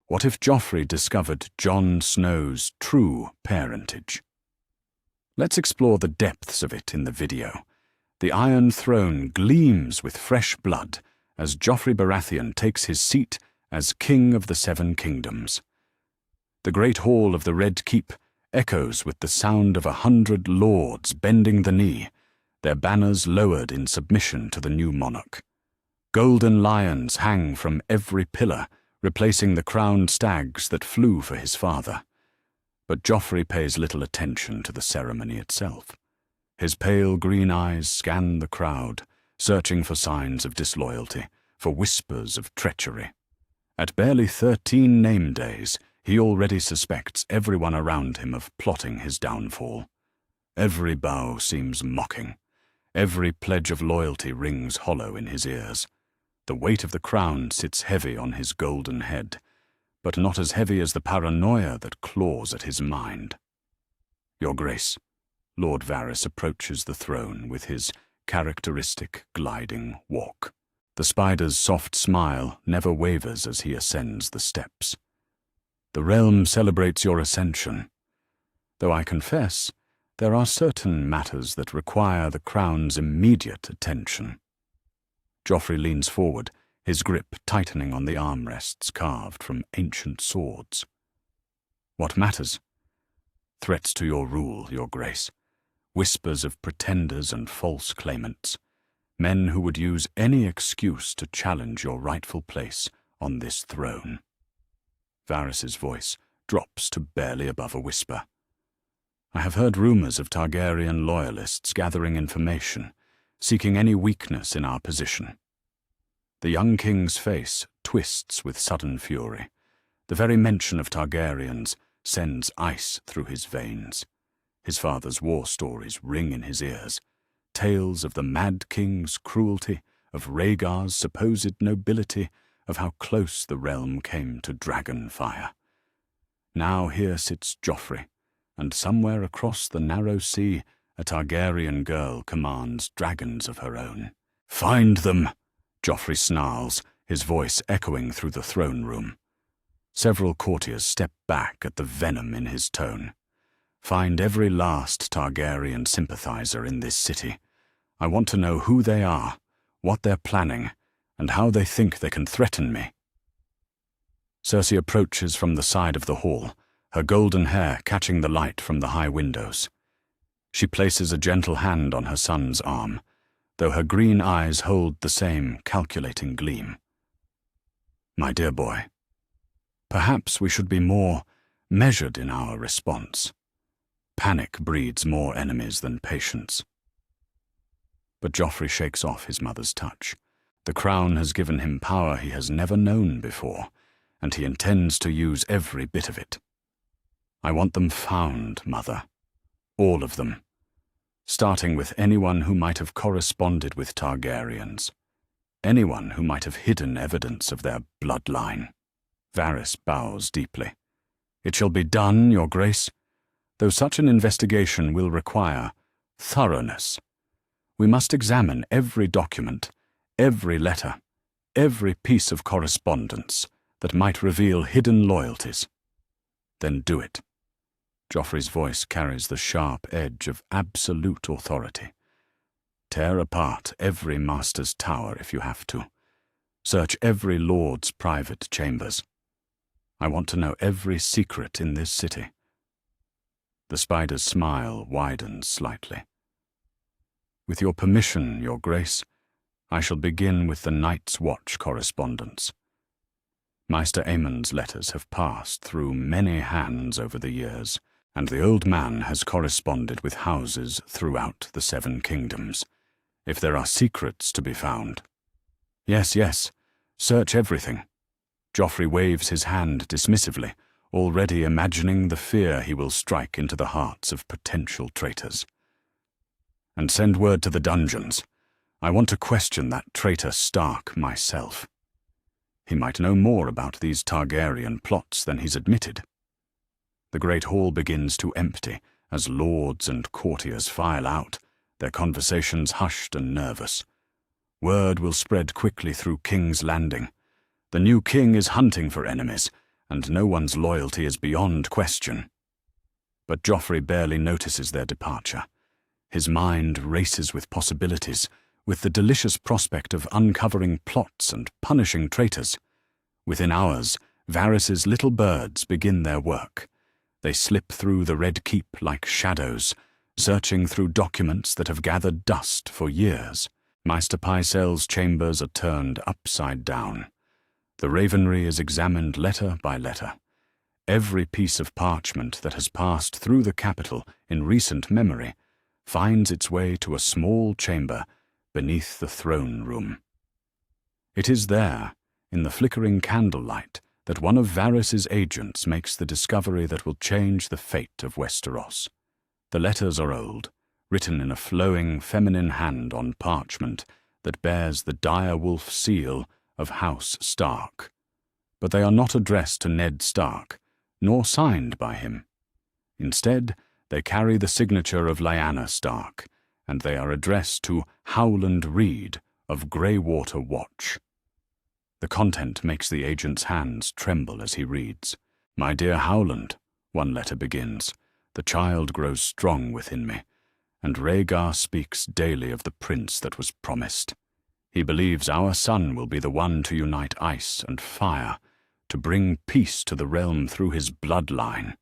What if Joffrey discovered Jon Snow's true parentage? Let's explore the depths of it in the video. The Iron Throne gleams with fresh blood as Joffrey Baratheon takes his seat as King of the Seven Kingdoms. The great hall of the Red Keep echoes with the sound of 100 lords bending the knee, their banners lowered in submission to the new monarch. Golden lions hang from every pillar, replacing the crowned stags that flew for his father. But Joffrey pays little attention to the ceremony itself. His pale green eyes scan the crowd, searching for signs of disloyalty, for whispers of treachery. At barely 13 name days, he already suspects everyone around him of plotting his downfall. Every bow seems mocking. Every pledge of loyalty rings hollow in his ears. The weight of the crown sits heavy on his golden head, but not as heavy as the paranoia that claws at his mind. Your Grace, Lord Varys approaches the throne with his characteristic gliding walk. The spider's soft smile never wavers as he ascends the steps. The realm celebrates your ascension, though I confess there are certain matters that require the crown's immediate attention. Joffrey leans forward, his grip tightening on the armrests carved from ancient swords. What matters? Threats to your rule, Your Grace. Whispers of pretenders and false claimants. Men who would use any excuse to challenge your rightful place on this throne. Varys's voice drops to barely above a whisper. I have heard rumors of Targaryen loyalists gathering information, seeking any weakness in our position. The young king's face twists with sudden fury. The very mention of Targaryens sends ice through his veins. His father's war stories ring in his ears. Tales of the Mad King's cruelty, of Rhaegar's supposed nobility, of how close the realm came to dragon fire. Now here sits Joffrey, and somewhere across the narrow sea, a Targaryen girl commands dragons of her own. Find them! Joffrey snarls, his voice echoing through the throne room. Several courtiers step back at the venom in his tone. Find every last Targaryen sympathizer in this city. I want to know who they are, what they're planning, and how they think they can threaten me. Cersei approaches from the side of the hall, her golden hair catching the light from the high windows. She places a gentle hand on her son's arm, though her green eyes hold the same calculating gleam. My dear boy, perhaps we should be more measured in our response. Panic breeds more enemies than patience. But Joffrey shakes off his mother's touch. The crown has given him power he has never known before, and he intends to use every bit of it. I want them found, Mother. All of them. Starting with anyone who might have corresponded with Targaryens. Anyone who might have hidden evidence of their bloodline. Varys bows deeply. It shall be done, Your Grace, though such an investigation will require thoroughness. We must examine every document, every letter, every piece of correspondence that might reveal hidden loyalties. Then do it. Joffrey's voice carries the sharp edge of absolute authority. Tear apart every master's tower if you have to. Search every lord's private chambers. I want to know every secret in this city. The spider's smile widens slightly. With your permission, Your Grace, I shall begin with the Night's Watch correspondence. Maester Aemon's letters have passed through many hands over the years, and the old man has corresponded with houses throughout the Seven Kingdoms. If there are secrets to be found. Yes, yes, search everything. Joffrey waves his hand dismissively, already imagining the fear he will strike into the hearts of potential traitors. And send word to the dungeons. I want to question that traitor Stark myself. He might know more about these Targaryen plots than he's admitted. The great hall begins to empty as lords and courtiers file out, their conversations hushed and nervous. Word will spread quickly through King's Landing. The new king is hunting for enemies, and no one's loyalty is beyond question. But Joffrey barely notices their departure. His mind races with possibilities, with the delicious prospect of uncovering plots and punishing traitors. Within hours, Varys's little birds begin their work. They slip through the Red Keep like shadows, searching through documents that have gathered dust for years. Maester Pycelle's chambers are turned upside down. The Ravenry is examined letter by letter. Every piece of parchment that has passed through the capital in recent memory finds its way to a small chamber beneath the throne room. It is there, in the flickering candlelight, that one of Varys's agents makes the discovery that will change the fate of Westeros. The letters are old, written in a flowing feminine hand on parchment that bears the dire wolf seal of House Stark. But they are not addressed to Ned Stark, nor signed by him. Instead, they carry the signature of Lyanna Stark, and they are addressed to Howland Reed of Greywater Watch. The content makes the agent's hands tremble as he reads. "My dear Howland," one letter begins, "the child grows strong within me, and Rhaegar speaks daily of the prince that was promised. He believes our son will be the one to unite ice and fire, to bring peace to the realm through his bloodline.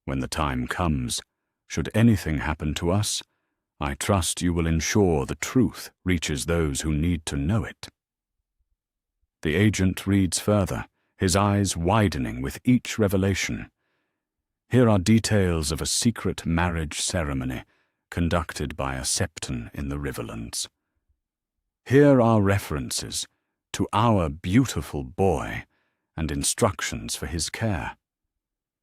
When the time comes, should anything happen to us, I trust you will ensure the truth reaches those who need to know it." The agent reads further, his eyes widening with each revelation. Here are details of a secret marriage ceremony conducted by a septon in the Riverlands. Here are references to our beautiful boy and instructions for his care.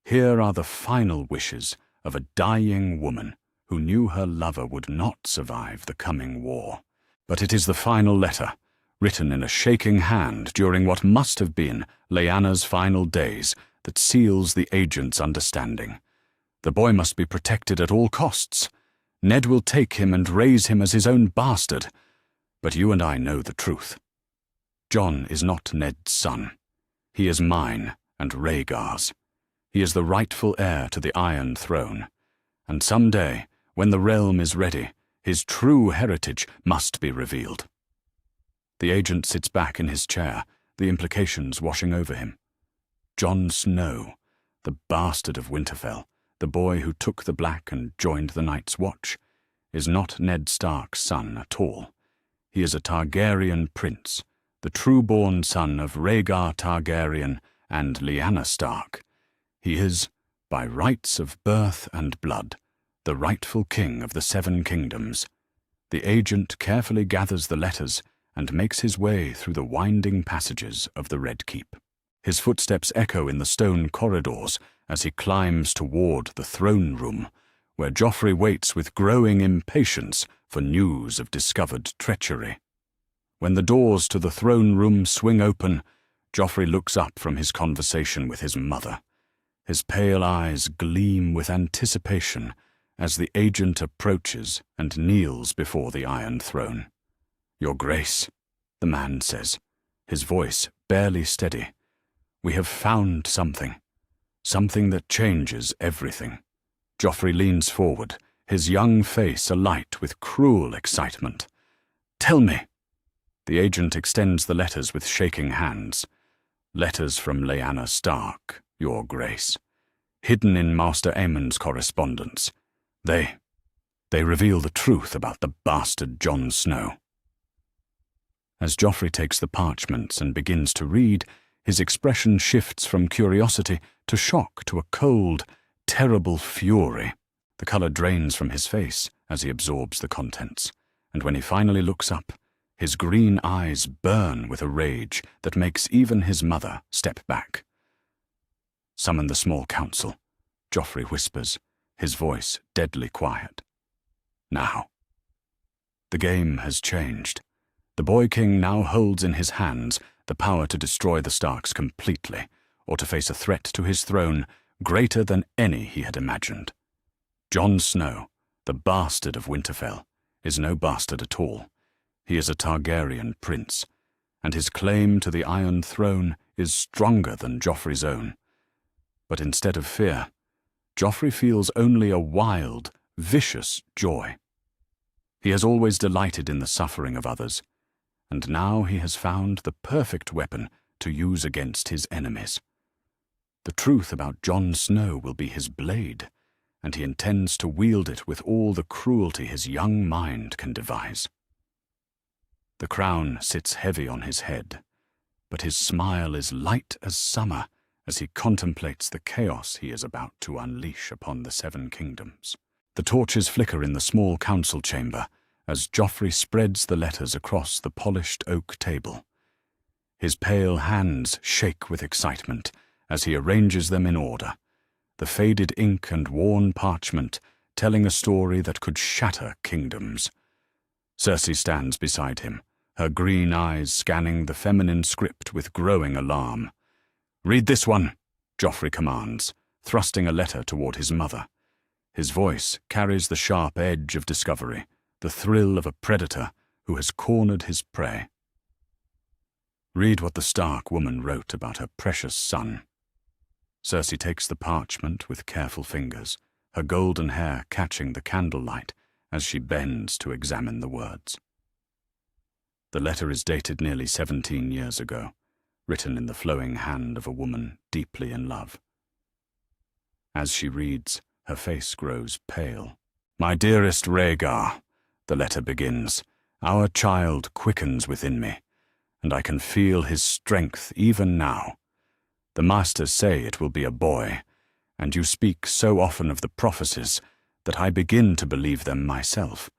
Here are the final wishes of a dying woman who knew her lover would not survive the coming war. But it is the final letter, written in a shaking hand during what must have been Lyanna's final days, that seals the agent's understanding. The boy must be protected at all costs. Ned will take him and raise him as his own bastard. But you and I know the truth. Jon is not Ned's son. He is mine and Rhaegar's. He is the rightful heir to the Iron Throne. And someday, when the realm is ready, his true heritage must be revealed. The agent sits back in his chair, the implications washing over him. Jon Snow, the bastard of Winterfell, the boy who took the Black and joined the Night's Watch, is not Ned Stark's son at all. He is a Targaryen prince, the true-born son of Rhaegar Targaryen and Lyanna Stark. He is, by rights of birth and blood, the rightful king of the Seven Kingdoms. The agent carefully gathers the letters and makes his way through the winding passages of the Red Keep. His footsteps echo in the stone corridors as he climbs toward the throne room, where Joffrey waits with growing impatience for news of discovered treachery. When the doors to the throne room swing open, Joffrey looks up from his conversation with his mother. His pale eyes gleam with anticipation as the agent approaches and kneels before the Iron Throne. "Your Grace," the man says, his voice barely steady, "we have found something that changes everything." Joffrey leans forward, his young face alight with cruel excitement. "Tell me." The agent extends the letters with shaking hands. "Letters from Lyanna Stark, Your Grace, hidden in Master Aemon's correspondence. They reveal the truth about the bastard Jon Snow." As Joffrey takes the parchments and begins to read, his expression shifts from curiosity to shock to a cold, terrible fury. The color drains from his face as he absorbs the contents, and when he finally looks up, his green eyes burn with a rage that makes even his mother step back. "Summon the small council," Joffrey whispers, his voice deadly quiet. "Now." The game has changed. The Boy King now holds in his hands the power to destroy the Starks completely, or to face a threat to his throne greater than any he had imagined. Jon Snow, the bastard of Winterfell, is no bastard at all. He is a Targaryen prince, and his claim to the Iron Throne is stronger than Joffrey's own. But instead of fear, Joffrey feels only a wild, vicious joy. He has always delighted in the suffering of others, and now he has found the perfect weapon to use against his enemies. The truth about Jon Snow will be his blade, and he intends to wield it with all the cruelty his young mind can devise. The crown sits heavy on his head, but his smile is light as summer as he contemplates the chaos he is about to unleash upon the Seven Kingdoms. The torches flicker in the small council chamber as Joffrey spreads the letters across the polished oak table. His pale hands shake with excitement as he arranges them in order, the faded ink and worn parchment telling a story that could shatter kingdoms. Cersei stands beside him, her green eyes scanning the feminine script with growing alarm. "Read this one," Joffrey commands, thrusting a letter toward his mother. His voice carries the sharp edge of discovery, the thrill of a predator who has cornered his prey. "Read what the Stark woman wrote about her precious son." Cersei takes the parchment with careful fingers, her golden hair catching the candlelight as she bends to examine the words. The letter is dated nearly 17 years ago, written in the flowing hand of a woman deeply in love. As she reads, her face grows pale. "My dearest Rhaegar," the letter begins, "our child quickens within me, and I can feel his strength even now. The masters say it will be a boy, and you speak so often of the prophecies that I begin to believe them myself.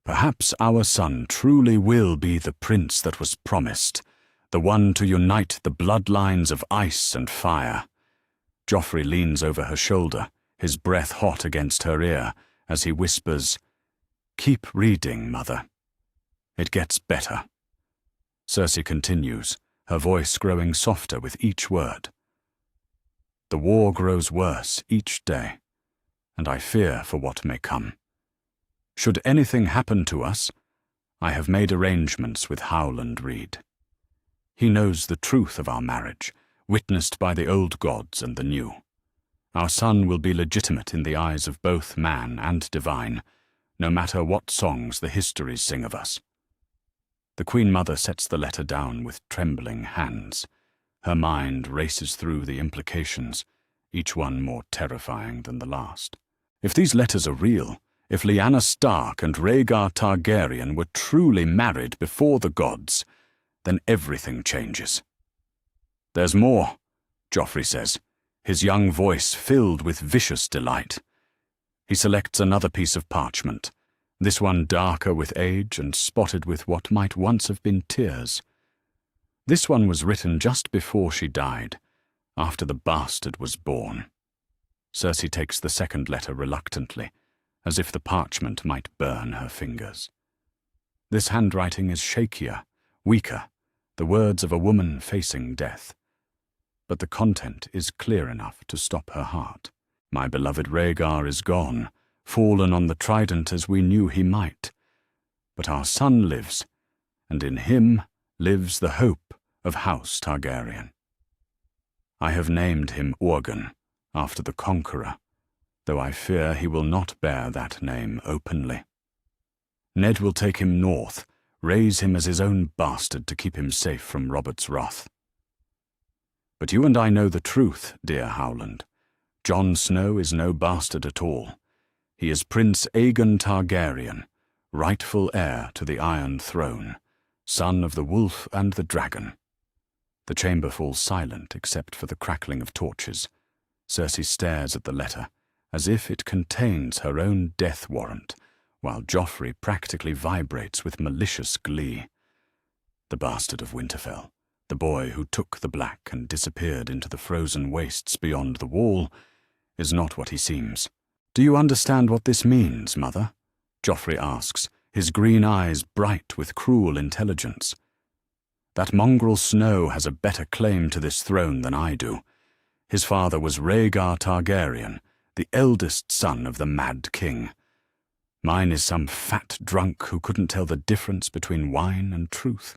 Perhaps our son truly will be the prince that was promised, the one to unite the bloodlines of ice and fire." Joffrey leans over her shoulder, his breath hot against her ear, as he whispers, "Keep reading, mother. It gets better." Cersei continues, her voice growing softer with each word. "The war grows worse each day, and I fear for what may come. Should anything happen to us, I have made arrangements with Howland Reed. He knows the truth of our marriage, witnessed by the old gods and the new. Our son will be legitimate in the eyes of both man and divine, no matter what songs the histories sing of us." The Queen Mother sets the letter down with trembling hands. Her mind races through the implications, each one more terrifying than the last. If these letters are real, if Lyanna Stark and Rhaegar Targaryen were truly married before the gods, then everything changes. "There's more," Joffrey says, his young voice filled with vicious delight. He selects another piece of parchment, this one darker with age and spotted with what might once have been tears. This one was written just before she died, after the bastard was born. Cersei takes the second letter reluctantly, as if the parchment might burn her fingers. This handwriting is shakier, weaker, the words of a woman facing death. But the content is clear enough to stop her heart. "My beloved Rhaegar is gone, fallen on the trident as we knew he might. But our son lives, and in him lives the hope of House Targaryen. I have named him Organ, after the Conqueror, though I fear he will not bear that name openly. Ned will take him north, raise him as his own bastard to keep him safe from Robert's wrath. But you and I know the truth, dear Howland. Jon Snow is no bastard at all. He is Prince Aegon Targaryen, rightful heir to the Iron Throne, son of the wolf and the dragon." The chamber falls silent except for the crackling of torches. Cersei stares at the letter, as if it contains her own death warrant, while Joffrey practically vibrates with malicious glee. The bastard of Winterfell, the boy who took the black and disappeared into the frozen wastes beyond the wall, is not what he seems. "Do you understand what this means, Mother?" Joffrey asks, his green eyes bright with cruel intelligence. "That mongrel Snow has a better claim to this throne than I do. His father was Rhaegar Targaryen, the eldest son of the Mad King. Mine is some fat drunk who couldn't tell the difference between wine and truth."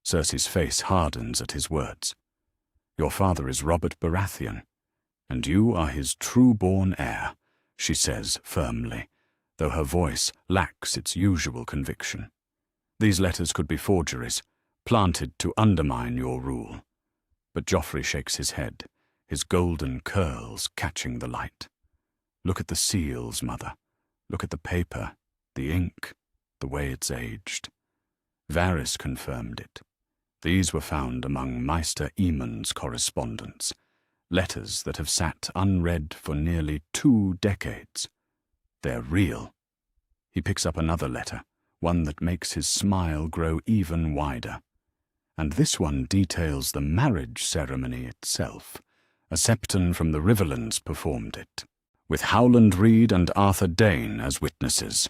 Cersei's face hardens at his words. "Your father is Robert Baratheon. "And you are his true-born heir," she says firmly, though her voice lacks its usual conviction. "These letters could be forgeries, planted to undermine your rule." But Joffrey shakes his head, his golden curls catching the light. "Look at the seals, Mother. Look at the paper, the ink, the way it's aged." Varys confirmed it. These were found among Maester Aemon's correspondence, letters that have sat unread for nearly 2 decades. They're real. He picks up another letter, one that makes his smile grow even wider. And this one details the marriage ceremony itself. A septon from the Riverlands performed it, with Howland Reed and Arthur Dane as witnesses.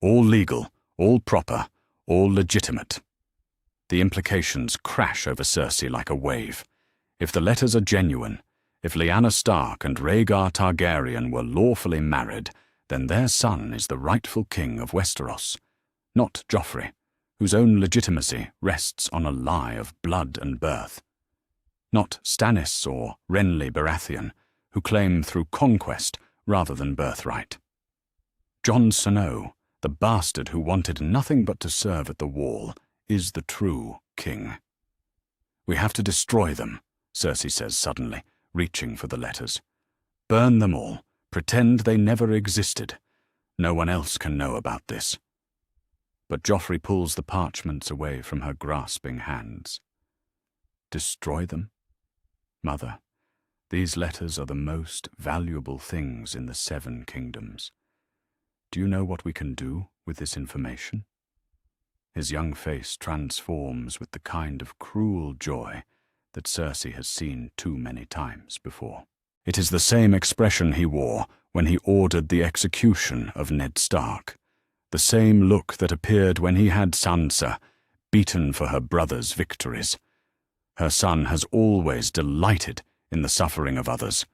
All legal, all proper, all legitimate. The implications crash over Cersei like a wave. If the letters are genuine, if Lyanna Stark and Rhaegar Targaryen were lawfully married, then their son is the rightful king of Westeros, not Joffrey, whose own legitimacy rests on a lie of blood and birth. Not Stannis or Renly Baratheon, who claim through conquest rather than birthright. Jon Snow, the bastard who wanted nothing but to serve at the wall, is the true king. "We have to destroy them," Cersei says suddenly, reaching for the letters. "Burn them all. Pretend they never existed. No one else can know about this." But Joffrey pulls the parchments away from her grasping hands. "Destroy them? Mother, these letters are the most valuable things in the 7 kingdoms. Do you know what we can do with this information?" His young face transforms with the kind of cruel joy that Cersei has seen too many times before. It is the same expression he wore when he ordered the execution of Ned Stark, the same look that appeared when he had Sansa beaten for her brother's victories. Her son has always delighted in the suffering of others,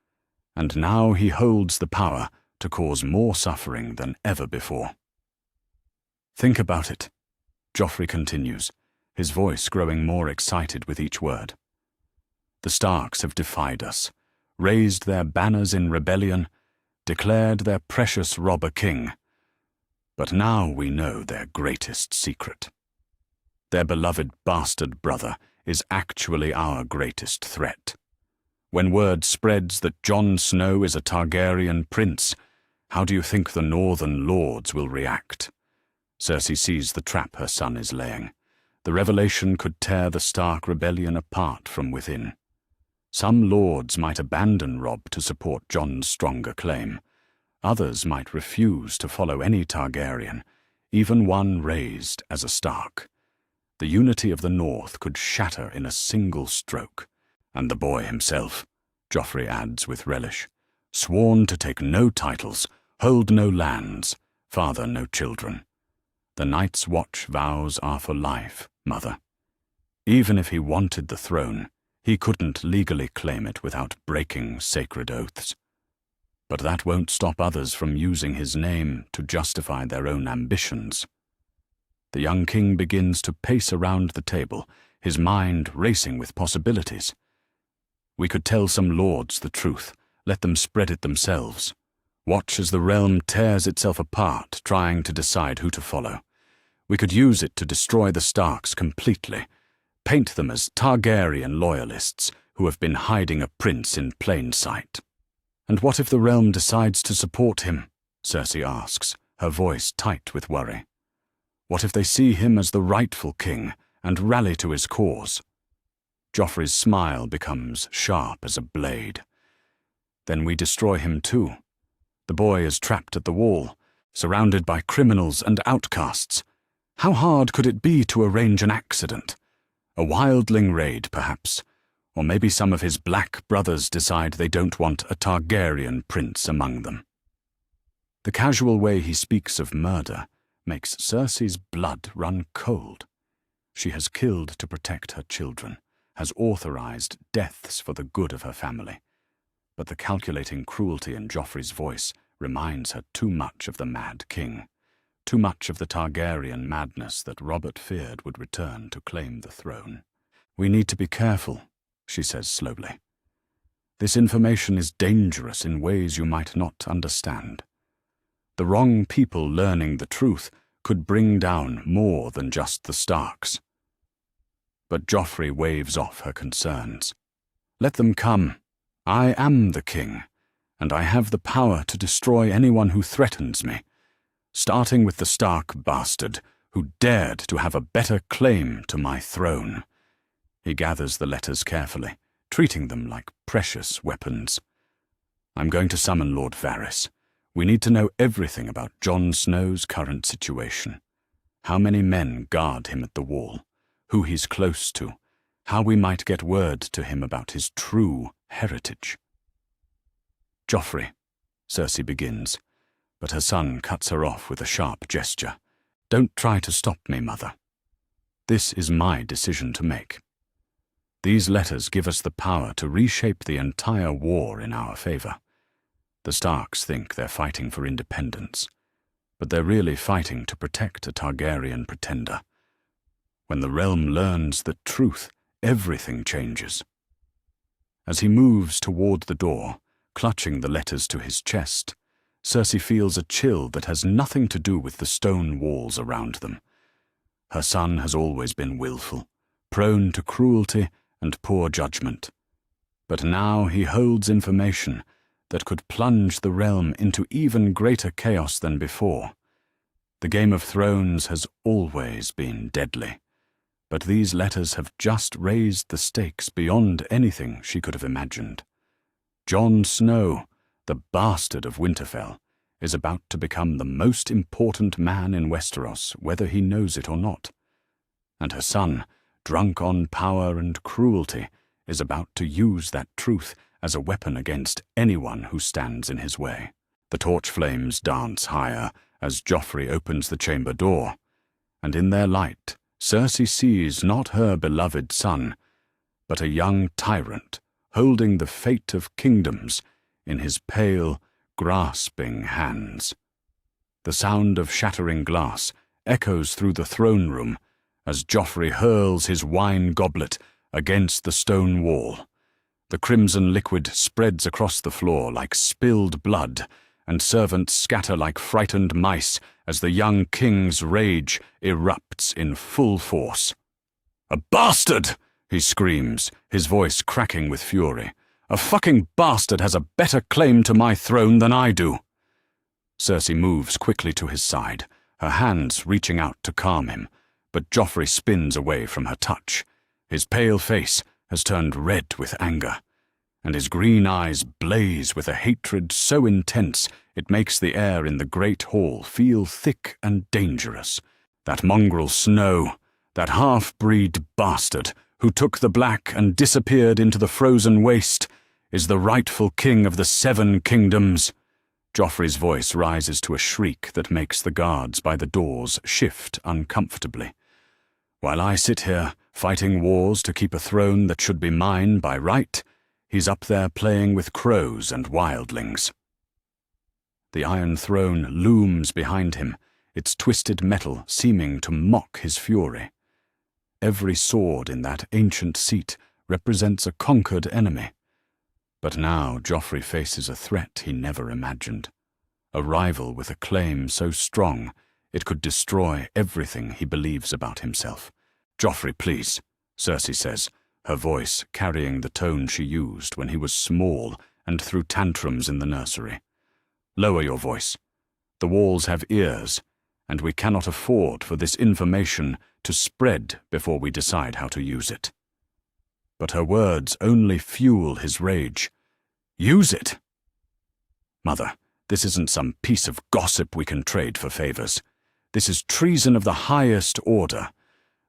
and now he holds the power to cause more suffering than ever before. "Think about it," Joffrey continues, his voice growing more excited with each word. "The Starks have defied us, raised their banners in rebellion, declared their precious robber king. But now we know their greatest secret. Their beloved bastard brother is actually our greatest threat. When word spreads that Jon Snow is a Targaryen prince, how do you think the northern lords will react?" Cersei sees the trap her son is laying. The revelation could tear the Stark rebellion apart from within. Some lords might abandon Robb to support Jon's stronger claim. Others might refuse to follow any Targaryen, even one raised as a Stark. The unity of the North could shatter in a single stroke. And the boy himself, Joffrey adds with relish, sworn to take no titles, hold no lands, father no children. The Night's Watch vows are for life, Mother. Even if he wanted the throne, he couldn't legally claim it without breaking sacred oaths. But that won't stop others from using his name to justify their own ambitions. The young king begins to pace around the table, his mind racing with possibilities. We could tell some lords the truth, let them spread it themselves. Watch as the realm tears itself apart, trying to decide who to follow. We could use it to destroy the Starks completely, paint them as Targaryen loyalists who have been hiding a prince in plain sight. "And what if the realm decides to support him?" Cersei asks, her voice tight with worry. "What if they see him as the rightful king and rally to his cause?" Joffrey's smile becomes sharp as a blade. "Then we destroy him too. The boy is trapped at the wall, surrounded by criminals and outcasts. How hard could it be to arrange an accident? A wildling raid, perhaps. Or maybe some of his black brothers decide they don't want a Targaryen prince among them." The casual way he speaks of murder makes Cersei's blood run cold. She has killed to protect her children, has authorized deaths for the good of her family. But the calculating cruelty in Joffrey's voice reminds her too much of the Mad King, too much of the Targaryen madness that Robert feared would return to claim the throne. "We need to be careful," she says slowly. This information is dangerous in ways you might not understand. The wrong people learning the truth could bring down more than just the Starks. But Joffrey waves off her concerns. Let them come. I am the king, and I have the power to destroy anyone who threatens me, starting with the Stark bastard who dared to have a better claim to my throne. He gathers the letters carefully, treating them like precious weapons. I'm going to summon Lord Varys. We need to know everything about Jon Snow's current situation. How many men guard him at the wall, who he's close to, how we might get word to him about his true heritage. Joffrey, Cersei begins, but her son cuts her off with a sharp gesture. Don't try to stop me, mother. This is my decision to make. These letters give us the power to reshape the entire war in our favor. The Starks think they're fighting for independence, but they're really fighting to protect a Targaryen pretender. When the realm learns the truth, everything changes. As he moves toward the door, clutching the letters to his chest, Cersei feels a chill that has nothing to do with the stone walls around them. Her son has always been willful, prone to cruelty and poor judgment. But now he holds information that could plunge the realm into even greater chaos than before. The Game of Thrones has always been deadly, but these letters have just raised the stakes beyond anything she could have imagined. Jon Snow, the bastard of Winterfell, is about to become the most important man in Westeros, whether he knows it or not. And her son, drunk on power and cruelty, is about to use that truth as a weapon against anyone who stands in his way. The torch flames dance higher as Joffrey opens the chamber door, and in their light, Cersei sees not her beloved son, but a young tyrant holding the fate of kingdoms in his pale, grasping hands. The sound of shattering glass echoes through the throne room as Joffrey hurls his wine goblet against the stone wall. The crimson liquid spreads across the floor like spilled blood, and servants scatter like frightened mice as the young king's rage erupts in full force. "A bastard!" he screams, his voice cracking with fury. "A fucking bastard has a better claim to my throne than I do." Cersei moves quickly to his side, her hands reaching out to calm him, but Joffrey spins away from her touch. His pale face has turned red with anger, and his green eyes blaze with a hatred so intense it makes the air in the great hall feel thick and dangerous. That mongrel Snow, that half-breed bastard who took the black and disappeared into the frozen waste, is the rightful king of the 7 kingdoms. Joffrey's voice rises to a shriek that makes the guards by the doors shift uncomfortably. While I sit here, fighting wars to keep a throne that should be mine by right, he's up there playing with crows and wildlings. The Iron Throne looms behind him, its twisted metal seeming to mock his fury. Every sword in that ancient seat represents a conquered enemy. But now Joffrey faces a threat he never imagined. A rival with a claim so strong it could destroy everything he believes about himself. "Joffrey, please," Cersei says, her voice carrying the tone she used when he was small and threw tantrums in the nursery. "Lower your voice. The walls have ears, and we cannot afford for this information to spread before we decide how to use it." But her words only fuel his rage. "Use it?" "Mother, this isn't some piece of gossip we can trade for favors. This is treason of the highest order.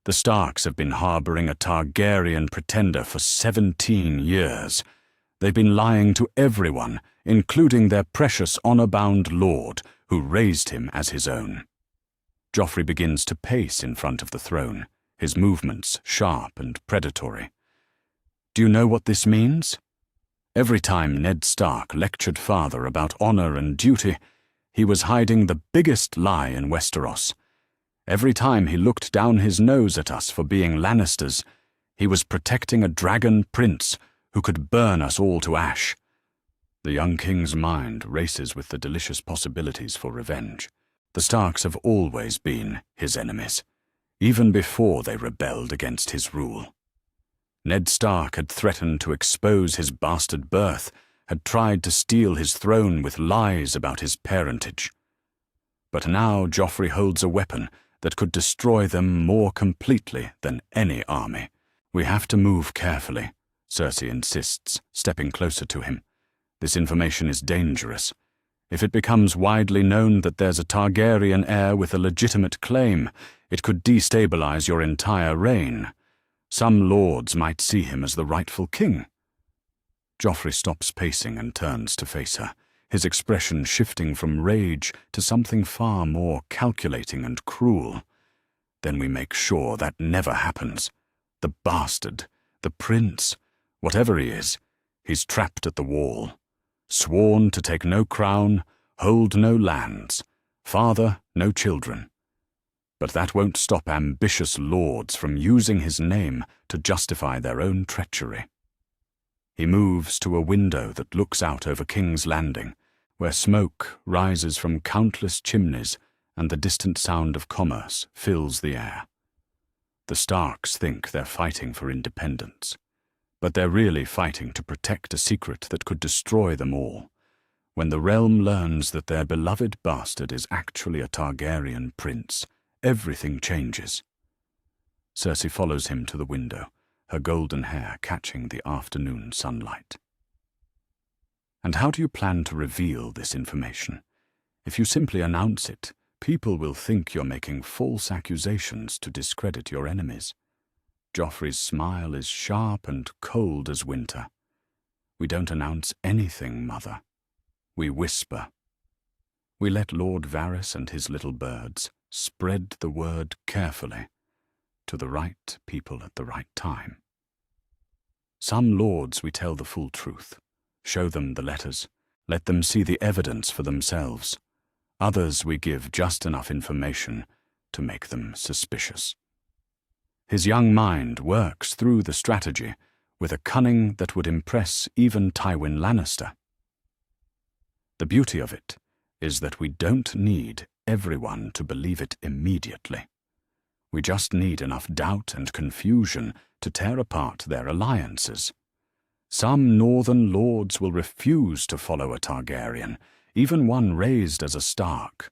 The Starks have been harboring a Targaryen pretender for 17 years. They've been lying to everyone, including their precious honor-bound lord, who raised him as his own." Joffrey begins to pace in front of the throne, his movements sharp and predatory. "Do you know what this means? Every time Ned Stark lectured father about honor and duty, he was hiding the biggest lie in Westeros. Every time he looked down his nose at us for being Lannisters, he was protecting a dragon prince who could burn us all to ash. The young king's mind races with the delicious possibilities for revenge. The Starks have always been his enemies, even before they rebelled against his rule. Ned Stark had threatened to expose his bastard birth, had tried to steal his throne with lies about his parentage. But now Joffrey holds a weapon that could destroy them more completely than any army. We have to move carefully, Cersei insists, stepping closer to him. This information is dangerous. If it becomes widely known that there's a Targaryen heir with a legitimate claim, it could destabilize your entire reign. Some lords might see him as the rightful king. Joffrey stops pacing and turns to face her, his expression shifting from rage to something far more calculating and cruel. Then we make sure that never happens. The bastard, the prince, whatever he is, he's trapped at the wall. Sworn to take no crown, hold no lands, father no children. But that won't stop ambitious lords from using his name to justify their own treachery. He moves to a window that looks out over King's Landing, where smoke rises from countless chimneys and the distant sound of commerce fills the air. The Starks think they're fighting for independence, but they're really fighting to protect a secret that could destroy them all. When the realm learns that their beloved bastard is actually a Targaryen prince, everything changes. Cersei follows him to the window, her golden hair catching the afternoon sunlight. And how do you plan to reveal this information? If you simply announce it, people will think you're making false accusations to discredit your enemies. Joffrey's smile is sharp and cold as winter. We don't announce anything, Mother. We whisper. We let Lord Varys and his little birds spread the word carefully, to the right people at the right time. Some lords we tell the full truth, show them the letters, let them see the evidence for themselves. Others we give just enough information to make them suspicious. His young mind works through the strategy with a cunning that would impress even Tywin Lannister. The beauty of it is that we don't need everyone to believe it immediately. We just need enough doubt and confusion to tear apart their alliances. Some northern lords will refuse to follow a Targaryen, even one raised as a Stark.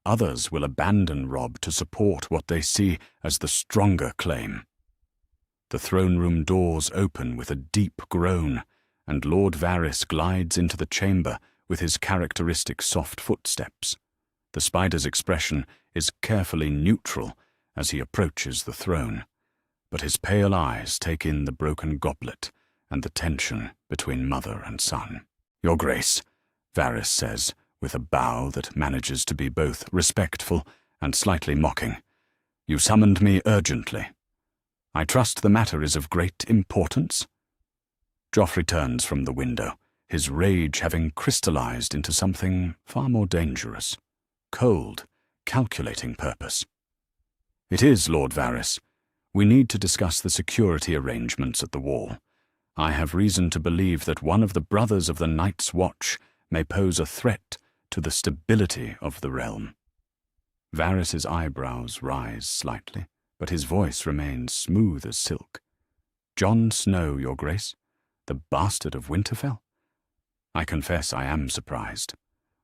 Others will abandon Robb to support what they see as the stronger claim. The throne room doors open with a deep groan, and Lord Varys glides into the chamber with his characteristic soft footsteps. The spider's expression is carefully neutral as he approaches the throne, but his pale eyes take in the broken goblet and the tension between mother and son. "Your Grace," Varys says, with a bow that manages to be both respectful and slightly mocking, "you summoned me urgently. I trust the matter is of great importance." Joffrey turns from the window, his rage having crystallized into something far more dangerous. Cold, calculating purpose. "It is, Lord Varys. We need to discuss the security arrangements at the wall. I have reason to believe that one of the brothers of the Night's Watch may pose a threat to the stability of the realm." Varys's eyebrows rise slightly, but his voice remains smooth as silk. "Jon Snow, Your Grace? The bastard of Winterfell?" I confess I am surprised.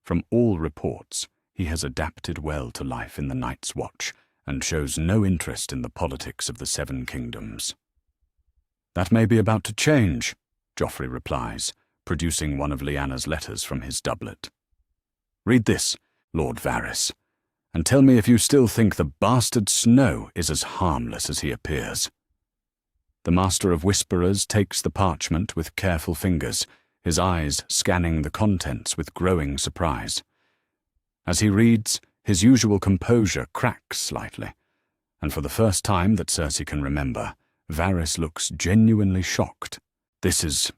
From all reports, he has adapted well to life in the Night's Watch and shows no interest in the politics of the Seven Kingdoms. "That may be about to change," Joffrey replies, producing one of Lyanna's letters from his doublet. "Read this, Lord Varys, and tell me if you still think the bastard Snow is as harmless as he appears." The Master of Whisperers takes the parchment with careful fingers, his eyes scanning the contents with growing surprise. As he reads, his usual composure cracks slightly, and for the first time that Cersei can remember, Varys looks genuinely shocked. "This is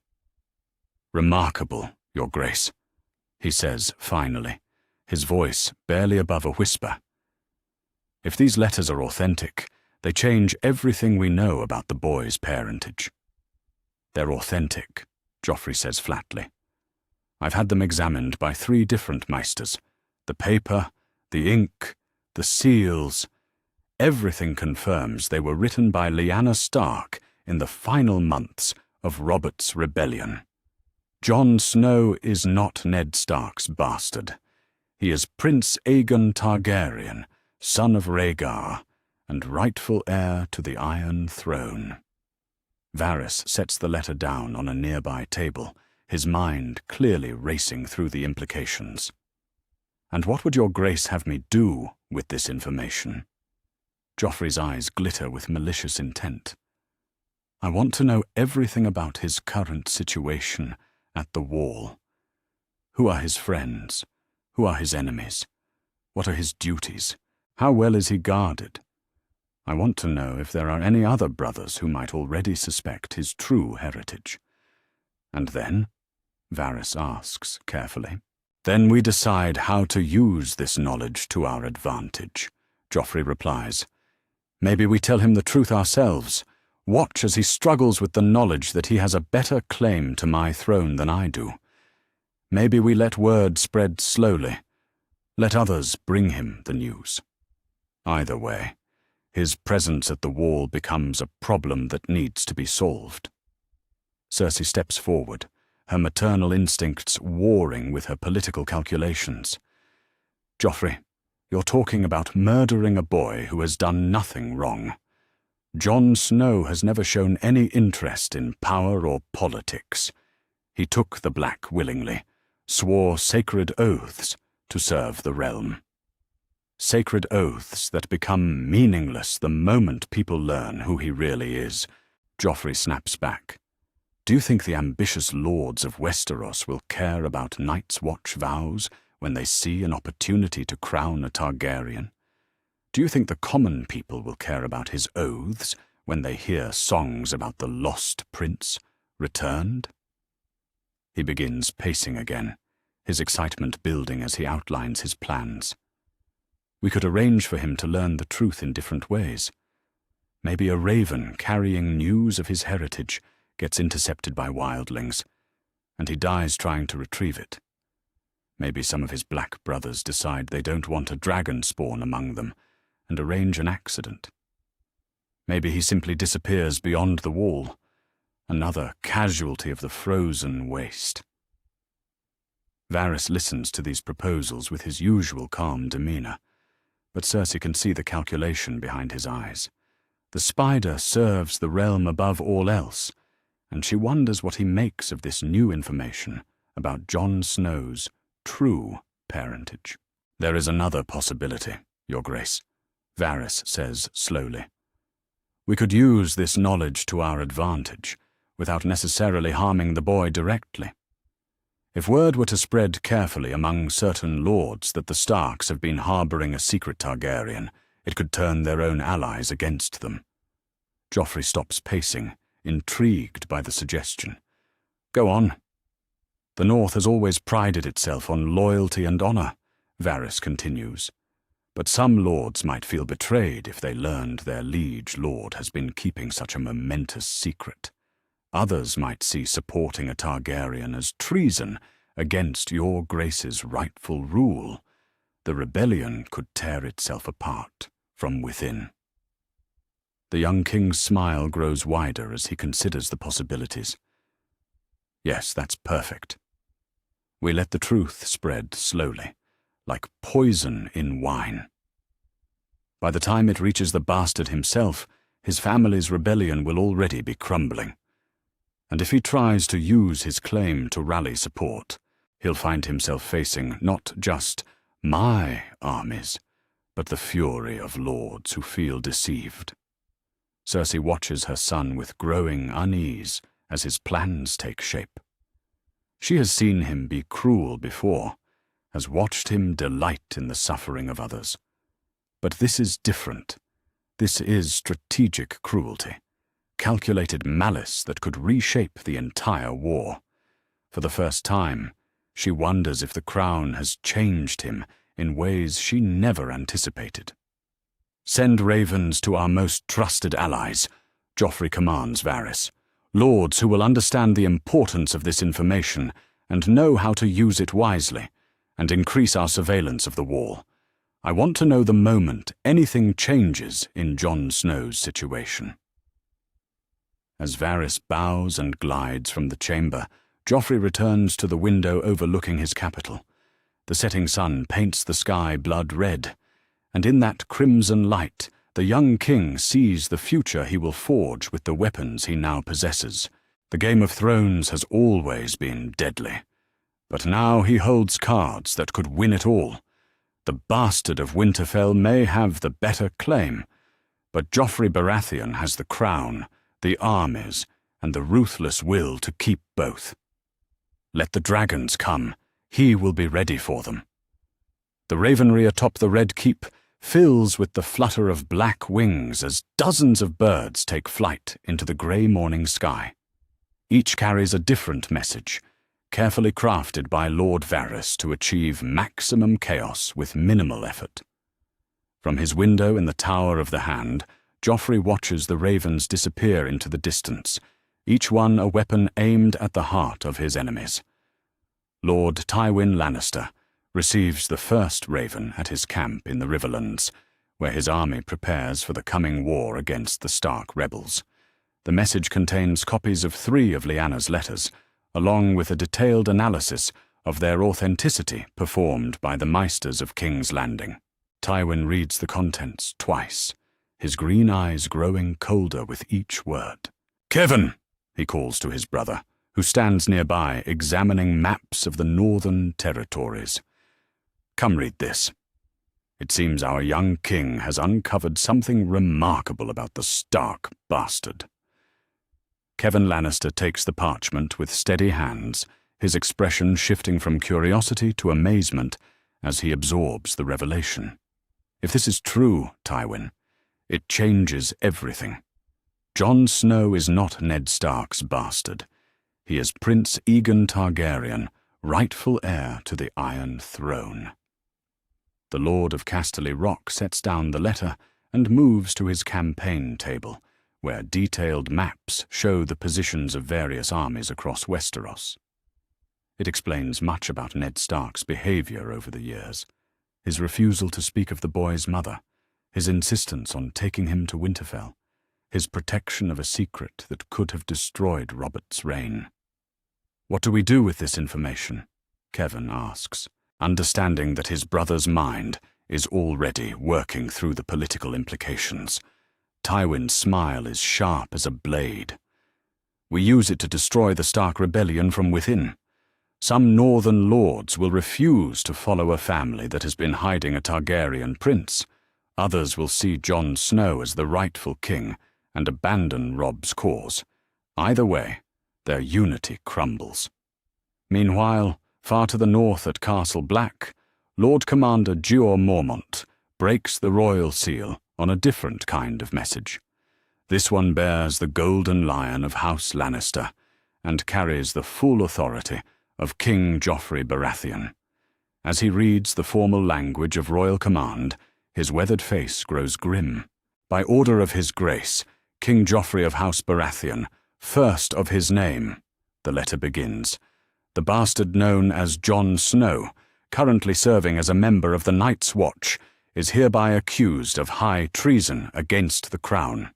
remarkable, Your Grace," he says finally, his voice barely above a whisper. "If these letters are authentic, they change everything we know about the boy's parentage." They're authentic, Joffrey says flatly. I've had them examined by 3 different meisters. The paper, the ink, the seals. Everything confirms they were written by Lyanna Stark in the final months of Robert's rebellion. Jon Snow is not Ned Stark's bastard. He is Prince Aegon Targaryen, son of Rhaegar, and rightful heir to the Iron Throne. Varys sets the letter down on a nearby table, his mind clearly racing through the implications. And what would your grace have me do with this information? Joffrey's eyes glitter with malicious intent. I want to know everything about his current situation at the Wall. Who are his friends? Who are his enemies? What are his duties? How well is he guarded? I want to know if there are any other brothers who might already suspect his true heritage. And then, Varys asks carefully, then we decide how to use this knowledge to our advantage, Joffrey replies. Maybe we tell him the truth ourselves. Watch as he struggles with the knowledge that he has a better claim to my throne than I do. Maybe we let word spread slowly. Let others bring him the news. Either way, his presence at the Wall becomes a problem that needs to be solved. Cersei steps forward, her maternal instincts warring with her political calculations. Joffrey, you're talking about murdering a boy who has done nothing wrong. Jon Snow has never shown any interest in power or politics. He took the Black willingly, swore sacred oaths to serve the realm. Sacred oaths that become meaningless the moment people learn who he really is. Joffrey snaps back. Do you think the ambitious lords of Westeros will care about Night's Watch vows when they see an opportunity to crown a Targaryen? Do you think the common people will care about his oaths when they hear songs about the lost prince returned? He begins pacing again, his excitement building as he outlines his plans. We could arrange for him to learn the truth in different ways. Maybe a raven carrying news of his heritage gets intercepted by wildlings, and he dies trying to retrieve it. Maybe some of his black brothers decide they don't want a dragon spawn among them, and arrange an accident. Maybe he simply disappears beyond the Wall, another casualty of the frozen waste. Varys listens to these proposals with his usual calm demeanor, but Cersei can see the calculation behind his eyes. The spider serves the realm above all else, and she wonders what he makes of this new information about Jon Snow's true parentage. There is another possibility, Your Grace, Varys says slowly. We could use this knowledge to our advantage, without necessarily harming the boy directly. If word were to spread carefully among certain lords that the Starks have been harboring a secret Targaryen, it could turn their own allies against them. Joffrey stops pacing, intrigued by the suggestion. Go on. The North has always prided itself on loyalty and honor, Varys continues. But some lords might feel betrayed if they learned their liege lord has been keeping such a momentous secret. Others might see supporting a Targaryen as treason against your Grace's rightful rule. The rebellion could tear itself apart from within. The young king's smile grows wider as he considers the possibilities. Yes, that's perfect. We let the truth spread slowly, like poison in wine. By the time it reaches the bastard himself, his family's rebellion will already be crumbling. And if he tries to use his claim to rally support, he'll find himself facing not just my armies, but the fury of lords who feel deceived. Cersei watches her son with growing unease as his plans take shape. She has seen him be cruel before, has watched him delight in the suffering of others. But this is different. This is strategic cruelty, calculated malice that could reshape the entire war. For the first time, she wonders if the crown has changed him in ways she never anticipated. Send ravens to our most trusted allies, Joffrey commands Varys. lords who will understand the importance of this information and know how to use it wisely, and increase our surveillance of the wall. I want to know the moment anything changes in Jon Snow's situation." As Varys bows and glides from the chamber, Joffrey returns to the window overlooking his capital. The setting sun paints the sky blood red, and in that crimson light, the young king sees the future he will forge with the weapons he now possesses. The Game of Thrones has always been deadly, but now he holds cards that could win it all. The bastard of Winterfell may have the better claim, but Joffrey Baratheon has the crown, the armies, and the ruthless will to keep both. Let the dragons come, he will be ready for them. The ravenry atop the Red Keep fills with the flutter of black wings as dozens of birds take flight into the grey morning sky. Each carries a different message, carefully crafted by Lord Varys to achieve maximum chaos with minimal effort. From his window in the Tower of the Hand, Joffrey watches the ravens disappear into the distance, each one a weapon aimed at the heart of his enemies. Lord Tywin Lannister receives the first raven at his camp in the Riverlands, where his army prepares for the coming war against the Stark rebels. The message contains copies of 3 of Lyanna's letters, along with a detailed analysis of their authenticity performed by the Maesters of King's Landing. Tywin reads the contents twice, his green eyes growing colder with each word. "Kevin," he calls to his brother, who stands nearby examining maps of the northern territories. "Come read this. It seems our young king has uncovered something remarkable about the Stark bastard." Kevin Lannister takes the parchment with steady hands, his expression shifting from curiosity to amazement as he absorbs the revelation. "If this is true, Tywin, it changes everything. Jon Snow is not Ned Stark's bastard. He is Prince Aegon Targaryen, rightful heir to the Iron Throne." The Lord of Casterly Rock sets down the letter and moves to his campaign table, where detailed maps show the positions of various armies across Westeros. It explains much about Ned Stark's behavior over the years, his refusal to speak of the boy's mother, his insistence on taking him to Winterfell, his protection of a secret that could have destroyed Robert's reign. "What do we do with this information?" Kevin asks, understanding that his brother's mind is already working through the political implications. Tywin's smile is sharp as a blade. "We use it to destroy the Stark rebellion from within. Some northern lords will refuse to follow a family that has been hiding a Targaryen prince. Others will see Jon Snow as the rightful king and abandon Robb's cause. Either way, their unity crumbles." Meanwhile, far to the north at Castle Black, Lord Commander Jeor Mormont breaks the royal seal on a different kind of message. This one bears the golden lion of House Lannister and carries the full authority of King Joffrey Baratheon. As he reads the formal language of royal command, his weathered face grows grim. "By order of his grace, King Joffrey of House Baratheon, first of his name," the letter begins. "The bastard known as Jon Snow, currently serving as a member of the Night's Watch, is hereby accused of high treason against the crown.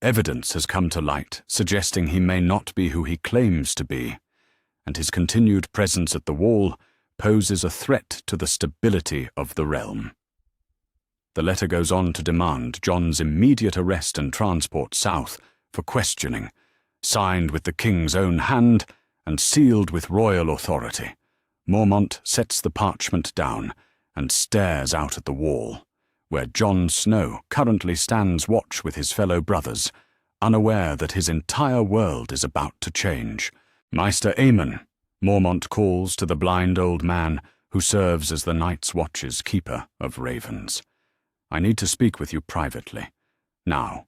Evidence has come to light suggesting he may not be who he claims to be, and his continued presence at the wall poses a threat to the stability of the realm." The letter goes on to demand Jon's immediate arrest and transport south for questioning, signed with the king's own hand and sealed with royal authority. Mormont sets the parchment down and stares out at the wall, where Jon Snow currently stands watch with his fellow brothers, unaware that his entire world is about to change. "Maester Aemon," Mormont calls to the blind old man who serves as the Night's Watch's keeper of ravens. "I need to speak with you privately. Now."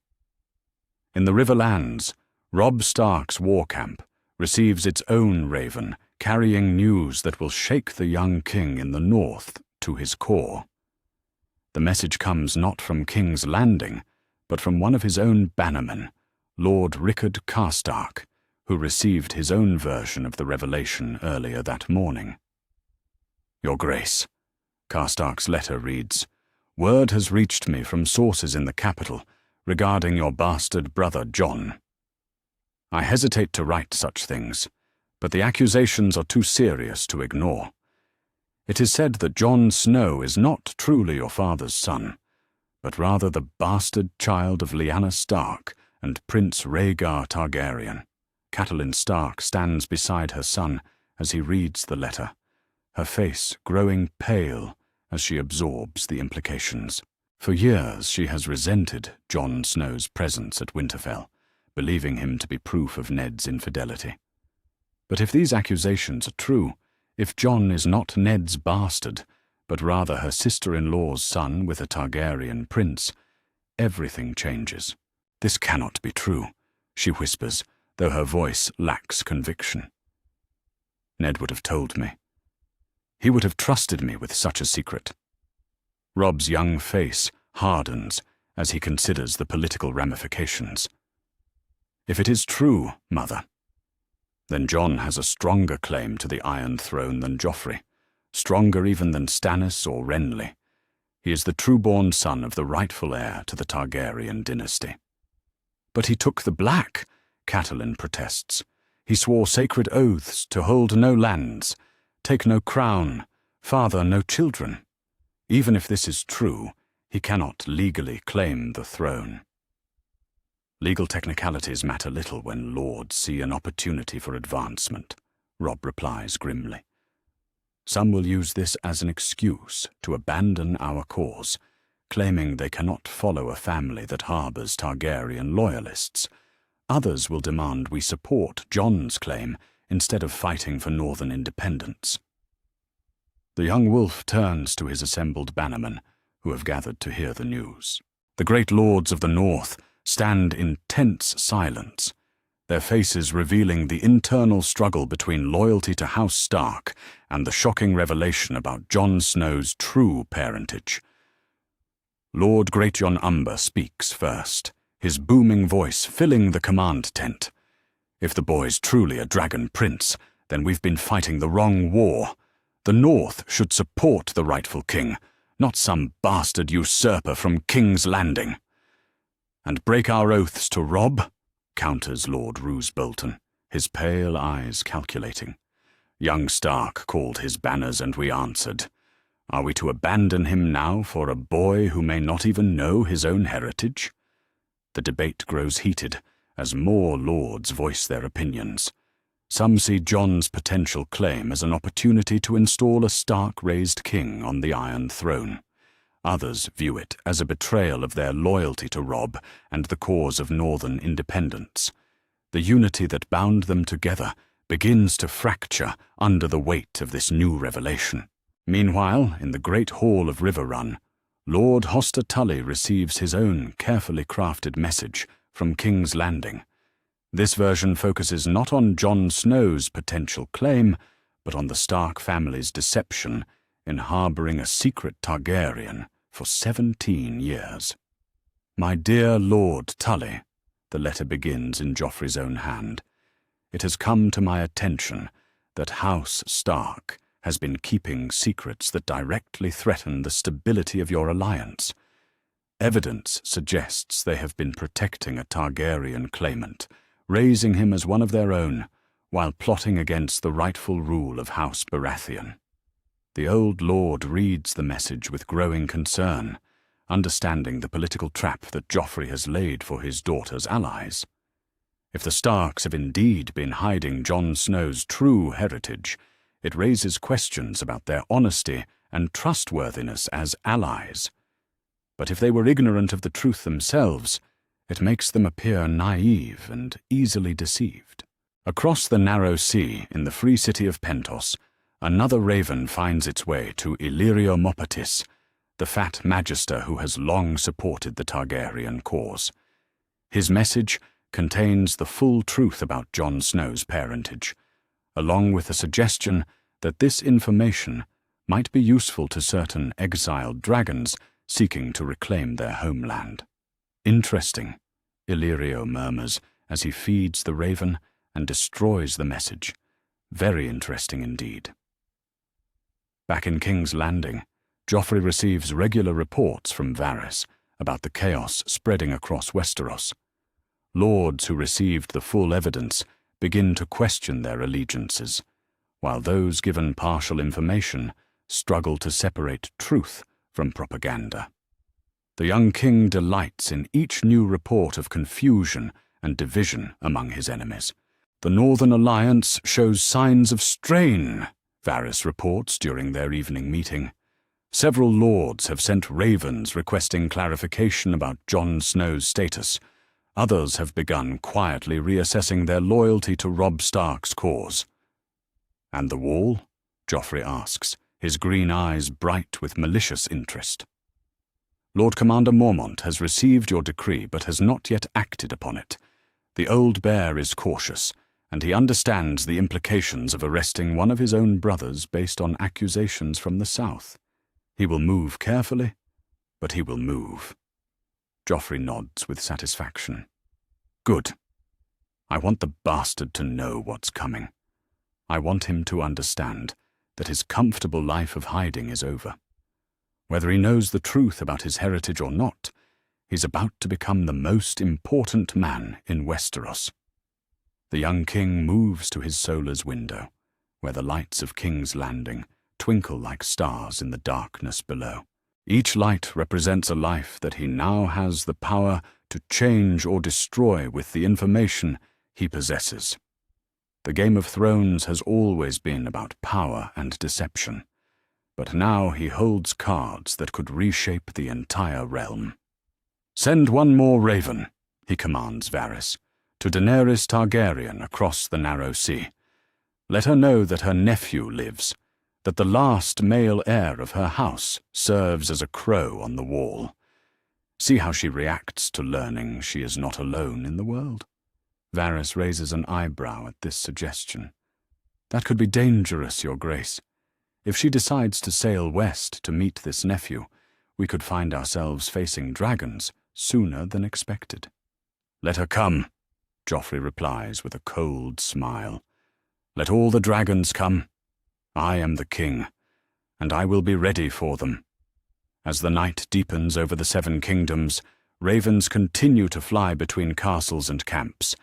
In the Riverlands, Robb Stark's war camp receives its own raven, carrying news that will shake the young king in the north to his core. The message comes not from King's Landing, but from one of his own bannermen, Lord Rickard Karstark, who received his own version of the revelation earlier that morning. Your Grace, Karstark's letter reads, "Word has reached me from sources in the capital regarding your bastard brother Jon. I hesitate to write such things, but the accusations are too serious to ignore. It is said that Jon Snow is not truly your father's son, but rather the bastard child of Lyanna Stark and Prince Rhaegar Targaryen." Catelyn Stark stands beside her son as he reads the letter, her face growing pale as she absorbs the implications. For years she has resented Jon Snow's presence at Winterfell, believing him to be proof of Ned's infidelity. But if these accusations are true, if Jon is not Ned's bastard, but rather her sister-in-law's son with a Targaryen prince, everything changes. "This cannot be true," she whispers, though her voice lacks conviction. "Ned would have told me. He would have trusted me with such a secret." Robb's young face hardens as he considers the political ramifications. "If it is true, Mother, then Jon has a stronger claim to the Iron Throne than Joffrey, stronger even than Stannis or Renly. He is the true-born son of the rightful heir to the Targaryen dynasty." "But he took the black," Catelyn protests. "He swore sacred oaths to hold no lands, take no crown, father no children. Even if this is true, he cannot legally claim the throne." "Legal technicalities matter little when lords see an opportunity for advancement," Robb replies grimly. "Some will use this as an excuse to abandon our cause, claiming they cannot follow a family that harbors Targaryen loyalists. Others will demand we support Jon's claim instead of fighting for northern independence." The young wolf turns to his assembled bannermen, who have gathered to hear the news. The great lords of the north stand in tense silence, their faces revealing the internal struggle between loyalty to House Stark and the shocking revelation about Jon Snow's true parentage. Lord Greatjon Umber speaks first, his booming voice filling the command tent. "If the boy's truly a dragon prince, then we've been fighting the wrong war. The North should support the rightful king, not some bastard usurper from King's Landing." "And break our oaths to Robb?" counters Lord Roose Bolton, his pale eyes calculating. "Young Stark called his banners and we answered. Are we to abandon him now for a boy who may not even know his own heritage?" The debate grows heated as more lords voice their opinions. Some see Jon's potential claim as an opportunity to install a Stark-raised king on the Iron Throne. Others view it as a betrayal of their loyalty to Robb and the cause of northern independence. The unity that bound them together begins to fracture under the weight of this new revelation. Meanwhile, in the great hall of Riverrun, Lord Hoster Tully receives his own carefully crafted message from King's Landing. This version focuses not on Jon Snow's potential claim, but on the Stark family's deception in harboring a secret Targaryen for 17 years. "My dear Lord Tully," the letter begins in Joffrey's own hand, "it has come to my attention that House Stark has been keeping secrets that directly threaten the stability of your alliance. Evidence suggests they have been protecting a Targaryen claimant, raising him as one of their own, while plotting against the rightful rule of House Baratheon." The old lord reads the message with growing concern, understanding the political trap that Joffrey has laid for his daughter's allies. If the Starks have indeed been hiding Jon Snow's true heritage, it raises questions about their honesty and trustworthiness as allies. But if they were ignorant of the truth themselves, it makes them appear naive and easily deceived. Across the narrow sea in the free city of Pentos, another raven finds its way to Illyrio Mopatis, the fat magister who has long supported the Targaryen cause. His message contains the full truth about Jon Snow's parentage, along with a suggestion that this information might be useful to certain exiled dragons seeking to reclaim their homeland. Interesting, Illyrio murmurs as he feeds the raven and destroys the message. Very interesting indeed. Back in King's Landing, Joffrey receives regular reports from Varys about the chaos spreading across Westeros. Lords who received the full evidence begin to question their allegiances, while those given partial information struggle to separate truth from propaganda. The young king delights in each new report of confusion and division among his enemies. The Northern Alliance shows signs of strain, Varys reports during their evening meeting. Several lords have sent ravens requesting clarification about Jon Snow's status. Others have begun quietly reassessing their loyalty to Robb Stark's cause. "And the wall?" Joffrey asks, his green eyes bright with malicious interest. "Lord Commander Mormont has received your decree but has not yet acted upon it. The old bear is cautious, and he understands the implications of arresting one of his own brothers based on accusations from the south. He will move carefully, but he will move." Joffrey nods with satisfaction. "Good. I want the bastard to know what's coming. I want him to understand that his comfortable life of hiding is over. Whether he knows the truth about his heritage or not, he's about to become the most important man in Westeros." The young king moves to his Solar's window, where the lights of King's Landing twinkle like stars in the darkness below. Each light represents a life that he now has the power to change or destroy with the information he possesses. The Game of Thrones has always been about power and deception, but now he holds cards that could reshape the entire realm. "Send one more raven," he commands Varys, "to Daenerys Targaryen across the Narrow Sea. Let her know that her nephew lives, that the last male heir of her house serves as a crow on the wall. See how she reacts to learning she is not alone in the world." Varys raises an eyebrow at this suggestion. "That could be dangerous, Your Grace. If she decides to sail west to meet this nephew, we could find ourselves facing dragons sooner than expected." "Let her come," Joffrey replies with a cold smile. "Let all the dragons come. I am the king, and I will be ready for them." As the night deepens over the Seven Kingdoms, ravens continue to fly between castles and camps,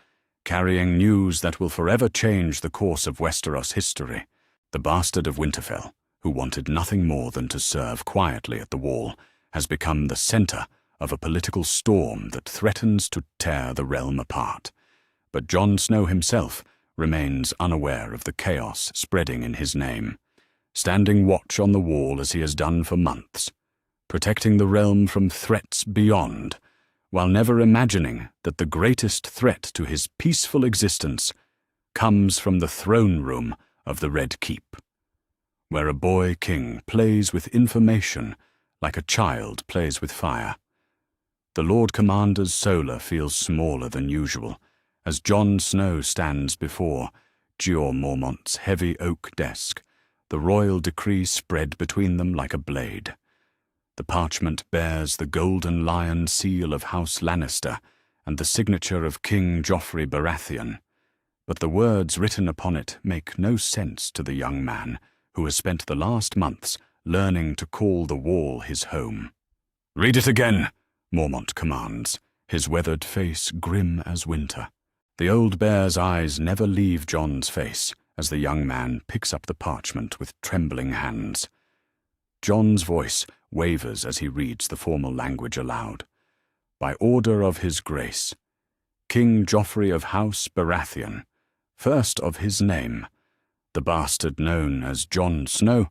carrying news that will forever change the course of Westeros history. The bastard of Winterfell, who wanted nothing more than to serve quietly at the wall, has become the center of a political storm that threatens to tear the realm apart. But Jon Snow himself remains unaware of the chaos spreading in his name, standing watch on the wall as he has done for months, protecting the realm from threats beyond, while never imagining that the greatest threat to his peaceful existence comes from the throne room of the Red Keep, where a boy king plays with information like a child plays with fire. The Lord Commander's Solar feels smaller than usual as Jon Snow stands before Jeor Mormont's heavy oak desk, the royal decree spread between them like a blade. The parchment bears the golden lion seal of House Lannister and the signature of King Joffrey Baratheon, but the words written upon it make no sense to the young man who has spent the last months learning to call the wall his home. "Read it again," Mormont commands, his weathered face grim as winter. The old bear's eyes never leave Jon's face as the young man picks up the parchment with trembling hands. Jon's voice wavers as he reads the formal language aloud. "By order of his grace, King Joffrey of House Baratheon, first of his name, the bastard known as Jon Snow,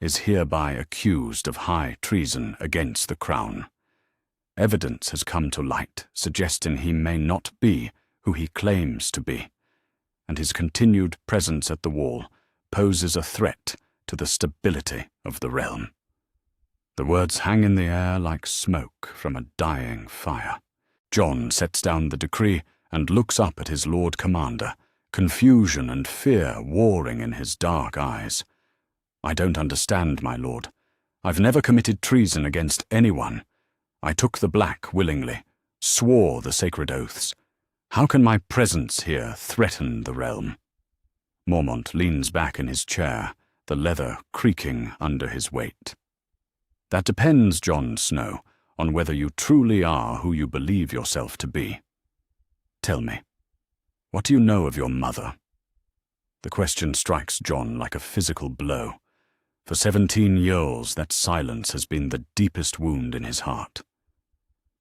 is hereby accused of high treason against the crown. Evidence has come to light suggesting he may not be who he claims to be, and his continued presence at the wall poses a threat to the stability of the realm." The words hang in the air like smoke from a dying fire. Jon sets down the decree and looks up at his Lord Commander, confusion and fear warring in his dark eyes. "I don't understand, my lord. I've never committed treason against anyone. I took the black willingly, swore the sacred oaths. How can my presence here threaten the realm? Mormont leans back in his chair, the leather creaking under his weight. That depends, Jon Snow, on whether you truly are who you believe yourself to be. Tell me, what do you know of your mother? The question strikes Jon like a physical blow. For 17 years, that silence has been the deepest wound in his heart.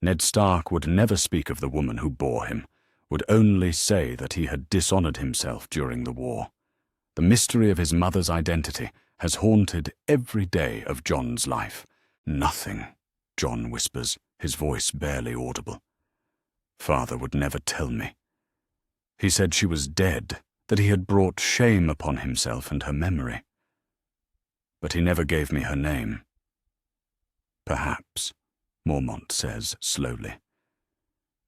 Ned Stark would never speak of the woman who bore him, would only say that he had dishonored himself during the war. The mystery of his mother's identity has haunted every day of Jon's life. Nothing, Jon whispers, his voice barely audible. Father would never tell me. He said she was dead, that he had brought shame upon himself and her memory. But he never gave me her name. Perhaps, Mormont says slowly,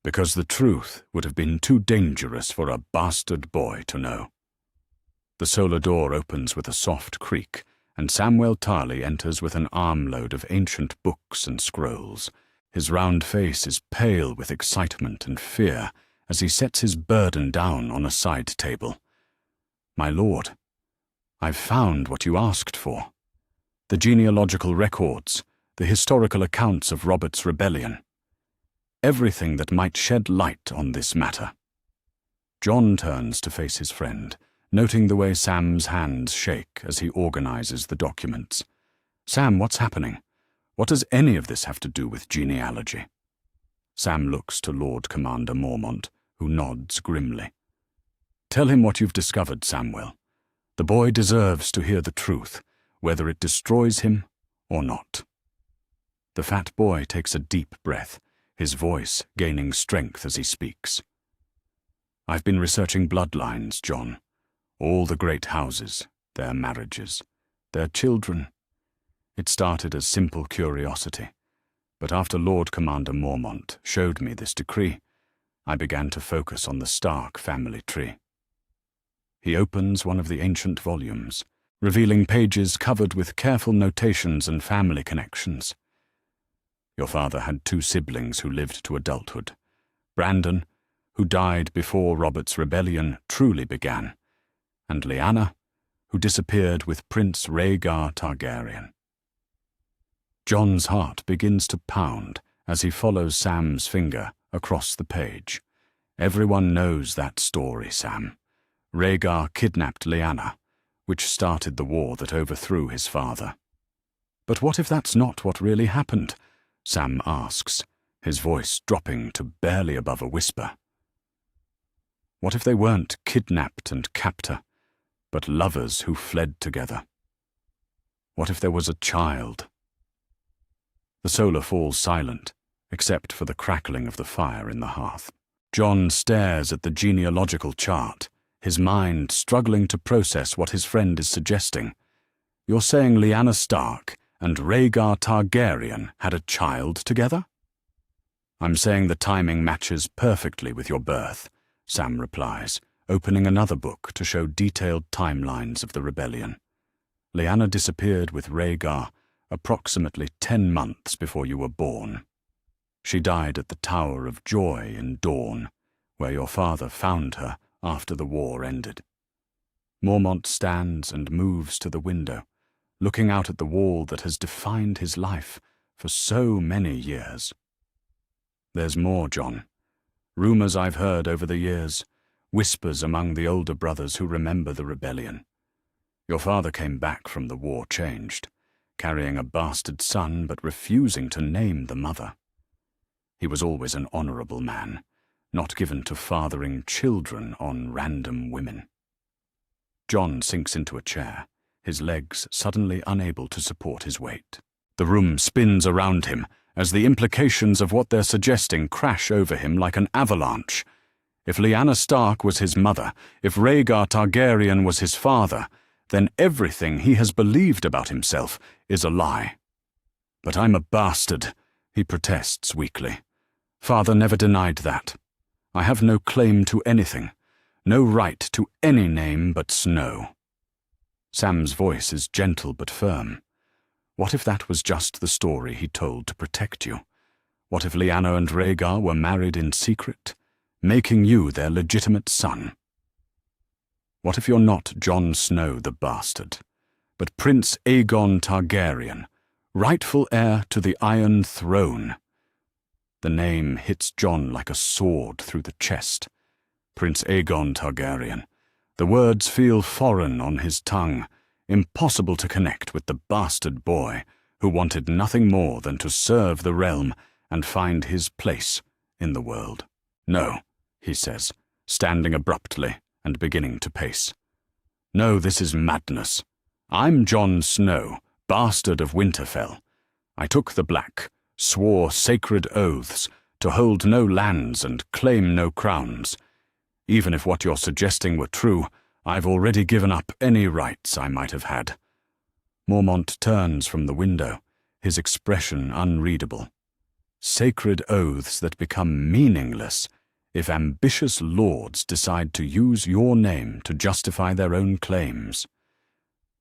because the truth would have been too dangerous for a bastard boy to know. The solar door opens with a soft creak, and Samwell Tarly enters with an armload of ancient books and scrolls. His round face is pale with excitement and fear as he sets his burden down on a side table. My lord, I've found what you asked for. The genealogical records, the historical accounts of Robert's rebellion. Everything that might shed light on this matter. Jon turns to face his friend, noting the way Sam's hands shake as he organizes the documents. Sam, what's happening? What does any of this have to do with genealogy? Sam looks to Lord Commander Mormont, who nods grimly. Tell him what you've discovered, Samwell. The boy deserves to hear the truth, whether it destroys him or not. The fat boy takes a deep breath, his voice gaining strength as he speaks. I've been researching bloodlines, Jon. All the great houses, their marriages, their children. It started as simple curiosity, but after Lord Commander Mormont showed me this decree, I began to focus on the Stark family tree. He opens one of the ancient volumes, revealing pages covered with careful notations and family connections. Your father had 2 siblings who lived to adulthood. Brandon, who died before Robert's rebellion truly began, and Lyanna, who disappeared with Prince Rhaegar Targaryen. Jon's heart begins to pound as he follows Sam's finger across the page. Everyone knows that story, Sam. Rhaegar kidnapped Lyanna, which started the war that overthrew his father. But what if that's not what really happened? Sam asks, his voice dropping to barely above a whisper. What if they weren't kidnapped and captor, but lovers who fled together? What if there was a child? The solar falls silent, except for the crackling of the fire in the hearth. Jon stares at the genealogical chart, his mind struggling to process what his friend is suggesting. You're saying Lyanna Stark and Rhaegar Targaryen had a child together? I'm saying the timing matches perfectly with your birth, Sam replies, opening another book to show detailed timelines of the rebellion. Lyanna disappeared with Rhaegar approximately 10 months before you were born. She died at the Tower of Joy in Dorne, where your father found her after the war ended. Mormont stands and moves to the window, looking out at the wall that has defined his life for so many years. There's more, Jon. Rumors I've heard over the years, whispers among the older brothers who remember the rebellion. Your father came back from the war changed, carrying a bastard son but refusing to name the mother. He was always an honorable man, not given to fathering children on random women. Jon sinks into a chair, his legs suddenly unable to support his weight. The room spins around him as the implications of what they're suggesting crash over him like an avalanche. If Lyanna Stark was his mother, if Rhaegar Targaryen was his father, then everything he has believed about himself is a lie. But I'm a bastard, he protests weakly. Father never denied that. I have no claim to anything, no right to any name but Snow. Sam's voice is gentle but firm. What if that was just the story he told to protect you? What if Lyanna and Rhaegar were married in secret, making you their legitimate son? What if you're not Jon Snow the bastard, but Prince Aegon Targaryen, rightful heir to the Iron Throne? The name hits Jon like a sword through the chest. Prince Aegon Targaryen. The words feel foreign on his tongue, impossible to connect with the bastard boy who wanted nothing more than to serve the realm and find his place in the world. No, he says, standing abruptly and beginning to pace. No, this is madness. I'm Jon Snow, bastard of Winterfell. I took the black, swore sacred oaths to hold no lands and claim no crowns. Even if what you're suggesting were true, I've already given up any rights I might have had. Mormont turns from the window, his expression unreadable. Sacred oaths that become meaningless if ambitious lords decide to use your name to justify their own claims.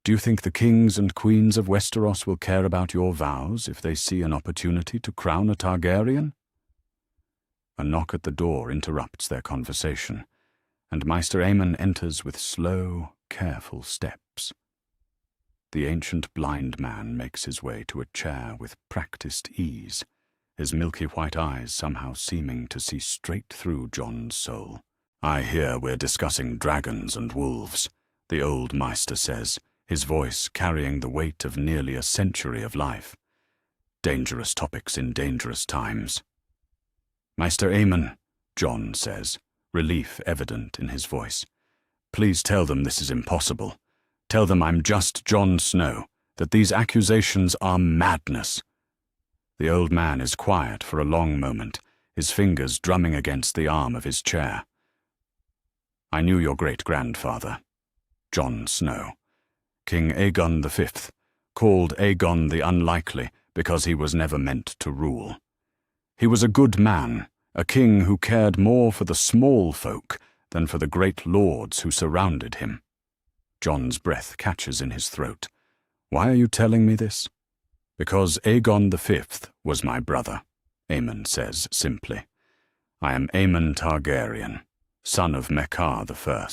Do you think the kings and queens of Westeros will care about your vows if they see an opportunity to crown a Targaryen? A knock at the door interrupts their conversation, and Maester Aemon enters with slow, careful steps. The ancient blind man makes his way to a chair with practiced ease, his milky white eyes somehow seeming to see straight through Jon's soul. I hear we're discussing dragons and wolves, the old Maester says, his voice carrying the weight of nearly a century of life. Dangerous topics in dangerous times. Maester Aemon, Jon says, relief evident in his voice. Please tell them this is impossible. Tell them I'm just Jon Snow, that these accusations are madness. The old man is quiet for a long moment, his fingers drumming against the arm of his chair. I knew your great-grandfather, Jon Snow, King Aegon V, called Aegon the Unlikely because he was never meant to rule. He was a good man, a king who cared more for the small folk than for the great lords who surrounded him. Jon's breath catches in his throat. Why are you telling me this? Because Aegon V was my brother, Aemon says simply. I am Aemon Targaryen, son of Mekar I,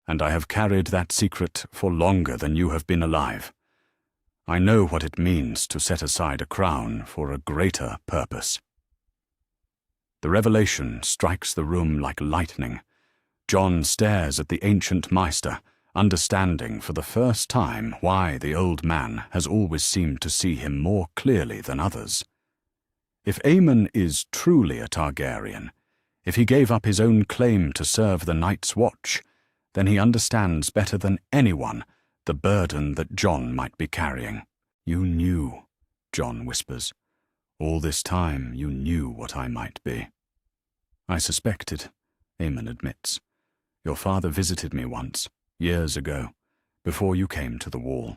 and I have carried that secret for longer than you have been alive. I know what it means to set aside a crown for a greater purpose. The revelation strikes the room like lightning. Jon stares at the ancient Maester, understanding for the first time why the old man has always seemed to see him more clearly than others. If Aemon is truly a Targaryen, if he gave up his own claim to serve the Night's Watch, then he understands better than anyone the burden that Jon might be carrying. You knew, Jon whispers. All this time you knew what I might be. I suspected, Aemon admits. Your father visited me once, years ago, before you came to the Wall.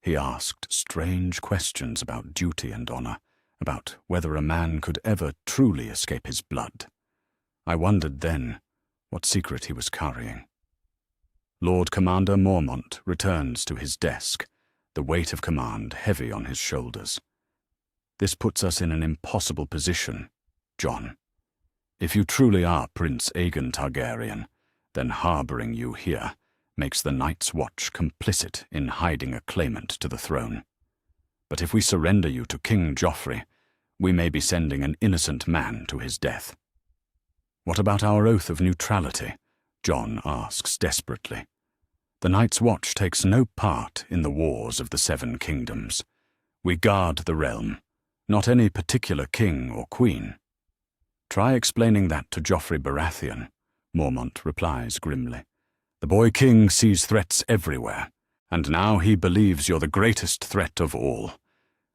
He asked strange questions about duty and honor, about whether a man could ever truly escape his blood. I wondered then what secret he was carrying. Lord Commander Mormont returns to his desk, the weight of command heavy on his shoulders. This puts us in an impossible position, Jon. If you truly are Prince Aegon Targaryen, then harboring you here makes the Night's Watch complicit in hiding a claimant to the throne. But if we surrender you to King Joffrey, we may be sending an innocent man to his death. What about our oath of neutrality? Jon asks desperately. The Night's Watch takes no part in the wars of the Seven Kingdoms. We guard the realm, not any particular king or queen. Try explaining that to Joffrey Baratheon, Mormont replies grimly. The boy king sees threats everywhere, and now he believes you're the greatest threat of all.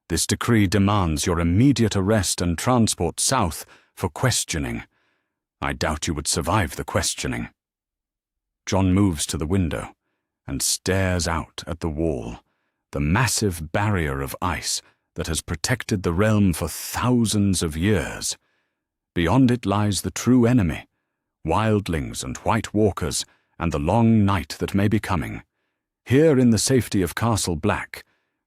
This decree demands your immediate arrest and transport south for questioning. I doubt you would survive the questioning. Jon moves to the window and stares out at the wall, the massive barrier of ice that has protected the realm for thousands of years. Beyond it lies the true enemy, wildlings and white walkers, and the long night that may be coming. Here in the safety of Castle Black,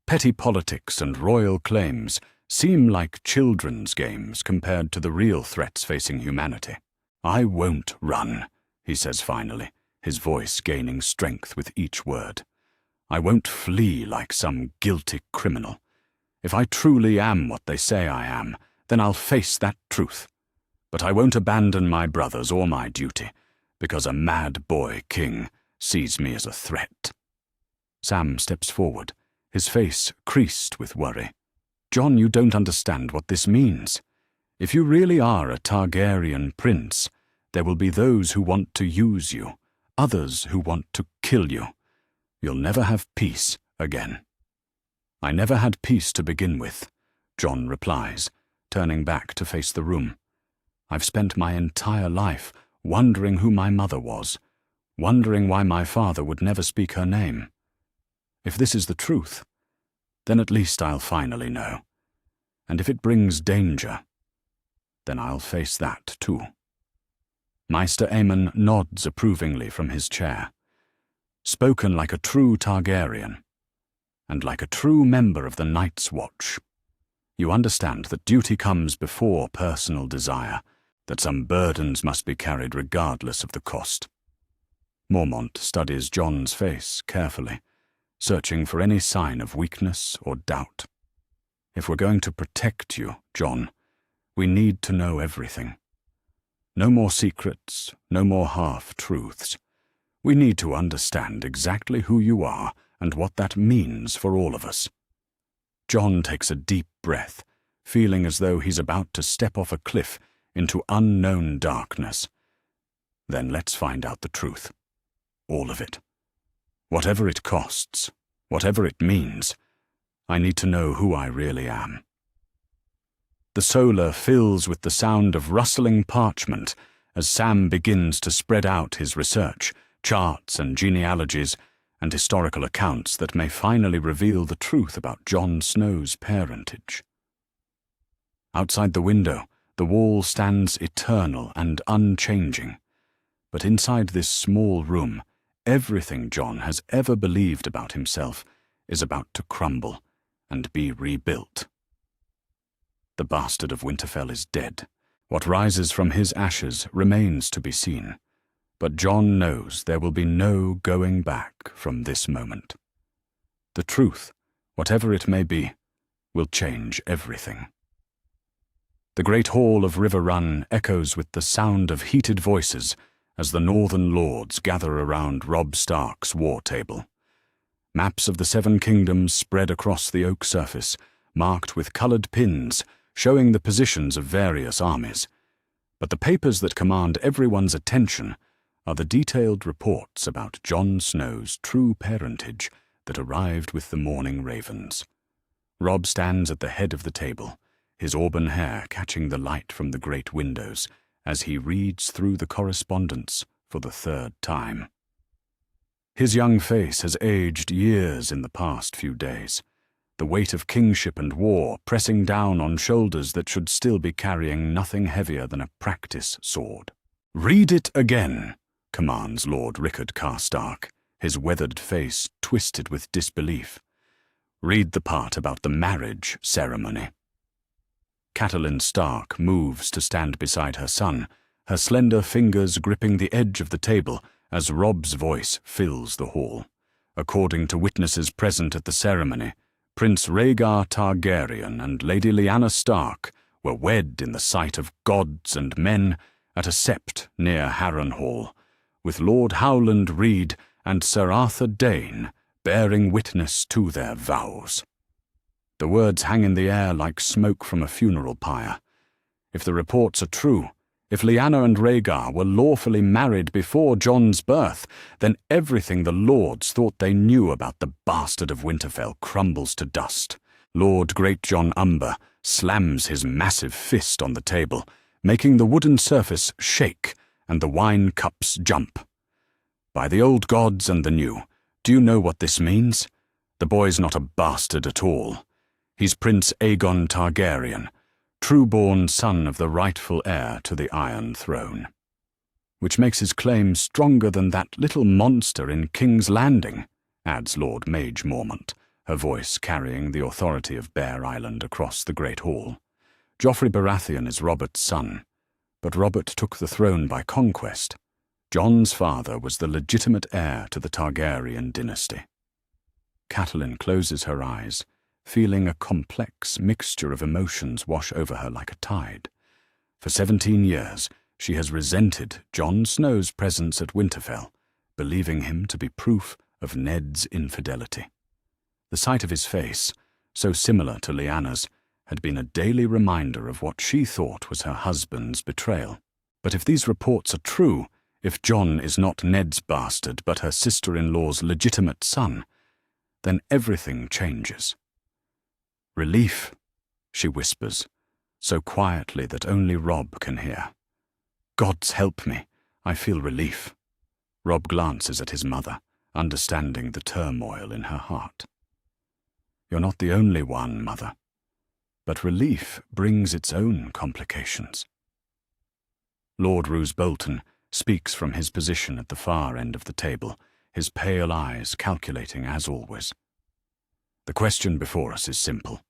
petty politics and royal claims seem like children's games compared to the real threats facing humanity. "I won't run," he says finally, his voice gaining strength with each word. "I won't flee like some guilty criminal. If I truly am what they say I am, then I'll face that truth. But I won't abandon my brothers or my duty, because a mad boy king sees me as a threat." Sam steps forward, his face creased with worry. "Jon, you don't understand what this means. If you really are a Targaryen prince, there will be those who want to use you, others who want to kill you. You'll never have peace again." "I never had peace to begin with," Jon replies, turning back to face the room. "I've spent my entire life wondering who my mother was, wondering why my father would never speak her name. If this is the truth, then at least I'll finally know. And if it brings danger, then I'll face that too." Maester Aemon nods approvingly from his chair. Spoken like a true Targaryen, and like a true member of the Night's Watch. You understand that duty comes before personal desire, that some burdens must be carried regardless of the cost. Mormont studies Jon's face carefully, searching for any sign of weakness or doubt. "If we're going to protect you, Jon, we need to know everything. No more secrets, no more half-truths. We need to understand exactly who you are and what that means for all of us." Jon takes a deep breath, feeling as though he's about to step off a cliff into unknown darkness. "Then let's find out the truth. All of it. Whatever it costs, whatever it means, I need to know who I really am." The solar fills with the sound of rustling parchment as Sam begins to spread out his research, charts and genealogies, and historical accounts that may finally reveal the truth about Jon Snow's parentage. Outside the window, the wall stands eternal and unchanging. But inside this small room, everything Jon has ever believed about himself is about to crumble and be rebuilt. The bastard of Winterfell is dead. What rises from his ashes remains to be seen. But Jon knows there will be no going back from this moment. The truth, whatever it may be, will change everything. The great hall of River Run echoes with the sound of heated voices as the northern lords gather around Robb Stark's war table. Maps of the Seven Kingdoms spread across the oak surface, marked with coloured pins showing the positions of various armies. But the papers that command everyone's attention are the detailed reports about Jon Snow's true parentage that arrived with the morning ravens. Robb stands at the head of the table, his auburn hair catching the light from the great windows as he reads through the correspondence for the third time. His young face has aged years in the past few days, the weight of kingship and war pressing down on shoulders that should still be carrying nothing heavier than a practice sword. "Read it again," commands Lord Rickard Karstark, his weathered face twisted with disbelief. "Read the part about the marriage ceremony." Catelyn Stark moves to stand beside her son, her slender fingers gripping the edge of the table as Robb's voice fills the hall. According to witnesses present at the ceremony, Prince Rhaegar Targaryen and Lady Lyanna Stark were wed in the sight of gods and men at a sept near Harrenhal, with Lord Howland Reed and Sir Arthur Dayne bearing witness to their vows. The words hang in the air like smoke from a funeral pyre. If the reports are true, if Lyanna and Rhaegar were lawfully married before Jon's birth, then everything the lords thought they knew about the bastard of Winterfell crumbles to dust. Lord Greatjon Umber slams his massive fist on the table, making the wooden surface shake and the wine cups jump. "By the old gods and the new, do you know what this means? The boy's not a bastard at all. He's Prince Aegon Targaryen, true-born son of the rightful heir to the Iron Throne. Which makes his claim stronger than that little monster in King's Landing," adds Lord Mage Mormont, her voice carrying the authority of Bear Island across the Great Hall. Joffrey Baratheon is Robert's son, but Robert took the throne by conquest. Jon's father was the legitimate heir to the Targaryen dynasty. Catelyn closes her eyes, feeling a complex mixture of emotions wash over her like a tide. For 17 years, she has resented Jon Snow's presence at Winterfell, believing him to be proof of Ned's infidelity. The sight of his face, so similar to Lyanna's, had been a daily reminder of what she thought was her husband's betrayal. But if these reports are true, if Jon is not Ned's bastard but her sister-in-law's legitimate son, then everything changes. "Relief," she whispers, so quietly that only Robb can hear. "Gods help me, I feel relief." Robb glances at his mother, understanding the turmoil in her heart. "You're not the only one, Mother. But relief brings its own complications." Lord Roose Bolton speaks from his position at the far end of the table, his pale eyes calculating as always. "The question before us is simple.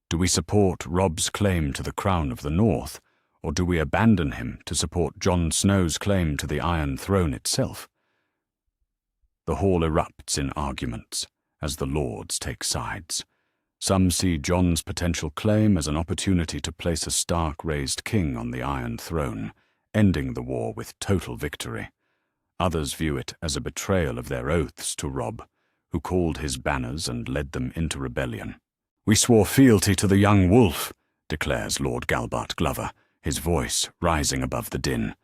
Do we support Robb's claim to the crown of the North, or do we abandon him to support Jon Snow's claim to the Iron Throne itself?" The hall erupts in arguments as the lords take sides. Some see Jon's potential claim as an opportunity to place a Stark-raised king on the Iron Throne, ending the war with total victory. Others view it as a betrayal of their oaths to Robb, who called his banners and led them into rebellion. "We swore fealty to the young wolf," declares Lord Galbart Glover, his voice rising above the din.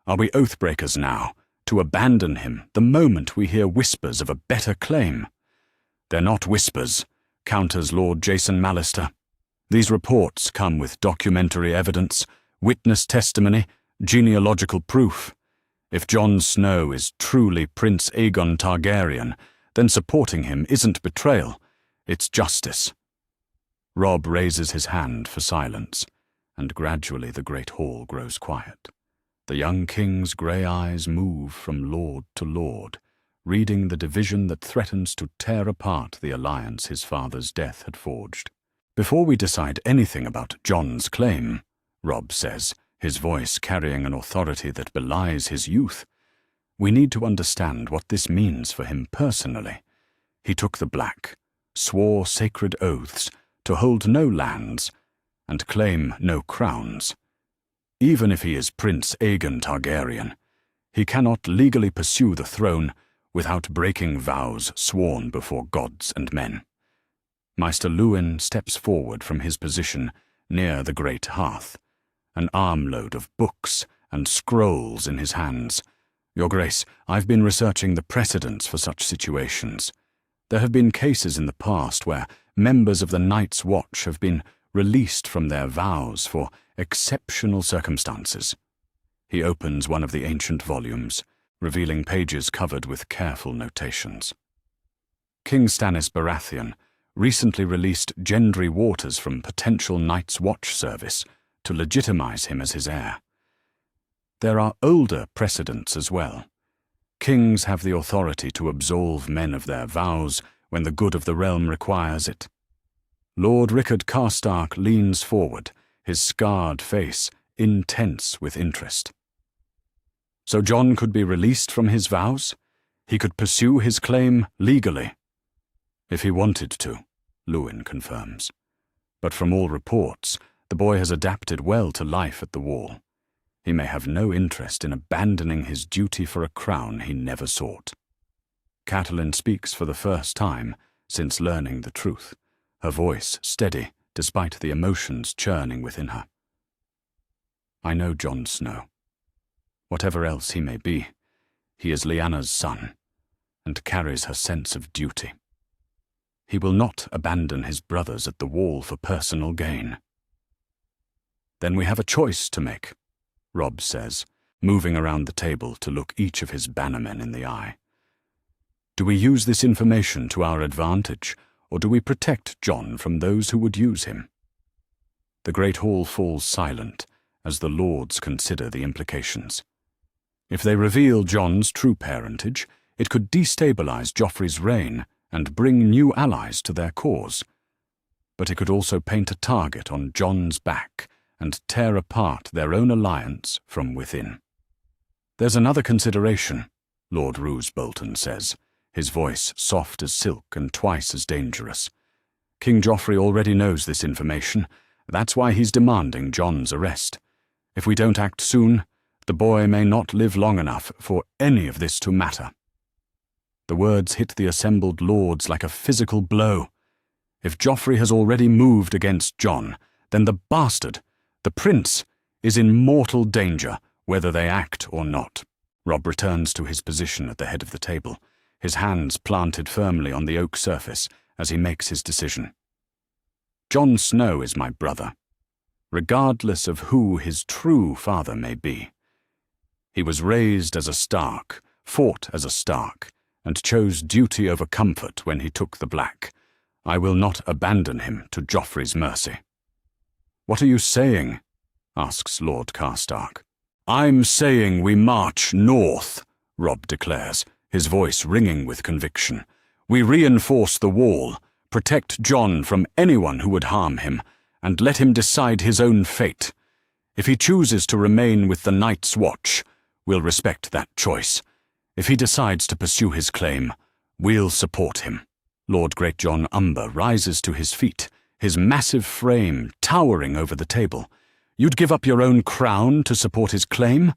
"Are we oathbreakers now, to abandon him the moment we hear whispers of a better claim?" "They're not whispers," counters Lord Jason Mallister. "These reports come with documentary evidence, witness testimony, genealogical proof. If Jon Snow is truly Prince Aegon Targaryen, then supporting him isn't betrayal, it's justice." Robb raises his hand for silence, and gradually the great hall grows quiet. The young king's grey eyes move from lord to lord, reading the division that threatens to tear apart the alliance his father's death had forged. "Before we decide anything about Jon's claim," Robb says, his voice carrying an authority that belies his youth, "we need to understand what this means for him personally. He took the black, swore sacred oaths to hold no lands and claim no crowns. Even if he is Prince Aegon Targaryen, he cannot legally pursue the throne without breaking vows sworn before gods and men." Maester Luwin steps forward from his position near the great hearth, an armload of books and scrolls in his hands. "Your Grace, I've been researching the precedents for such situations. There have been cases in the past where members of the Night's Watch have been released from their vows for exceptional circumstances." He opens one of the ancient volumes, revealing pages covered with careful notations. King Stannis Baratheon recently released Gendry Waters from potential Night's Watch service to legitimize him as his heir. There are older precedents as well. Kings have the authority to absolve men of their vows when the good of the realm requires it. Lord Rickard Karstark leans forward, his scarred face intense with interest. "So Jon could be released from his vows? He could pursue his claim legally?" "If he wanted to," Luwin confirms. "But from all reports, the boy has adapted well to life at the Wall. He may have no interest in abandoning his duty for a crown he never sought." Catelyn speaks for the first time since learning the truth, her voice steady despite the emotions churning within her. "I know Jon Snow. Whatever else he may be, he is Lyanna's son, and carries her sense of duty. He will not abandon his brothers at the Wall for personal gain." "Then we have a choice to make," Robb says, moving around the table to look each of his bannermen in the eye. "Do we use this information to our advantage, or do we protect Jon from those who would use him?" The great hall falls silent as the lords consider the implications. If they reveal Jon's true parentage, it could destabilize Joffrey's reign and bring new allies to their cause. But it could also paint a target on Jon's back and tear apart their own alliance from within. There's another consideration, Lord Roose Bolton says, his voice soft as silk and twice as dangerous. King Joffrey already knows this information. That's why he's demanding Jon's arrest. If we don't act soon, the boy may not live long enough for any of this to matter. The words hit the assembled lords like a physical blow. If Joffrey has already moved against Jon, then the bastard, the prince, is in mortal danger, whether they act or not. Robb returns to his position at the head of the table, his hands planted firmly on the oak surface as he makes his decision. Jon Snow is my brother, regardless of who his true father may be. He was raised as a Stark, fought as a Stark, and chose duty over comfort when he took the Black. I will not abandon him to Joffrey's mercy. "What are you saying?" asks Lord Karstark. "I'm saying we march north," Robb declares, his voice ringing with conviction. "We reinforce the wall, protect Jon from anyone who would harm him, and let him decide his own fate. If he chooses to remain with the Night's Watch, we'll respect that choice. If he decides to pursue his claim, we'll support him." Lord Greatjon Umber rises to his feet, his massive frame towering over the table. "You'd give up your own crown to support his claim?"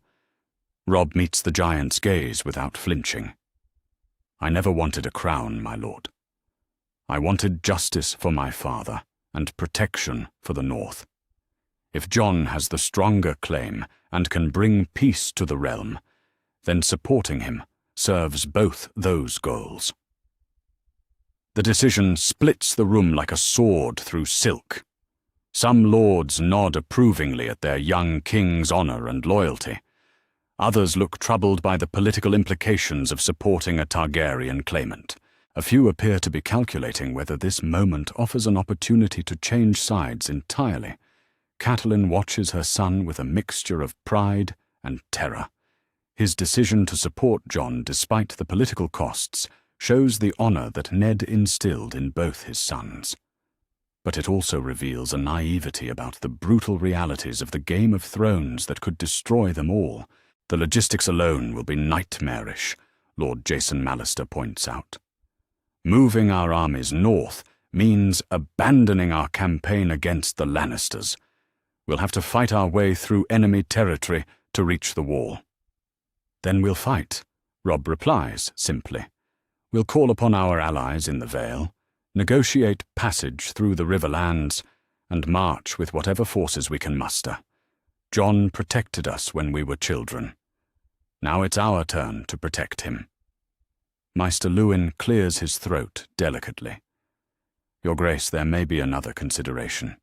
Robb meets the giant's gaze without flinching. "I never wanted a crown, my lord. I wanted justice for my father and protection for the North. If Jon has the stronger claim and can bring peace to the realm, then supporting him serves both those goals." The decision splits the room like a sword through silk. Some lords nod approvingly at their young king's honor and loyalty. Others look troubled by the political implications of supporting a Targaryen claimant. A few appear to be calculating whether this moment offers an opportunity to change sides entirely. Catelyn watches her son with a mixture of pride and terror. His decision to support Jon despite the political costs shows the honor that Ned instilled in both his sons. But it also reveals a naivety about the brutal realities of the Game of Thrones that could destroy them all. The logistics alone will be nightmarish, Lord Jason Mallister points out. Moving our armies north means abandoning our campaign against the Lannisters. We'll have to fight our way through enemy territory to reach the wall. "Then we'll fight," Robb replies simply. "We'll call upon our allies in the Vale, negotiate passage through the riverlands, and march with whatever forces we can muster. Jon protected us when we were children. Now it's our turn to protect him." Maester Luwin clears his throat delicately. "Your Grace, there may be another consideration.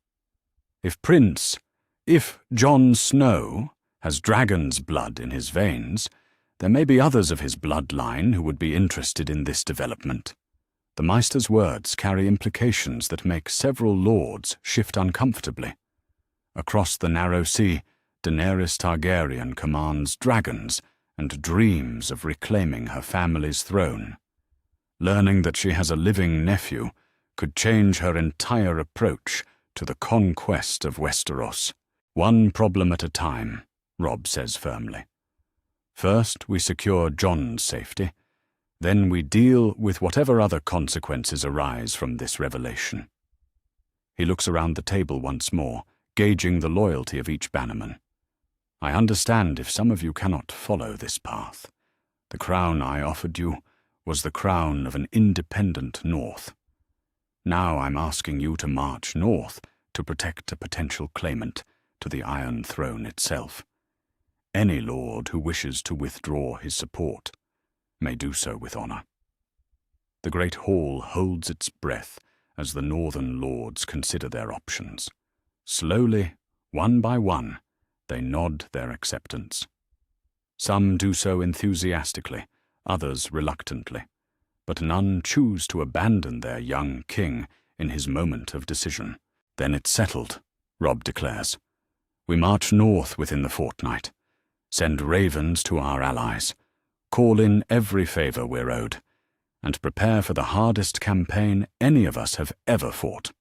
If Jon Snow has dragon's blood in his veins, there may be others of his bloodline who would be interested in this development." The Maester's words carry implications that make several lords shift uncomfortably. Across the narrow sea, Daenerys Targaryen commands dragons and dreams of reclaiming her family's throne. Learning that she has a living nephew could change her entire approach to the conquest of Westeros. "One problem at a time," Robb says firmly. "First, we secure Jon's safety. Then we deal with whatever other consequences arise from this revelation." He looks around the table once more, gauging the loyalty of each bannerman. "I understand if some of you cannot follow this path. The crown I offered you was the crown of an independent North. Now I'm asking you to march north to protect a potential claimant to the Iron Throne itself. Any lord who wishes to withdraw his support may do so with honor." The great hall holds its breath as the northern lords consider their options. Slowly, one by one, they nod their acceptance. Some do so enthusiastically, others reluctantly, but none choose to abandon their young king in his moment of decision. "Then it's settled," Robb declares. "We march north within the fortnight, send ravens to our allies, call in every favor we're owed, and prepare for the hardest campaign any of us have ever fought."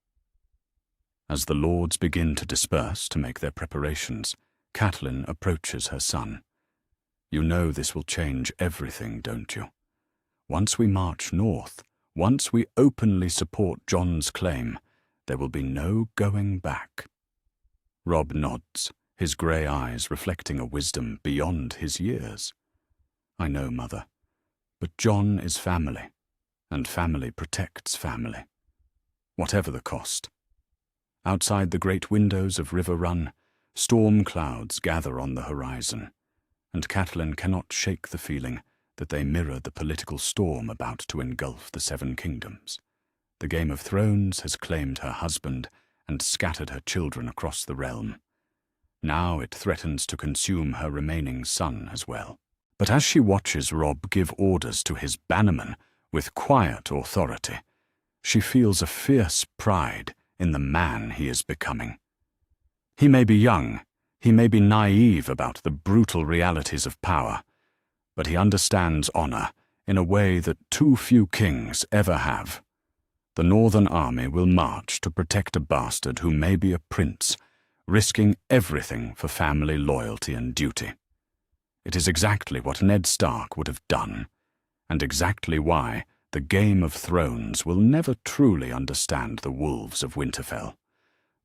As the lords begin to disperse to make their preparations, Catelyn approaches her son. "You know this will change everything, don't you? Once we march north, once we openly support Jon's claim, there will be no going back." Robb nods, his grey eyes reflecting a wisdom beyond his years. "I know, Mother, but Jon is family, and family protects family, whatever the cost." Outside the great windows of River Run, storm clouds gather on the horizon, and Catelyn cannot shake the feeling that they mirror the political storm about to engulf the Seven Kingdoms. The Game of Thrones has claimed her husband and scattered her children across the realm. Now it threatens to consume her remaining son as well. But as she watches Robb give orders to his bannermen with quiet authority, she feels a fierce pride in the man he is becoming. He may be young, he may be naive about the brutal realities of power, but he understands honor in a way that too few kings ever have. The Northern Army will march to protect a bastard who may be a prince, risking everything for family loyalty and duty. It is exactly what Ned Stark would have done, and exactly why the Game of Thrones will never truly understand the wolves of Winterfell.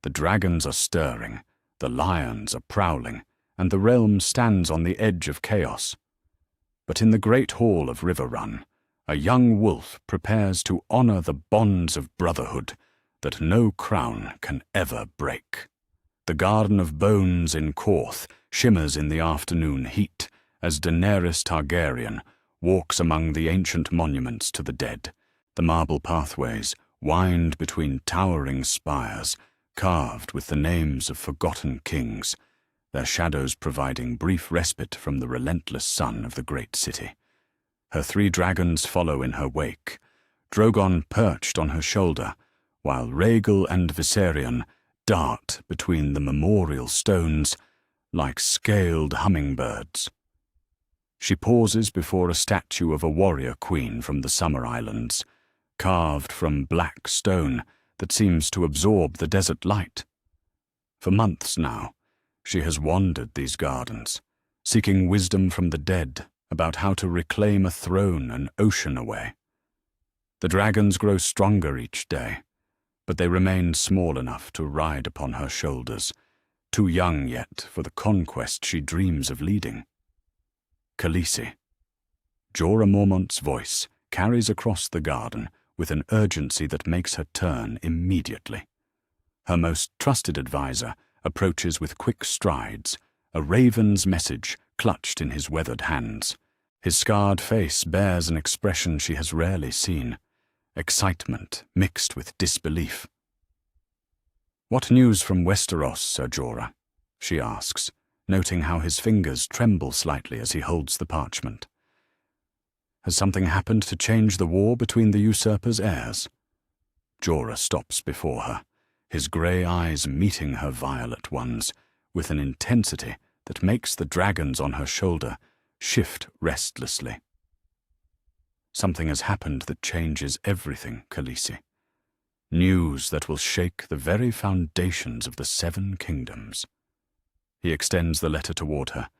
The dragons are stirring, the lions are prowling, and the realm stands on the edge of chaos. But in the great hall of River Run, a young wolf prepares to honor the bonds of brotherhood that no crown can ever break. The Garden of Bones in Korth shimmers in the afternoon heat as Daenerys Targaryen walks among the ancient monuments to the dead. The marble pathways wind between towering spires, carved with the names of forgotten kings, their shadows providing brief respite from the relentless sun of the great city. Her 3 dragons follow in her wake, Drogon perched on her shoulder, while Rhaegal and Viserion dart between the memorial stones like scaled hummingbirds. She pauses before a statue of a warrior queen from the Summer Islands, carved from black stone that seems to absorb the desert light. For months now, she has wandered these gardens, seeking wisdom from the dead about how to reclaim a throne an ocean away. The dragons grow stronger each day, but they remain small enough to ride upon her shoulders, too young yet for the conquest she dreams of leading. Khaleesi. Jorah Mormont's voice carries across the garden with an urgency that makes her turn immediately. Her most trusted advisor approaches with quick strides, a raven's message clutched in his weathered hands. His scarred face bears an expression she has rarely seen, excitement mixed with disbelief. "What news from Westeros, Sir Jorah?" she asks, noting how his fingers tremble slightly as he holds the parchment. Has something happened to change the war between the usurper's heirs? Jorah stops before her, his grey eyes meeting her violet ones with an intensity that makes the dragons on her shoulder shift restlessly. Something has happened that changes everything, Khaleesi. News that will shake the very foundations of the Seven Kingdoms. He extends the letter toward her,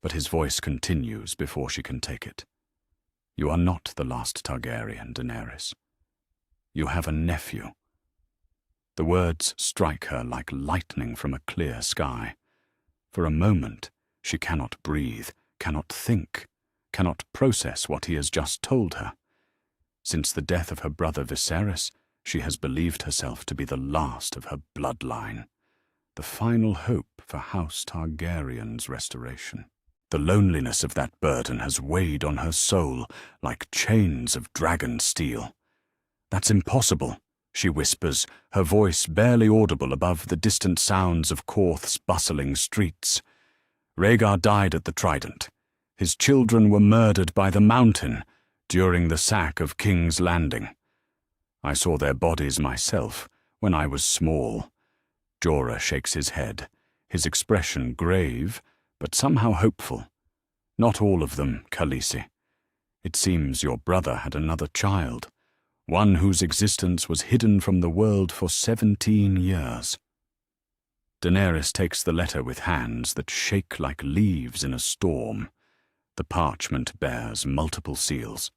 but his voice continues before she can take it. You are not the last Targaryen, Daenerys. You have a nephew. The words strike her like lightning from a clear sky. For a moment, she cannot breathe, cannot think, cannot process what he has just told her. Since the death of her brother Viserys, she has believed herself to be the last of her bloodline, the final hope for House Targaryen's restoration. The loneliness of that burden has weighed on her soul like chains of dragon steel. That's impossible, she whispers, her voice barely audible above the distant sounds of Korth's bustling streets. Rhaegar died at the Trident. His children were murdered by the Mountain during the sack of King's Landing. I saw their bodies myself when I was small. Jorah shakes his head, his expression grave, but somehow hopeful. Not all of them, Khaleesi. It seems your brother had another child, one whose existence was hidden from the world for 17 years. Daenerys takes the letter with hands that shake like leaves in a storm. The parchment bears multiple seals.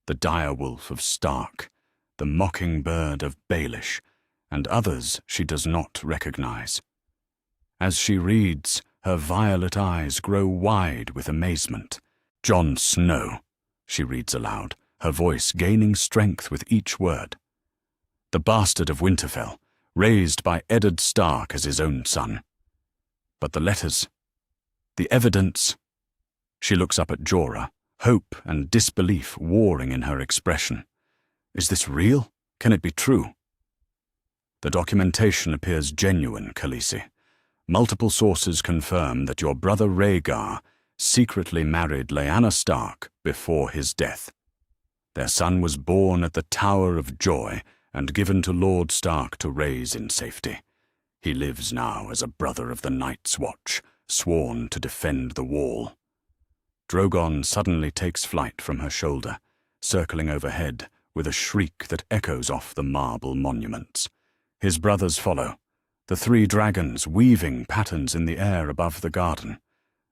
The direwolf of Stark, the mockingbird of Baelish, and others she does not recognize. As she reads, her violet eyes grow wide with amazement. "Jon Snow," she reads aloud, her voice gaining strength with each word. "The bastard of Winterfell, raised by Eddard Stark as his own son. But the letters, the evidence..." She looks up at Jorah, hope and disbelief warring in her expression. "Is this real? Can it be true?" "The documentation appears genuine, Khaleesi. Multiple sources confirm that your brother Rhaegar secretly married Lyanna Stark before his death. Their son was born at the Tower of Joy and given to Lord Stark to raise in safety. He lives now as a brother of the Night's Watch, sworn to defend the Wall." Drogon suddenly takes flight from her shoulder, circling overhead with a shriek that echoes off the marble monuments. His brothers follow, the 3 dragons weaving patterns in the air above the garden.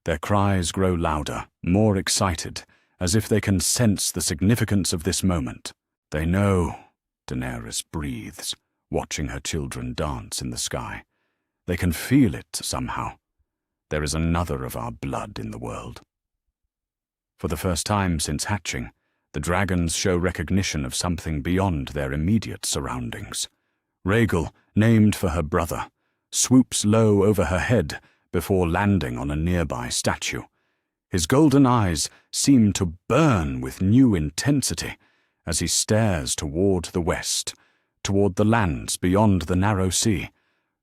Their cries grow louder, more excited, as if they can sense the significance of this moment. "They know," Daenerys breathes, watching her children dance in the sky. "They can feel it somehow. There is another of our blood in the world." For the first time since hatching, the dragons show recognition of something beyond their immediate surroundings. Rhaegal, named for her brother, swoops low over her head before landing on a nearby statue. His golden eyes seem to burn with new intensity as he stares toward the west, toward the lands beyond the narrow sea.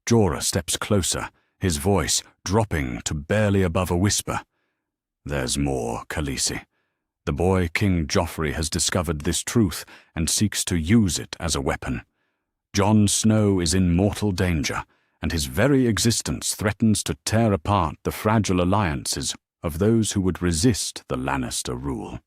Jorah steps closer, his voice dropping to barely above a whisper. "There's more, Khaleesi. The boy King Joffrey has discovered this truth and seeks to use it as a weapon. Jon Snow is in mortal danger, and his very existence threatens to tear apart the fragile alliances of those who would resist the Lannister rule."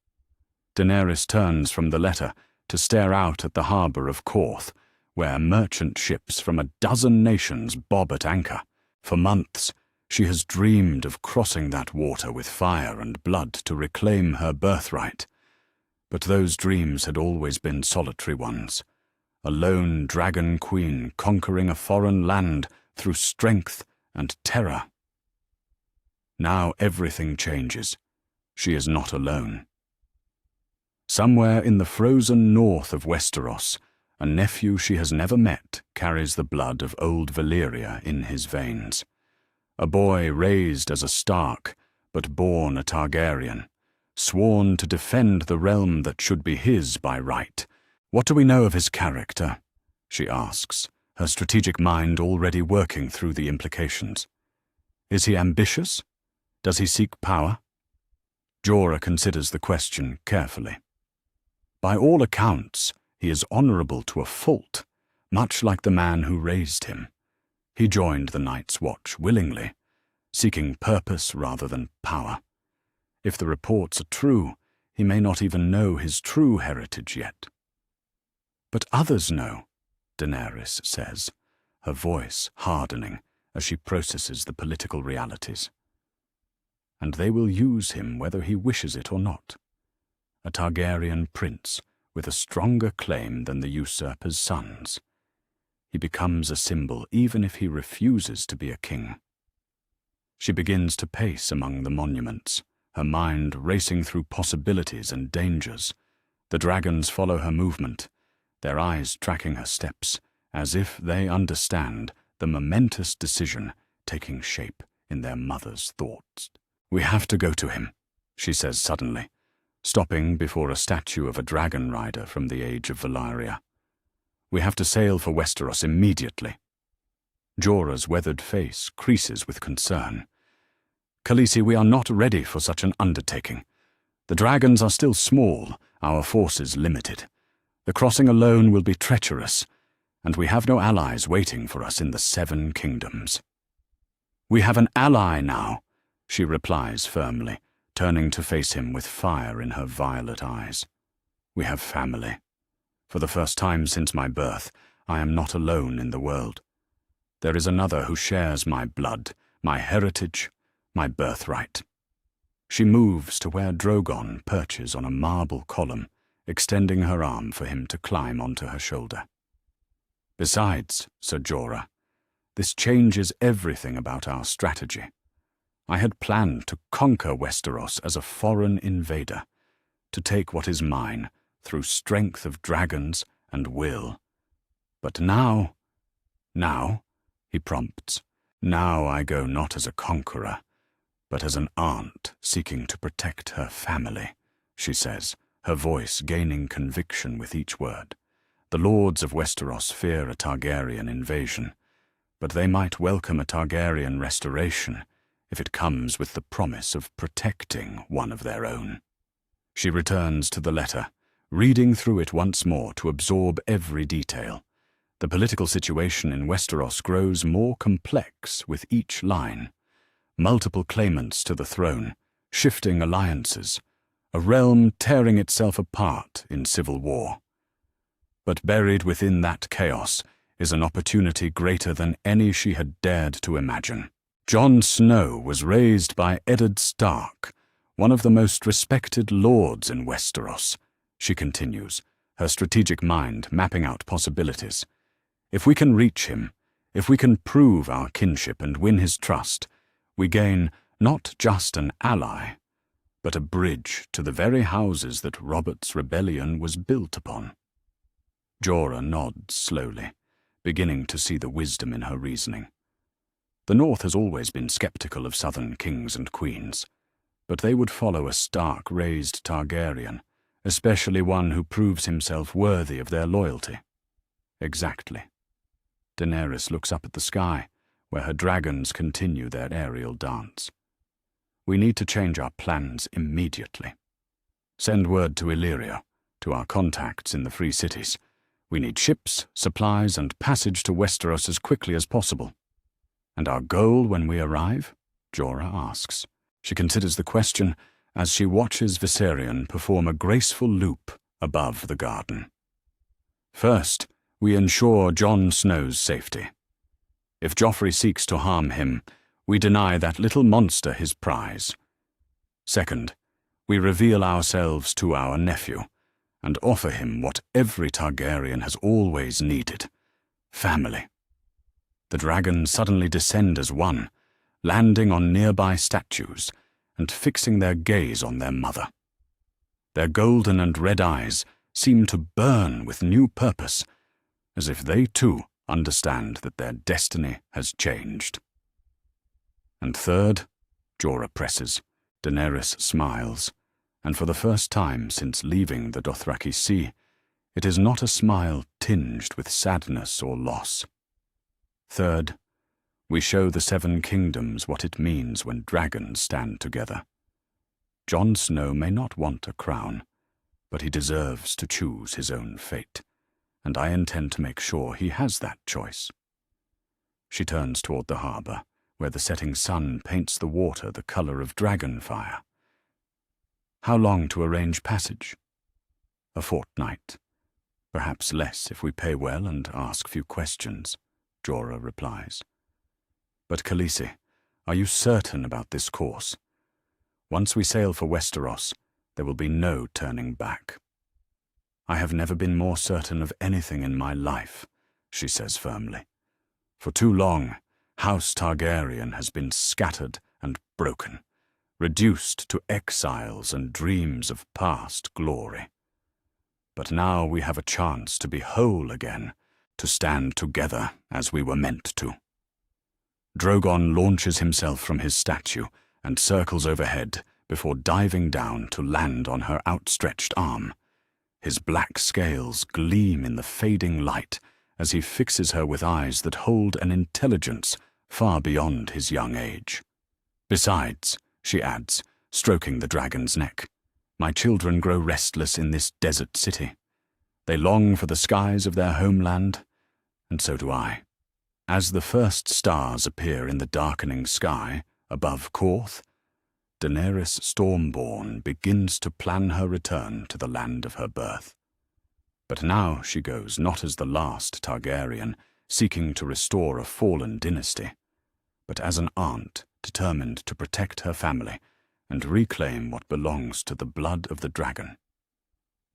Daenerys turns from the letter to stare out at the harbour of Korth, where merchant ships from a dozen nations bob at anchor. For months, she has dreamed of crossing that water with fire and blood to reclaim her birthright. But those dreams had always been solitary ones. A lone dragon queen conquering a foreign land through strength and terror. Now everything changes. She is not alone. Somewhere in the frozen north of Westeros, a nephew she has never met carries the blood of old Valyria in his veins. A boy raised as a Stark, but born a Targaryen, sworn to defend the realm that should be his by right. "What do we know of his character?" she asks, her strategic mind already working through the implications. "Is he ambitious? Does he seek power?" Jorah considers the question carefully. "By all accounts, he is honourable to a fault, much like the man who raised him. He joined the Night's Watch willingly, seeking purpose rather than power. If the reports are true, he may not even know his true heritage yet." "But others know," Daenerys says, her voice hardening as she processes the political realities. "And they will use him whether he wishes it or not. A Targaryen prince with a stronger claim than the usurper's sons. He becomes a symbol even if he refuses to be a king." She begins to pace among the monuments, her mind racing through possibilities and dangers. The dragons follow her movement, their eyes tracking her steps, as if they understand the momentous decision taking shape in their mother's thoughts. "We have to go to him," she says suddenly, stopping before a statue of a dragon rider from the age of Valyria. "We have to sail for Westeros immediately." Jorah's weathered face creases with concern. "Khaleesi, we are not ready for such an undertaking. The dragons are still small, our forces limited. The crossing alone will be treacherous, and we have no allies waiting for us in the 7 kingdoms." "We have an ally now," she replies firmly, turning to face him with fire in her violet eyes. We have family. For the first time since my birth, I am not alone in the world. There is another who shares my blood, my heritage, my birthright. She moves to where Drogon perches on a marble column, extending her arm for him to climb onto her shoulder. Besides, Sir Jorah, this changes everything about our strategy. I had planned to conquer Westeros as a foreign invader, to take what is mine through strength of dragons and will. But now, he prompts, now I go not as a conqueror, but as an aunt seeking to protect her family, she says, her voice gaining conviction with each word. The lords of Westeros fear a Targaryen invasion, but they might welcome a Targaryen restoration if it comes with the promise of protecting one of their own. She returns to the letter, reading through it once more to absorb every detail. The political situation in Westeros grows more complex with each line. Multiple claimants to the throne, shifting alliances, a realm tearing itself apart in civil war. But buried within that chaos is an opportunity greater than any she had dared to imagine. Jon Snow was raised by Eddard Stark, one of the most respected lords in Westeros, she continues, her strategic mind mapping out possibilities. If we can reach him, if we can prove our kinship and win his trust, we gain not just an ally, but a bridge to the very houses that Robert's rebellion was built upon. Jorah nods slowly, beginning to see the wisdom in her reasoning. The North has always been skeptical of Southern kings and queens, but they would follow a Stark-raised Targaryen, especially one who proves himself worthy of their loyalty. Exactly. Daenerys looks up at the sky, where her dragons continue their aerial dance. We need to change our plans immediately. Send word to Illyria, to our contacts in the Free Cities. We need ships, supplies, and passage to Westeros as quickly as possible. And our goal when we arrive? Jorah asks. She considers the question as she watches Viserion perform a graceful loop above the garden. First, we ensure Jon Snow's safety. If Joffrey seeks to harm him, we deny that little monster his prize. Second, we reveal ourselves to our nephew and offer him what every Targaryen has always needed: family. The dragons suddenly descend as one, landing on nearby statues and fixing their gaze on their mother. Their golden and red eyes seem to burn with new purpose, as if they too understand that their destiny has changed. And third, Jorah presses, Daenerys smiles, and for the first time since leaving the Dothraki Sea, it is not a smile tinged with sadness or loss. Third, we show the Seven Kingdoms what it means when dragons stand together. Jon Snow may not want a crown, but he deserves to choose his own fate, and I intend to make sure he has that choice. She turns toward the harbour, where the setting sun paints the water the colour of dragon fire. How long to arrange passage? A fortnight. Perhaps less if we pay well and ask few questions, Jorah replies. But Khaleesi, are you certain about this course? Once we sail for Westeros, there will be no turning back. I have never been more certain of anything in my life, she says firmly. For too long, House Targaryen has been scattered and broken, reduced to exiles and dreams of past glory. But now we have a chance to be whole again, to stand together as we were meant to. Drogon launches himself from his statue and circles overhead before diving down to land on her outstretched arm. His black scales gleam in the fading light as he fixes her with eyes that hold an intelligence far beyond his young age. Besides, she adds, stroking the dragon's neck, my children grow restless in this desert city. They long for the skies of their homeland, and so do I. As the first stars appear in the darkening sky above Korth, Daenerys Stormborn begins to plan her return to the land of her birth. But now she goes not as the last Targaryen, seeking to restore a fallen dynasty, but as an aunt determined to protect her family and reclaim what belongs to the blood of the dragon.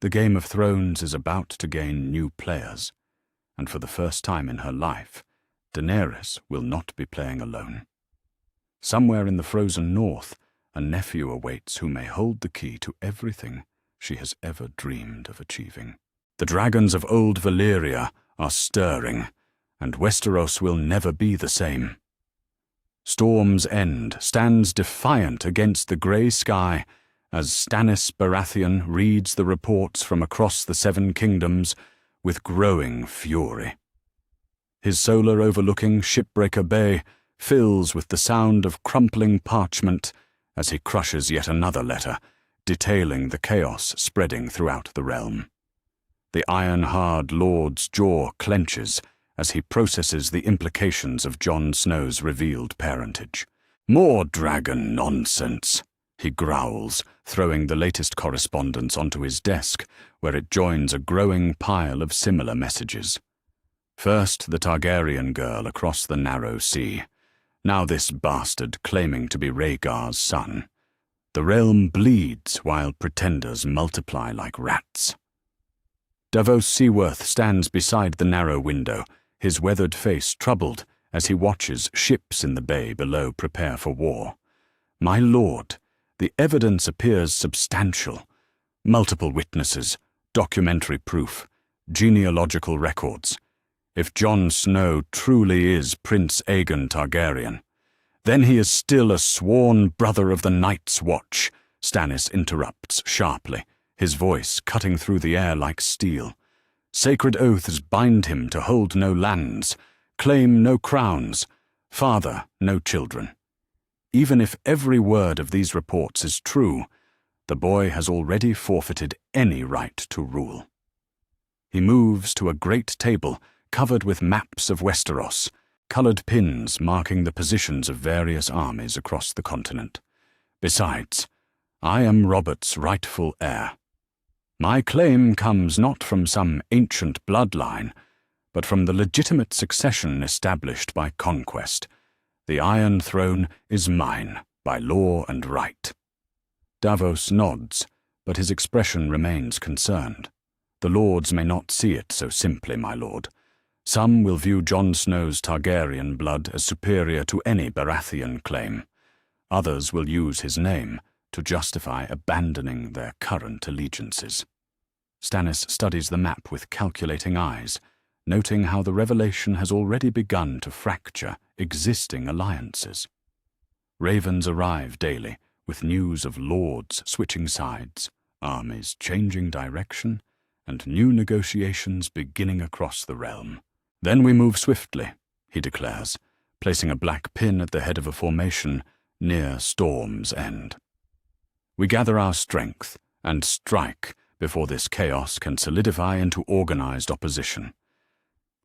The Game of Thrones is about to gain new players, and for the first time in her life, Daenerys will not be playing alone. Somewhere in the frozen north, a nephew awaits who may hold the key to everything she has ever dreamed of achieving. The dragons of old Valyria are stirring, and Westeros will never be the same. Storm's End stands defiant against the grey sky as Stannis Baratheon reads the reports from across the Seven Kingdoms with growing fury. His solar overlooking Shipbreaker Bay fills with the sound of crumpling parchment as he crushes yet another letter, detailing the chaos spreading throughout the realm. The iron-hard Lord's jaw clenches as he processes the implications of Jon Snow's revealed parentage. "More dragon nonsense," he growls, throwing the latest correspondence onto his desk, where it joins a growing pile of similar messages. First the Targaryen girl across the narrow sea. Now this bastard claiming to be Rhaegar's son. The realm bleeds while pretenders multiply like rats. Davos Seaworth stands beside the narrow window, his weathered face troubled as he watches ships in the bay below prepare for war. "My lord, the evidence appears substantial. Multiple witnesses, documentary proof, genealogical records. If Jon Snow truly is Prince Aegon Targaryen, then he is still a sworn brother of the Night's Watch," Stannis interrupts sharply, his voice cutting through the air like steel. "Sacred oaths bind him to hold no lands, claim no crowns, father no children. Even if every word of these reports is true, the boy has already forfeited any right to rule." He moves to a great table covered with maps of Westeros, coloured pins marking the positions of various armies across the continent. "Besides, I am Robert's rightful heir. My claim comes not from some ancient bloodline, but from the legitimate succession established by conquest. The Iron Throne is mine by law and right." Davos nods, but his expression remains concerned. "The lords may not see it so simply, my lord. Some will view Jon Snow's Targaryen blood as superior to any Baratheon claim. Others will use his name to justify abandoning their current allegiances." Stannis studies the map with calculating eyes, noting how the revelation has already begun to fracture existing alliances. Ravens arrive daily with news of lords switching sides, armies changing direction, and new negotiations beginning across the realm. "Then we move swiftly," he declares, placing a black pin at the head of a formation near Storm's End. "We gather our strength and strike before this chaos can solidify into organized opposition.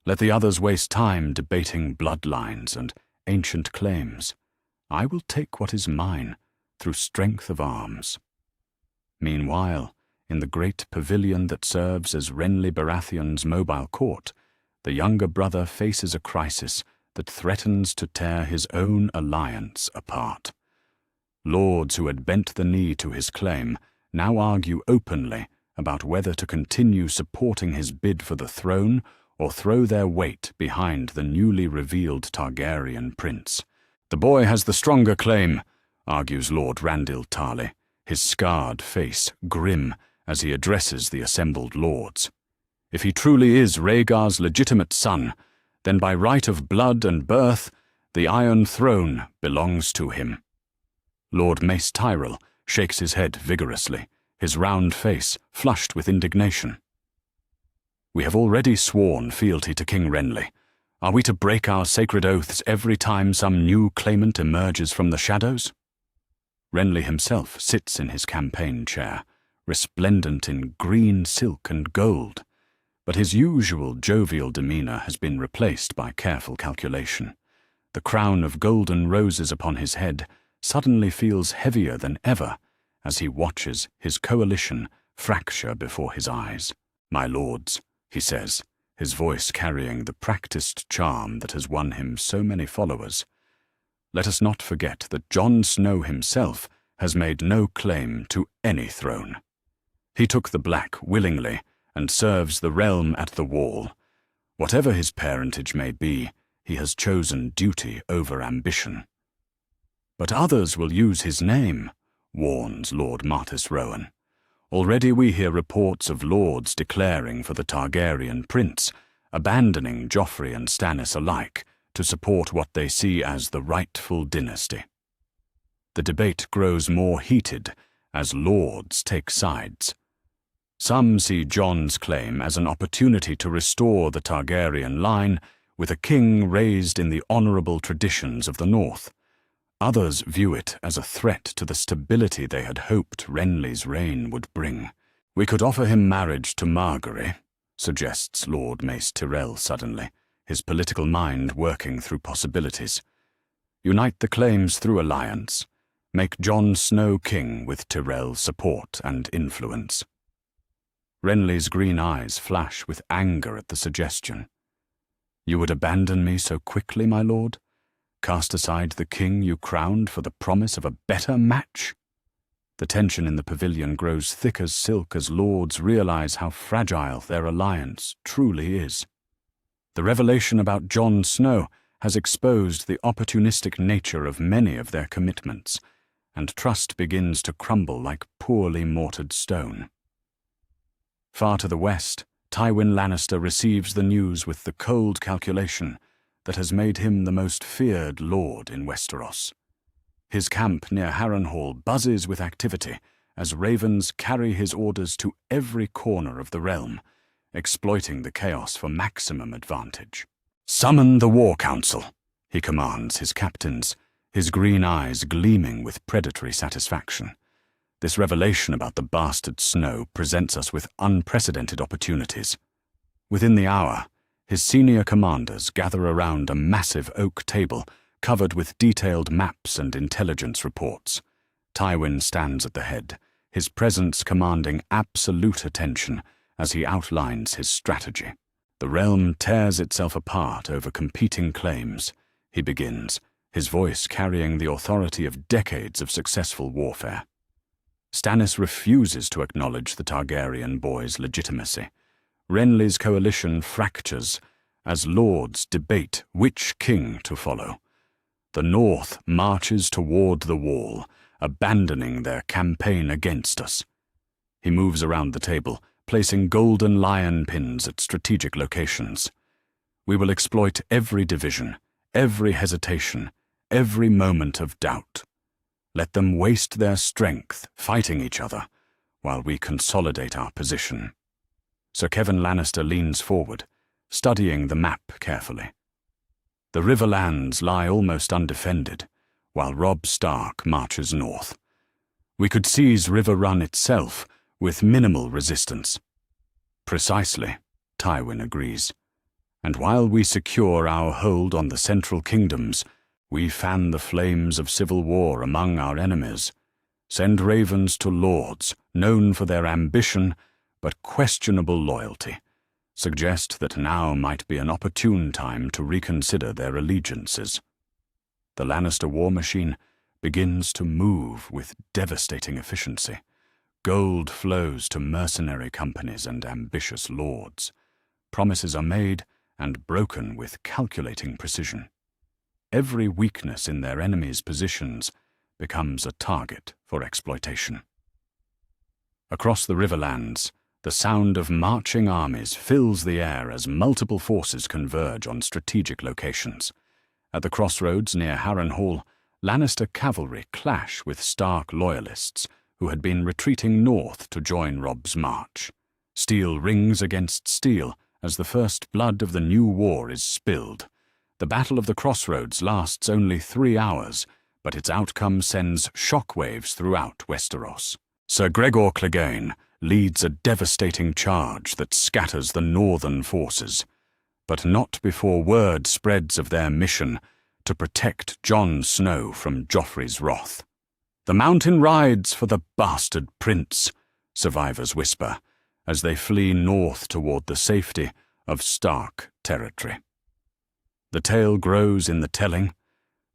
Let the others waste time debating bloodlines and ancient claims. I will take what is mine through strength of arms." Meanwhile, in the great pavilion that serves as Renly Baratheon's mobile court, the younger brother faces a crisis that threatens to tear his own alliance apart. Lords who had bent the knee to his claim now argue openly about whether to continue supporting his bid for the throne or throw their weight behind the newly revealed Targaryen prince. "The boy has the stronger claim," argues Lord Randil Tarly, his scarred face grim as he addresses the assembled lords. "If he truly is Rhaegar's legitimate son, then by right of blood and birth, the Iron Throne belongs to him." Lord Mace Tyrell shakes his head vigorously, his round face flushed with indignation. "We have already sworn fealty to King Renly. Are we to break our sacred oaths every time some new claimant emerges from the shadows?" Renly himself sits in his campaign chair, resplendent in green silk and gold, but his usual jovial demeanor has been replaced by careful calculation. The crown of golden roses upon his head suddenly feels heavier than ever as he watches his coalition fracture before his eyes. "My lords," he says, his voice carrying the practiced charm that has won him so many followers, "let us not forget that Jon Snow himself has made no claim to any throne. He took the Black willingly and serves the realm at the Wall. Whatever his parentage may be, he has chosen duty over ambition." "But others will use his name," warns Lord Martys Rowan. "Already we hear reports of lords declaring for the Targaryen prince, abandoning Joffrey and Stannis alike to support what they see as the rightful dynasty." The debate grows more heated as lords take sides. Some see Jon's claim as an opportunity to restore the Targaryen line with a king raised in the honorable traditions of the North. Others view it as a threat to the stability they had hoped Renly's reign would bring. "We could offer him marriage to Margaery," suggests Lord Mace Tyrell suddenly, his political mind working through possibilities. "Unite the claims through alliance. Make Jon Snow king with Tyrell's support and influence." Renly's green eyes flash with anger at the suggestion. "You would abandon me so quickly, my lord? Cast aside the king you crowned for the promise of a better match?" The tension in the pavilion grows thick as silk as lords realize how fragile their alliance truly is. The revelation about Jon Snow has exposed the opportunistic nature of many of their commitments, and trust begins to crumble like poorly mortared stone. Far to the west, Tywin Lannister receives the news with the cold calculation that has made him the most feared lord in Westeros. His camp near Harrenhal buzzes with activity as ravens carry his orders to every corner of the realm, exploiting the chaos for maximum advantage. "Summon the War Council," he commands his captains, his green eyes gleaming with predatory satisfaction. This revelation about the bastard Snow presents us with unprecedented opportunities. Within the hour, his senior commanders gather around a massive oak table covered with detailed maps and intelligence reports. Tywin stands at the head, his presence commanding absolute attention as he outlines his strategy. "The realm tears itself apart over competing claims," he begins, his voice carrying the authority of decades of successful warfare. Stannis refuses to acknowledge the Targaryen boy's legitimacy. Renly's coalition fractures as lords debate which king to follow. The North marches toward the Wall, abandoning their campaign against us. He moves around the table, placing golden lion pins at strategic locations. "We will exploit every division, every hesitation, every moment of doubt. Let them waste their strength fighting each other while we consolidate our position." Sir Kevan Lannister leans forward, studying the map carefully. The Riverlands lie almost undefended, while Robb Stark marches north. "We could seize River Run itself with minimal resistance." "Precisely," Tywin agrees. "And while we secure our hold on the Central Kingdoms, we fan the flames of civil war among our enemies. Send ravens to lords, known for their ambition but questionable loyalty. Suggest that now might be an opportune time to reconsider their allegiances." The Lannister war machine begins to move with devastating efficiency. Gold flows to mercenary companies and ambitious lords. Promises are made and broken with calculating precision. Every weakness in their enemies' positions becomes a target for exploitation. Across the Riverlands, the sound of marching armies fills the air as multiple forces converge on strategic locations. At the crossroads near Harrenhal, Lannister cavalry clash with Stark loyalists who had been retreating north to join Robb's march. Steel rings against steel as the first blood of the new war is spilled. The Battle of the Crossroads lasts only 3 hours, but its outcome sends shockwaves throughout Westeros. Sir Gregor Clegane leads a devastating charge that scatters the northern forces, but not before word spreads of their mission to protect Jon Snow from Joffrey's wrath. "The mountain rides for the bastard prince," survivors whisper, as they flee north toward the safety of Stark territory. The tale grows in the telling,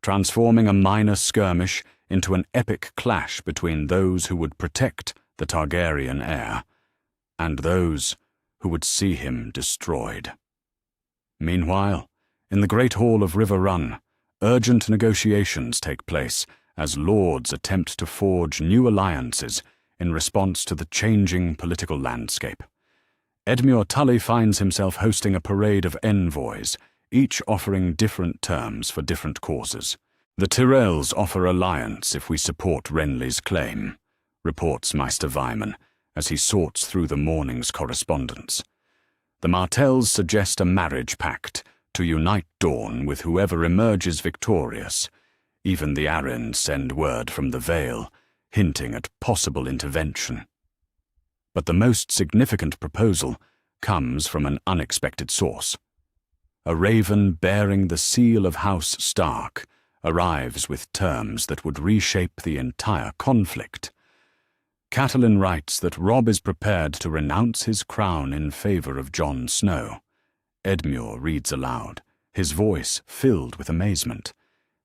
transforming a minor skirmish into an epic clash between those who would protect the Targaryen heir and those who would see him destroyed. Meanwhile, in the Great Hall of River Run, urgent negotiations take place as lords attempt to forge new alliances in response to the changing political landscape. Edmure Tully finds himself hosting a parade of envoys, each offering different terms for different causes. "The Tyrells offer alliance if we support Renly's claim," reports Maester Wyman as he sorts through the morning's correspondence. "The Martells suggest a marriage pact to unite Dorne with whoever emerges victorious. Even the Arryns send word from the Vale, hinting at possible intervention." But the most significant proposal comes from an unexpected source. A raven bearing the seal of House Stark arrives with terms that would reshape the entire conflict. Catelyn writes that Robb is prepared to renounce his crown in favor of Jon Snow. Edmure reads aloud, his voice filled with amazement.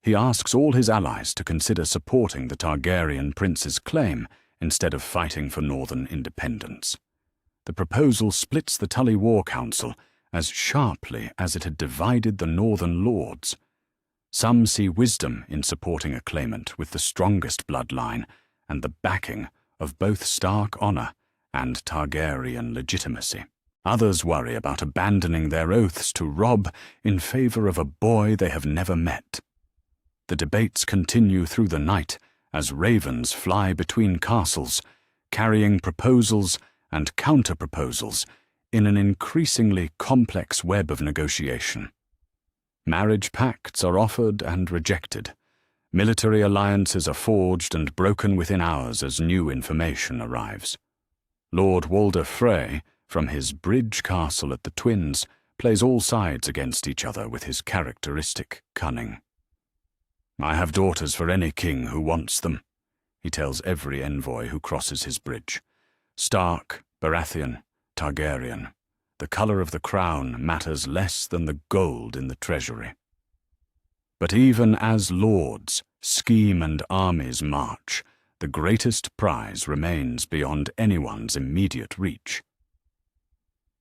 He asks all his allies to consider supporting the Targaryen prince's claim instead of fighting for northern independence. The proposal splits the Tully War Council as sharply as it had divided the northern lords. Some see wisdom in supporting a claimant with the strongest bloodline and the backing of both Stark honor and Targaryen legitimacy. Others worry about abandoning their oaths to Robb in favor of a boy they have never met. The debates continue through the night as ravens fly between castles, carrying proposals and counter-proposals in an increasingly complex web of negotiation. Marriage pacts are offered and rejected. Military alliances are forged and broken within hours as new information arrives. Lord Walder Frey, from his bridge castle at the Twins, plays all sides against each other with his characteristic cunning. "I have daughters for any king who wants them," he tells every envoy who crosses his bridge. "Stark, Baratheon, Targaryen. The color of the crown matters less than the gold in the treasury." But even as lords, scheme and armies march, the greatest prize remains beyond anyone's immediate reach.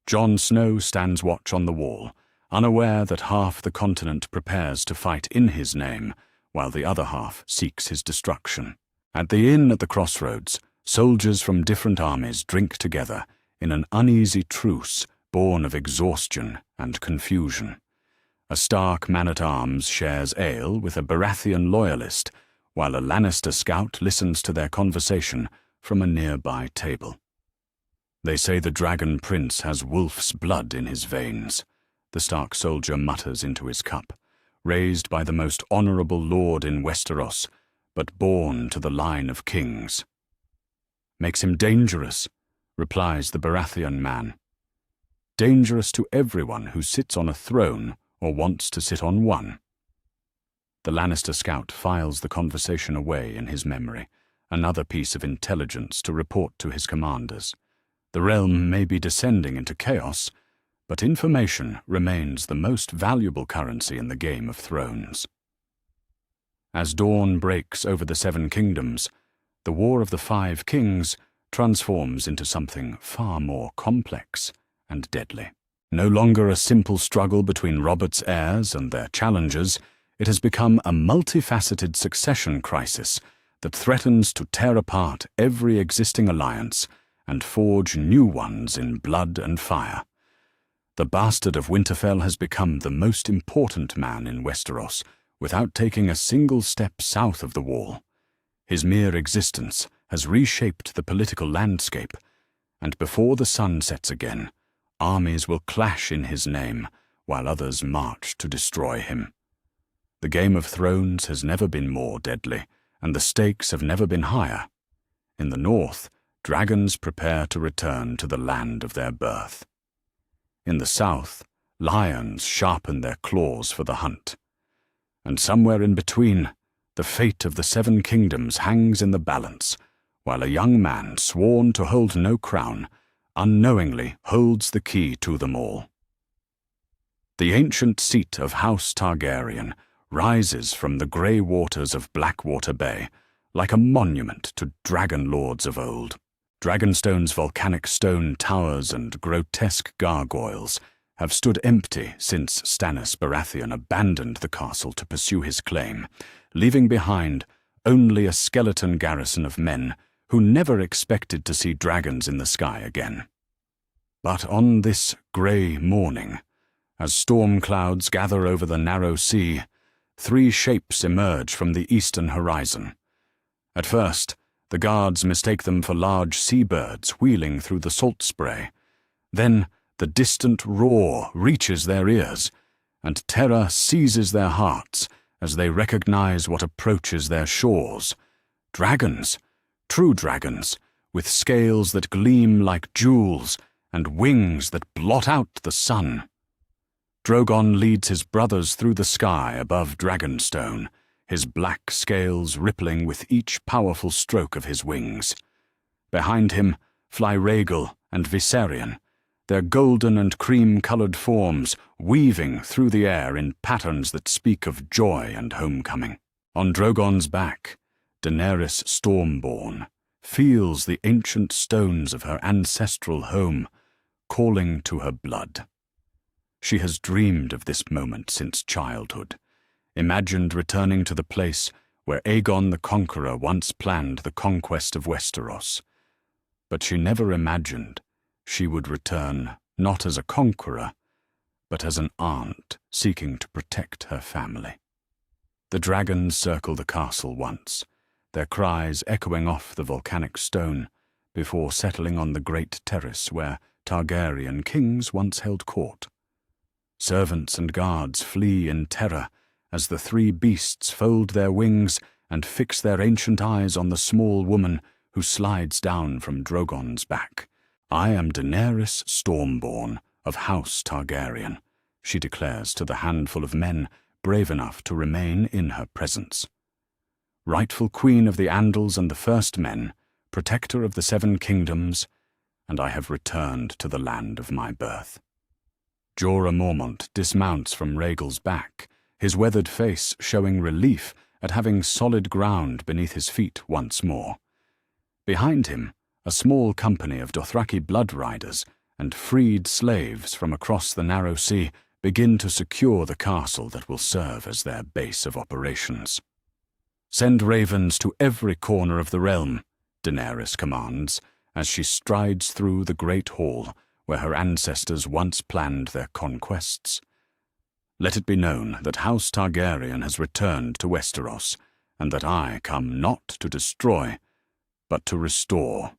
Jon Snow stands watch on the wall, unaware that half the continent prepares to fight in his name, while the other half seeks his destruction. At the inn at the crossroads, soldiers from different armies drink together in an uneasy truce born of exhaustion and confusion. A Stark man-at-arms shares ale with a Baratheon loyalist, while a Lannister scout listens to their conversation from a nearby table. "They say the Dragon Prince has wolf's blood in his veins," the Stark soldier mutters into his cup, "raised by the most honorable lord in Westeros, but born to the line of kings." "Makes him dangerous," replies the Baratheon man. "Dangerous to everyone who sits on a throne or wants to sit on one." The Lannister scout files the conversation away in his memory, another piece of intelligence to report to his commanders. The realm may be descending into chaos, but information remains the most valuable currency in the Game of Thrones. As dawn breaks over the Seven Kingdoms, the War of the Five Kings transforms into something far more complex and deadly. No longer a simple struggle between Robert's heirs and their challengers, it has become a multifaceted succession crisis that threatens to tear apart every existing alliance and forge new ones in blood and fire. The bastard of Winterfell has become the most important man in Westeros without taking a single step south of the wall. His mere existence has reshaped the political landscape, and before the sun sets again, armies will clash in his name while others march to destroy him. The Game of Thrones has never been more deadly, and the stakes have never been higher. In the north, dragons prepare to return to the land of their birth. In the south, lions sharpen their claws for the hunt. And somewhere in between, the fate of the 7 kingdoms hangs in the balance, while a young man sworn to hold no crown unknowingly holds the key to them all. The ancient seat of House Targaryen rises from the grey waters of Blackwater Bay like a monument to dragon lords of old. Dragonstone's volcanic stone towers and grotesque gargoyles have stood empty since Stannis Baratheon abandoned the castle to pursue his claim, leaving behind only a skeleton garrison of men who never expected to see dragons in the sky again. But on this grey morning, as storm clouds gather over the narrow sea, 3 shapes emerge from the eastern horizon. At first, the guards mistake them for large seabirds wheeling through the salt spray. Then, the distant roar reaches their ears, and terror seizes their hearts as they recognize what approaches their shores. Dragons, true dragons, with scales that gleam like jewels and wings that blot out the sun. Drogon leads his brothers through the sky above Dragonstone, his black scales rippling with each powerful stroke of his wings. Behind him fly Rhaegal and Viserion, their golden and cream-coloured forms weaving through the air in patterns that speak of joy and homecoming. On Drogon's back, Daenerys Stormborn feels the ancient stones of her ancestral home calling to her blood. She has dreamed of this moment since childhood, imagined returning to the place where Aegon the Conqueror once planned the conquest of Westeros. But she never imagined she would return not as a conqueror, but as an aunt seeking to protect her family. The dragons circle the castle once, their cries echoing off the volcanic stone before settling on the great terrace where Targaryen kings once held court. Servants and guards flee in terror as the 3 beasts fold their wings and fix their ancient eyes on the small woman who slides down from Drogon's back. "I am Daenerys Stormborn of House Targaryen," she declares to the handful of men brave enough to remain in her presence. "Rightful queen of the Andals and the First Men, protector of the 7 kingdoms, and I have returned to the land of my birth." Jorah Mormont dismounts from Rhaegal's back, his weathered face showing relief at having solid ground beneath his feet once more. Behind him, a small company of Dothraki blood riders and freed slaves from across the narrow sea begin to secure the castle that will serve as their base of operations. "Send ravens to every corner of the realm," Daenerys commands, as she strides through the great hall where her ancestors once planned their conquests. "Let it be known that House Targaryen has returned to Westeros, and that I come not to destroy, but to restore."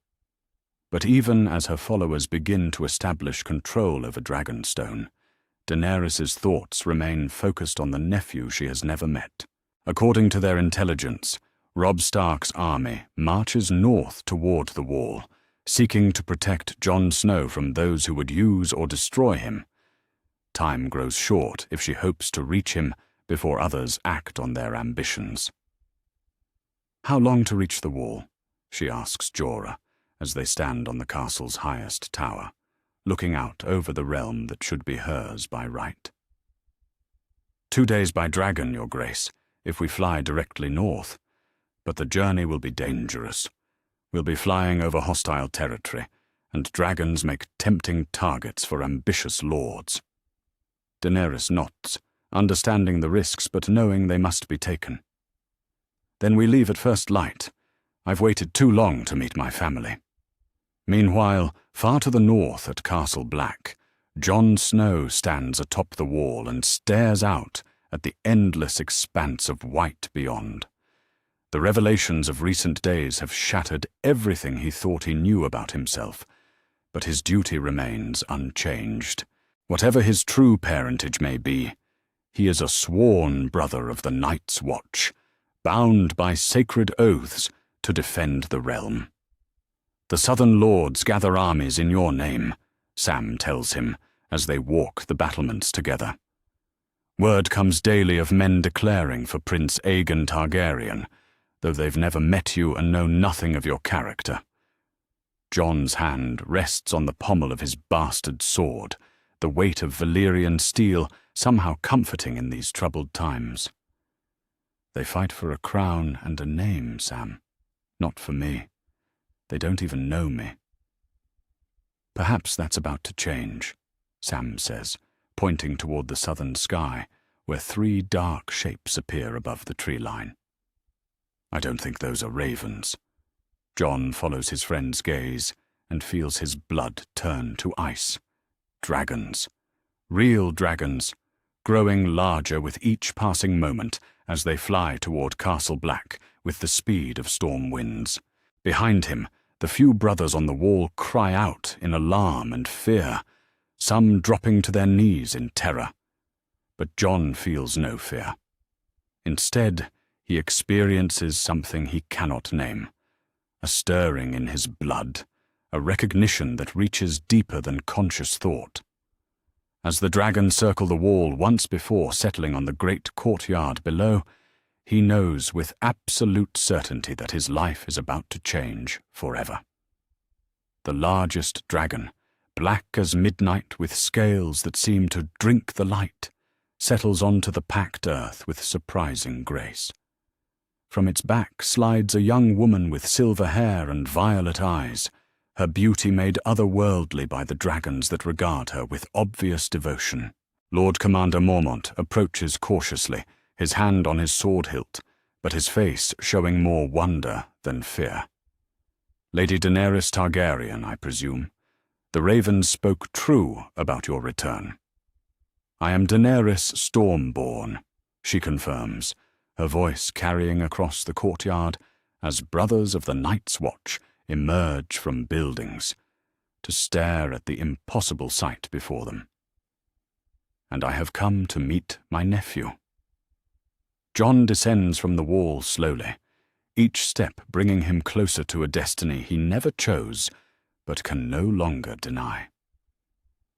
But even as her followers begin to establish control over Dragonstone, Daenerys' thoughts remain focused on the nephew she has never met. According to their intelligence, Robb Stark's army marches north toward the Wall, seeking to protect Jon Snow from those who would use or destroy him. Time grows short if she hopes to reach him before others act on their ambitions. "How long to reach the Wall?" she asks Jorah, as they stand on the castle's highest tower, looking out over the realm that should be hers by right. 2 days by dragon, Your Grace, if we fly directly north. But the journey will be dangerous. We'll be flying over hostile territory, and dragons make tempting targets for ambitious lords. Daenerys nods, understanding the risks but knowing they must be taken. "Then we leave at first light. I've waited too long to meet my family." Meanwhile, far to the north at Castle Black, Jon Snow stands atop the wall and stares out at the endless expanse of white beyond. The revelations of recent days have shattered everything he thought he knew about himself, but his duty remains unchanged. Whatever his true parentage may be, he is a sworn brother of the Night's Watch, bound by sacred oaths to defend the realm. "The Southern Lords gather armies in your name," Sam tells him as they walk the battlements together. Word comes daily of men declaring for Prince Aegon Targaryen, though they've never met you and know nothing of your character. Jon's hand rests on the pommel of his bastard sword, the weight of Valyrian steel somehow comforting in these troubled times. They fight for a crown and a name, Sam. Not for me. They don't even know me. Perhaps that's about to change, Sam says, pointing toward the southern sky, where 3 dark shapes appear above the tree line. I don't think those are ravens. Jon follows his friend's gaze and feels his blood turn to ice. Dragons. Real dragons, growing larger with each passing moment as they fly toward Castle Black with the speed of storm winds. Behind him, the few brothers on the wall cry out in alarm and fear, some dropping to their knees in terror. But Jon feels no fear. Instead, he experiences something he cannot name, a stirring in his blood, a recognition that reaches deeper than conscious thought. As the dragons circle the wall once before settling on the great courtyard below, he knows with absolute certainty that his life is about to change forever. The largest dragon, black as midnight with scales that seem to drink the light, settles onto the packed earth with surprising grace. From its back slides a young woman with silver hair and violet eyes, her beauty made otherworldly by the dragons that regard her with obvious devotion. Lord Commander Mormont approaches cautiously, his hand on his sword hilt, but his face showing more wonder than fear. Lady Daenerys Targaryen, I presume. The ravens spoke true about your return. I am Daenerys Stormborn, she confirms, her voice carrying across the courtyard as brothers of the Night's Watch emerge from buildings to stare at the impossible sight before them. And I have come to meet my nephew. Jon descends from the wall slowly, each step bringing him closer to a destiny he never chose but can no longer deny.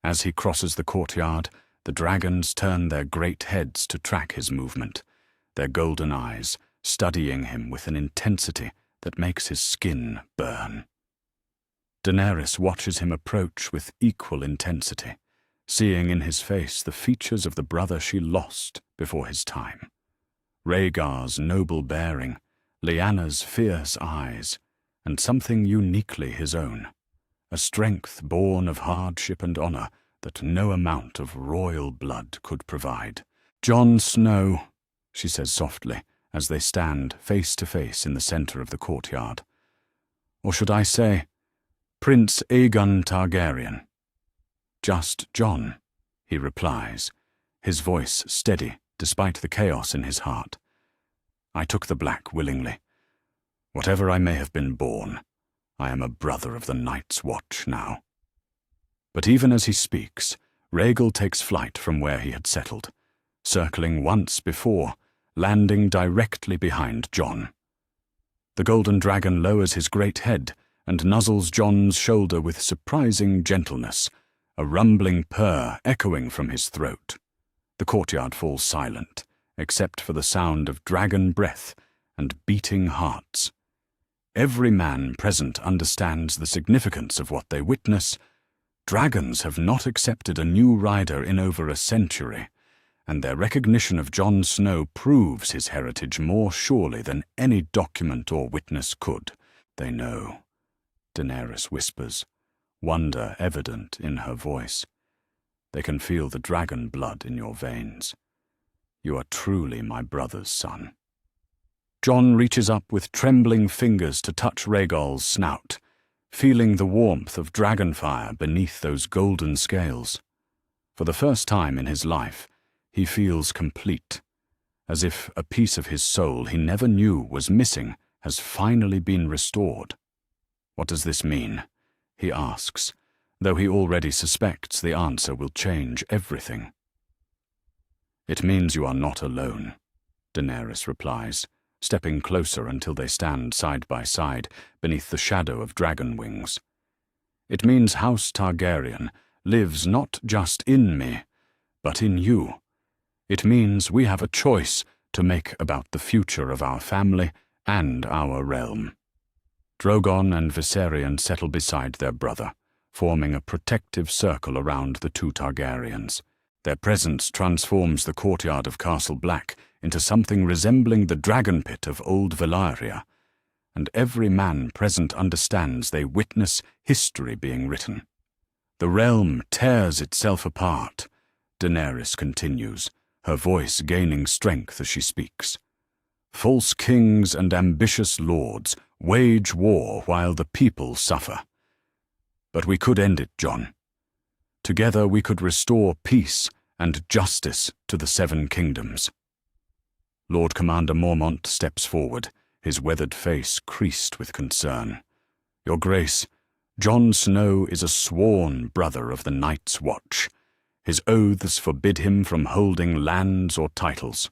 As he crosses the courtyard, the dragons turn their great heads to track his movement, their golden eyes studying him with an intensity that makes his skin burn. Daenerys watches him approach with equal intensity, seeing in his face the features of the brother she lost before his time. Rhaegar's noble bearing, Lyanna's fierce eyes, and something uniquely his own, a strength born of hardship and honor that no amount of royal blood could provide. Jon Snow, she says softly, as they stand face to face in the center of the courtyard. Or should I say, Prince Aegon Targaryen. Just Jon, he replies, his voice steady despite the chaos in his heart. I took the black willingly. Whatever I may have been born, I am a brother of the Night's Watch now. But even as he speaks, Rhaegal takes flight from where he had settled, circling once before, landing directly behind Jon. The golden dragon lowers his great head and nuzzles Jon's shoulder with surprising gentleness, a rumbling purr echoing from his throat. The courtyard falls silent, except for the sound of dragon breath and beating hearts. Every man present understands the significance of what they witness. Dragons have not accepted a new rider in over a century, and their recognition of Jon Snow proves his heritage more surely than any document or witness could. They know, Daenerys whispers, wonder evident in her voice. They can feel the dragon blood in your veins. You are truly my brother's son. Jon reaches up with trembling fingers to touch Rhaegal's snout, feeling the warmth of dragonfire beneath those golden scales. For the first time in his life, he feels complete, as if a piece of his soul he never knew was missing has finally been restored. What does this mean? He asks, though he already suspects the answer will change everything. It means you are not alone, Daenerys replies, stepping closer until they stand side by side beneath the shadow of dragon wings. It means House Targaryen lives not just in me, but in you, It means we have a choice to make about the future of our family and our realm. Drogon and Viserion settle beside their brother, forming a protective circle around the two Targaryens. Their presence transforms the courtyard of Castle Black into something resembling the dragon pit of old Valyria, and every man present understands they witness history being written. The realm tears itself apart, Daenerys continues, her voice gaining strength as she speaks. False kings and ambitious lords wage war while the people suffer. But we could end it, Jon. Together we could restore peace and justice to the Seven Kingdoms. Lord Commander Mormont steps forward, his weathered face creased with concern. Your Grace, Jon Snow is a sworn brother of the Night's Watch. His oaths forbid him from holding lands or titles.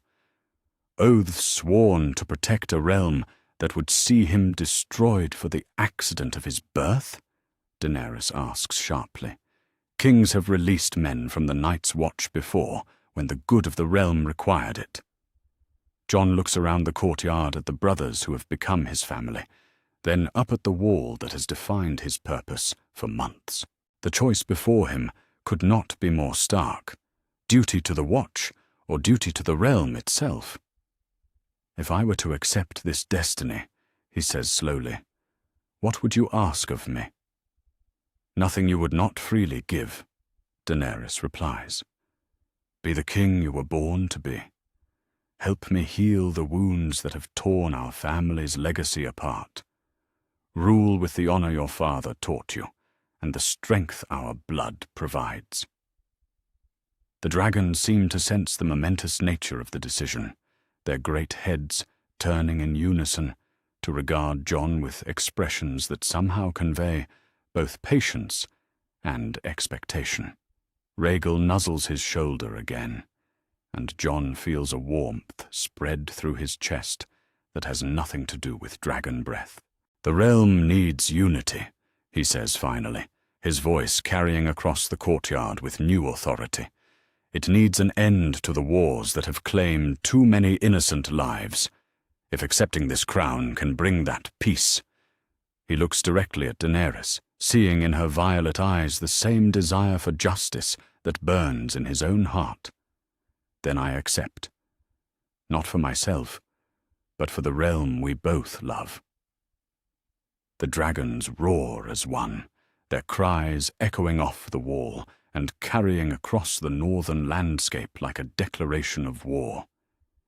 Oaths sworn to protect a realm that would see him destroyed for the accident of his birth? Daenerys asks sharply. Kings have released men from the Night's Watch before, when the good of the realm required it. Jon looks around the courtyard at the brothers who have become his family, then up at the wall that has defined his purpose for months. The choice before him could not be more stark. Duty to the Watch, or duty to the realm itself. If I were to accept this destiny, he says slowly, what would you ask of me? Nothing you would not freely give, Daenerys replies. Be the king you were born to be. Help me heal the wounds that have torn our family's legacy apart. Rule with the honor your father taught you, and the strength our blood provides. The dragons seem to sense the momentous nature of the decision, their great heads turning in unison to regard Jon with expressions that somehow convey both patience and expectation. Rhaegal nuzzles his shoulder again, and Jon feels a warmth spread through his chest that has nothing to do with dragon breath. The realm needs unity, he says finally, his voice carrying across the courtyard with new authority. It needs an end to the wars that have claimed too many innocent lives. If accepting this crown can bring that peace. He looks directly at Daenerys, seeing in her violet eyes the same desire for justice that burns in his own heart. Then I accept. Not for myself, but for the realm we both love. The dragons roar as one, their cries echoing off the wall and carrying across the northern landscape like a declaration of war.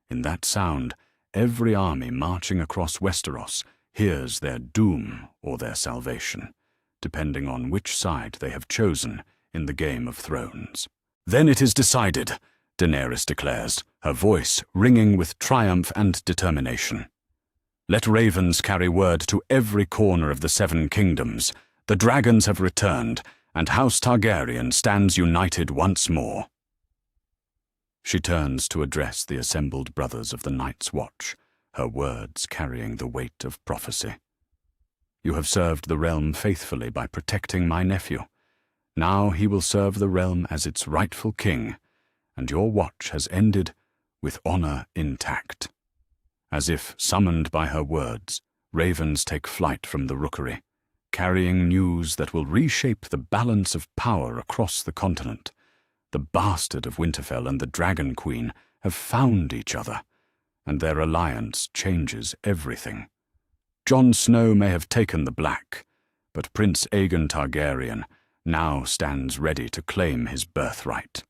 In that sound, every army marching across Westeros hears their doom or their salvation, depending on which side they have chosen in the Game of Thrones. Then it is decided, Daenerys declares, her voice ringing with triumph and determination. Let ravens carry word to every corner of the Seven Kingdoms. The dragons have returned, and House Targaryen stands united once more. She turns to address the assembled brothers of the Night's Watch, her words carrying the weight of prophecy. You have served the realm faithfully by protecting my nephew. Now he will serve the realm as its rightful king, and your watch has ended with honor intact. As if summoned by her words, ravens take flight from the rookery, carrying news that will reshape the balance of power across the continent. The bastard of Winterfell and the Dragon Queen have found each other, and their alliance changes everything. Jon Snow may have taken the Black, but Prince Aegon Targaryen now stands ready to claim his birthright.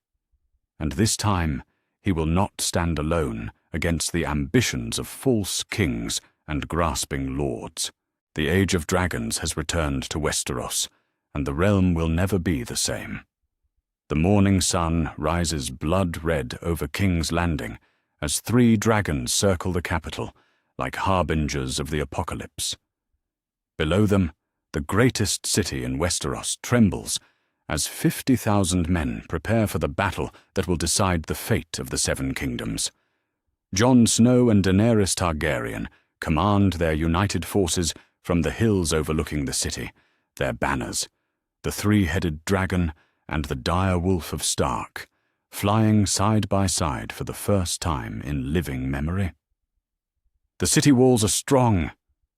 And this time he will not stand alone against the ambitions of false kings and grasping lords. The Age of Dragons has returned to Westeros, and the realm will never be the same. The morning sun rises blood-red over King's Landing as 3 dragons circle the capital like harbingers of the apocalypse. Below them, the greatest city in Westeros trembles as 50,000 men prepare for the battle that will decide the fate of the Seven Kingdoms. Jon Snow and Daenerys Targaryen command their united forces from the hills overlooking the city, their banners, the 3-headed dragon and the dire wolf of Stark, flying side by side for the first time in living memory. "The city walls are strong,"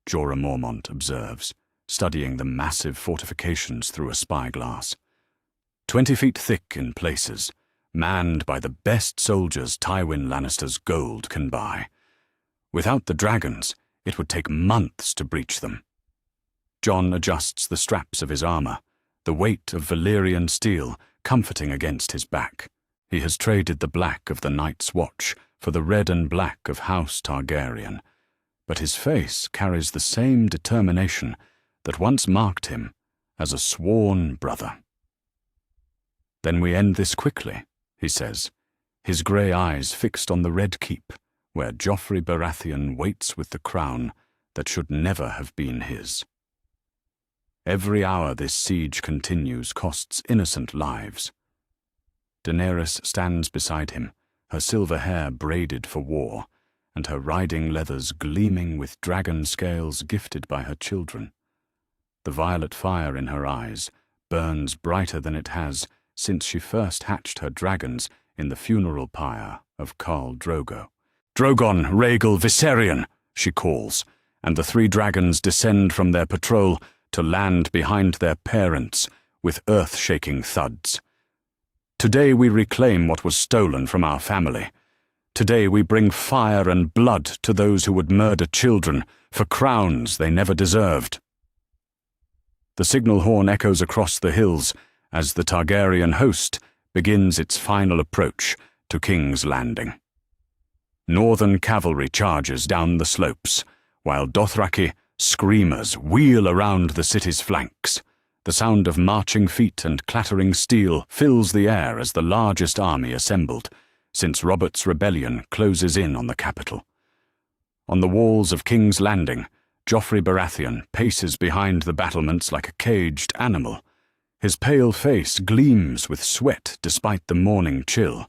Jorah Mormont observes, studying the massive fortifications through a spyglass. 20 feet thick in places, manned by the best soldiers Tywin Lannister's gold can buy. Without the dragons, it would take months to breach them. Jon adjusts the straps of his armor, the weight of Valyrian steel comforting against his back. He has traded the black of the Night's Watch for the red and black of House Targaryen, but his face carries the same determination that once marked him as a sworn brother. "Then we end this quickly," he says, his grey eyes fixed on the Red Keep, where Joffrey Baratheon waits with the crown that should never have been his. Every hour this siege continues costs innocent lives. Daenerys stands beside him, her silver hair braided for war, and her riding leathers gleaming with dragon scales gifted by her children. The violet fire in her eyes burns brighter than it has since she first hatched her dragons in the funeral pyre of Khal Drogo. "Drogon, Rhaegal, Viserion," she calls, and the 3 dragons descend from their patrol to land behind their parents with earth-shaking thuds. "Today we reclaim what was stolen from our family. Today we bring fire and blood to those who would murder children for crowns they never deserved." The signal horn echoes across the hills as the Targaryen host begins its final approach to King's Landing. Northern cavalry charges down the slopes, while Dothraki screamers wheel around the city's flanks. The sound of marching feet and clattering steel fills the air as the largest army assembled since Robert's rebellion closes in on the capital. On the walls of King's Landing, Joffrey Baratheon paces behind the battlements like a caged animal. His pale face gleams with sweat despite the morning chill,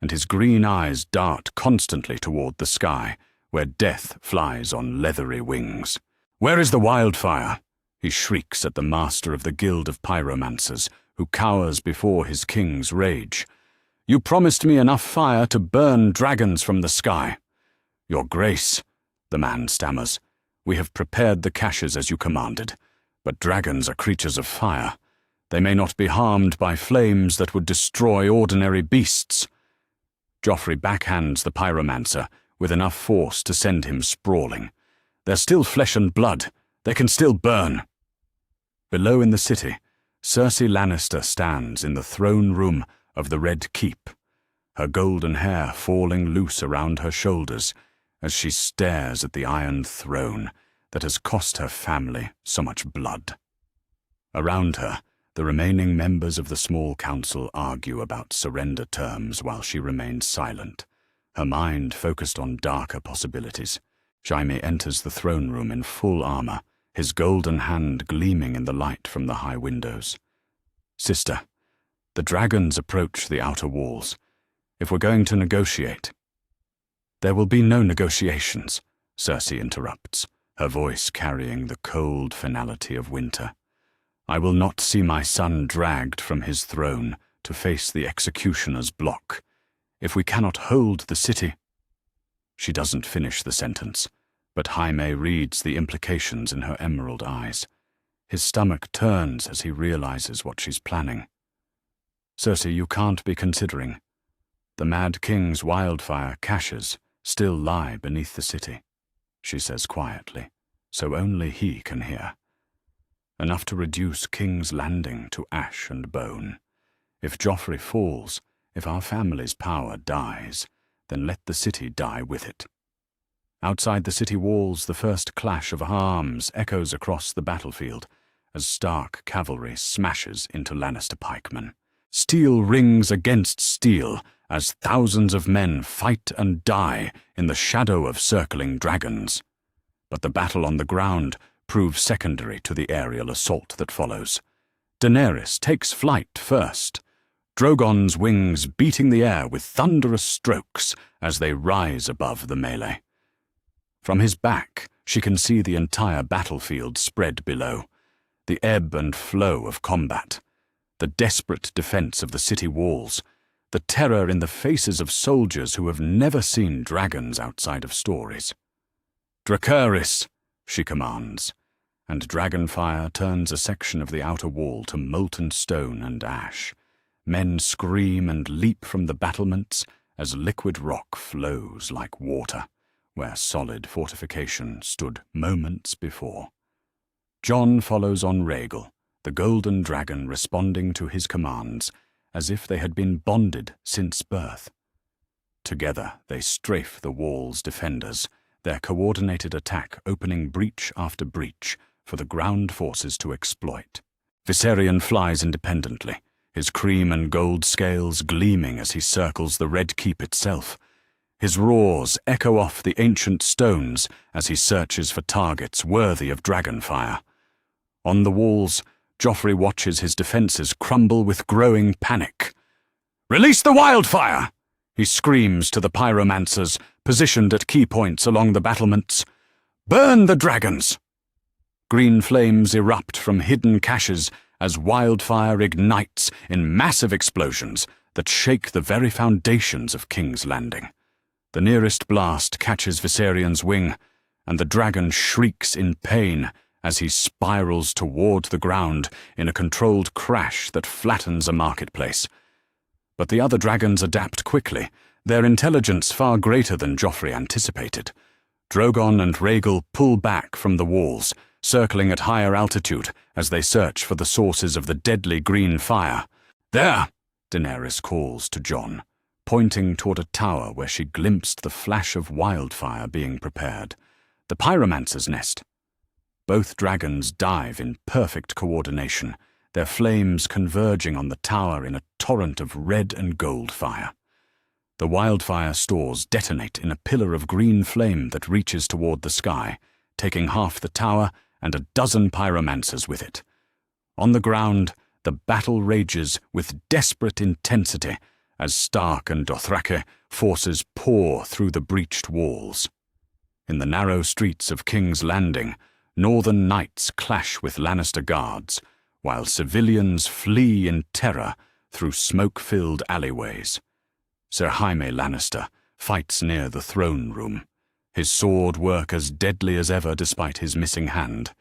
and his green eyes dart constantly toward the sky, where death flies on leathery wings. "Where is the wildfire?" he shrieks at the master of the Guild of Pyromancers, who cowers before his king's rage. "You promised me enough fire to burn dragons from the sky." "Your Grace," the man stammers, "we have prepared the caches as you commanded, but dragons are creatures of fire. They may not be harmed by flames that would destroy ordinary beasts." Joffrey backhands the pyromancer with enough force to send him sprawling. "They're still flesh and blood. They can still burn." Below in the city, Cersei Lannister stands in the throne room of the Red Keep, her golden hair falling loose around her shoulders as she stares at the Iron Throne that has cost her family so much blood. Around her, the remaining members of the small council argue about surrender terms while she remains silent, her mind focused on darker possibilities. Jaime enters the throne room in full armor, his golden hand gleaming in the light from the high windows. "Sister, the dragons approach the outer walls. If we're going to negotiate—" "There will be no negotiations," Cersei interrupts, her voice carrying the cold finality of winter. "I will not see my son dragged from his throne to face the executioner's block. If we cannot hold the city—" She doesn't finish the sentence, but Jaime reads the implications in her emerald eyes. His stomach turns as he realizes what she's planning. "Cersei, you can't be considering. The Mad King's wildfire caches still lie beneath the city," she says quietly, so only he can hear. "Enough to reduce King's Landing to ash and bone. If Joffrey falls, if our family's power dies, then let the city die with it." Outside the city walls, the first clash of arms echoes across the battlefield as Stark cavalry smashes into Lannister pikemen. Steel rings against steel as thousands of men fight and die in the shadow of circling dragons. But the battle on the ground proves secondary to the aerial assault that follows. Daenerys takes flight first, Drogon's wings beating the air with thunderous strokes as they rise above the melee. From his back, she can see the entire battlefield spread below, the ebb and flow of combat, the desperate defense of the city walls, the terror in the faces of soldiers who have never seen dragons outside of stories. "Dracarys," she commands, and dragonfire turns a section of the outer wall to molten stone and ash. Men scream and leap from the battlements as liquid rock flows like water, where solid fortification stood moments before. Jon follows on Rhaegal, the golden dragon responding to his commands as if they had been bonded since birth. Together they strafe the wall's defenders, their coordinated attack opening breach after breach for the ground forces to exploit. Viserion flies independently, his cream and gold scales gleaming as he circles the Red Keep itself. His roars echo off the ancient stones as he searches for targets worthy of dragonfire. On the walls, Joffrey watches his defences crumble with growing panic. "Release the wildfire!" he screams to the pyromancers positioned at key points along the battlements. "Burn the dragons!" Green flames erupt from hidden caches as wildfire ignites in massive explosions that shake the very foundations of King's Landing. The nearest blast catches Viserion's wing, and the dragon shrieks in pain as he spirals toward the ground in a controlled crash that flattens a marketplace. But the other dragons adapt quickly, their intelligence far greater than Joffrey anticipated. Drogon and Rhaegal pull back from the walls, circling at higher altitude as they search for the sources of the deadly green fire. "There!" Daenerys calls to Jon, pointing toward a tower where she glimpsed the flash of wildfire being prepared. "The pyromancer's nest." Both dragons dive in perfect coordination, their flames converging on the tower in a torrent of red and gold fire. The wildfire stores detonate in a pillar of green flame that reaches toward the sky, taking half the tower and a dozen pyromancers with it. On the ground, the battle rages with desperate intensity as Stark and Dothraki forces pour through the breached walls. In the narrow streets of King's Landing, Northern knights clash with Lannister guards, while civilians flee in terror through smoke-filled alleyways. Sir Jaime Lannister fights near the throne room, his sword work as deadly as ever despite his missing hand.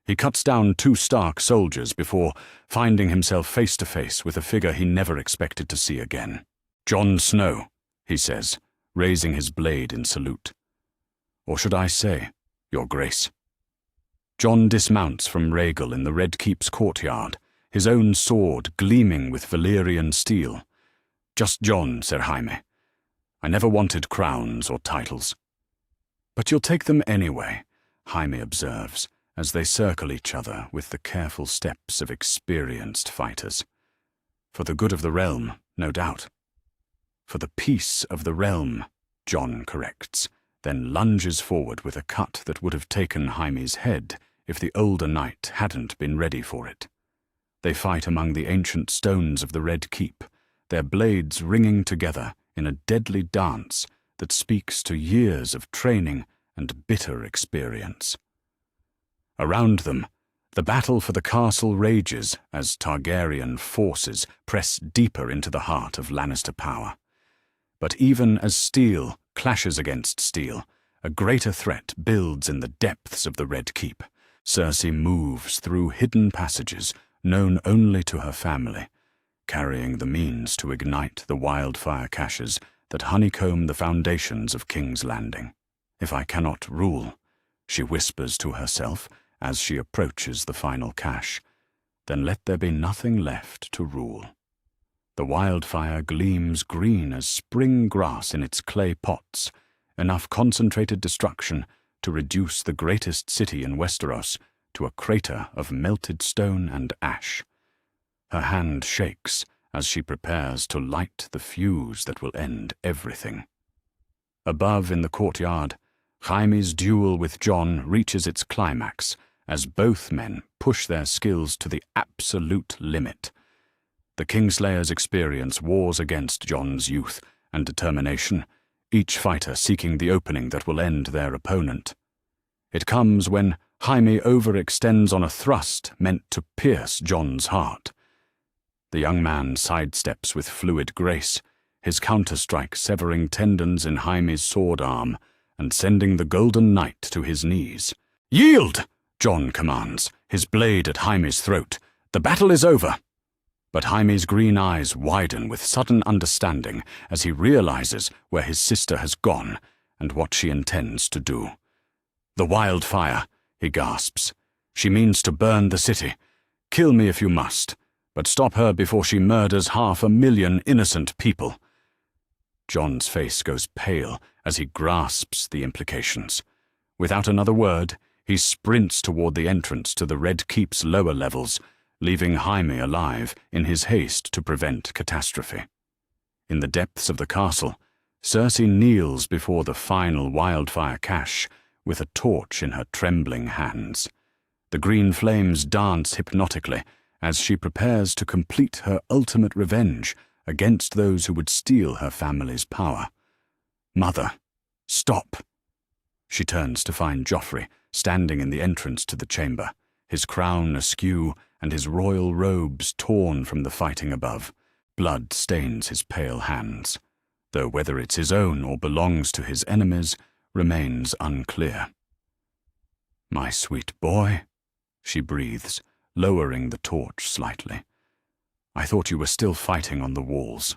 He cuts down 2 Stark soldiers before finding himself face to face with a figure he never expected to see again. "Jon Snow," he says, raising his blade in salute. "Or should I say, Your Grace?" Jon dismounts from Rhaegal in the Red Keep's courtyard, his own sword gleaming with Valyrian steel. "Just Jon, Sir Jaime. I never wanted crowns or titles." "But you'll take them anyway," Jaime observes, as they circle each other with the careful steps of experienced fighters. "For the good of the realm, no doubt." "For the peace of the realm," Jon corrects, then lunges forward with a cut that would have taken Jaime's head if the older knight hadn't been ready for it. They fight among the ancient stones of the Red Keep, their blades ringing together in a deadly dance that speaks to years of training and bitter experience. Around them, the battle for the castle rages as Targaryen forces press deeper into the heart of Lannister power. But even as steel clashes against steel, a greater threat builds in the depths of the Red Keep. Cersei moves through hidden passages known only to her family, carrying the means to ignite the wildfire caches that honeycomb the foundations of King's Landing. "If I cannot rule," she whispers to herself as she approaches the final cache, "then let there be nothing left to rule." The wildfire gleams green as spring grass in its clay pots, enough concentrated destruction to reduce the greatest city in Westeros to a crater of melted stone and ash. Her hand shakes as she prepares to light the fuse that will end everything. Above in the courtyard, Jaime's duel with Jon reaches its climax as both men push their skills to the absolute limit. The Kingslayer's experience wars against Jon's youth and determination, each fighter seeking the opening that will end their opponent. It comes when Jaime overextends on a thrust meant to pierce Jon's heart. The young man sidesteps with fluid grace, his counterstrike severing tendons in Jaime's sword arm and sending the Golden Knight to his knees. "Yield!" Jon commands, his blade at Jaime's throat. "The battle is over." But Jaime's green eyes widen with sudden understanding as he realizes where his sister has gone and what she intends to do. "The wildfire," he gasps. "She means to burn the city. Kill me if you must, but stop her before she murders 500,000 innocent people." Jon's face goes pale as he grasps the implications. Without another word, he sprints toward the entrance to the Red Keep's lower levels, leaving Jaime alive in his haste to prevent catastrophe. In the depths of the castle, Cersei kneels before the final wildfire cache with a torch in her trembling hands. The green flames dance hypnotically as she prepares to complete her ultimate revenge against those who would steal her family's power. "Mother, stop!" She turns to find Joffrey standing in the entrance to the chamber, his crown askew and his royal robes torn from the fighting above. Blood stains his pale hands, though whether it's his own or belongs to his enemies remains unclear. "My sweet boy," she breathes, lowering the torch slightly. "I thought you were still fighting on the walls."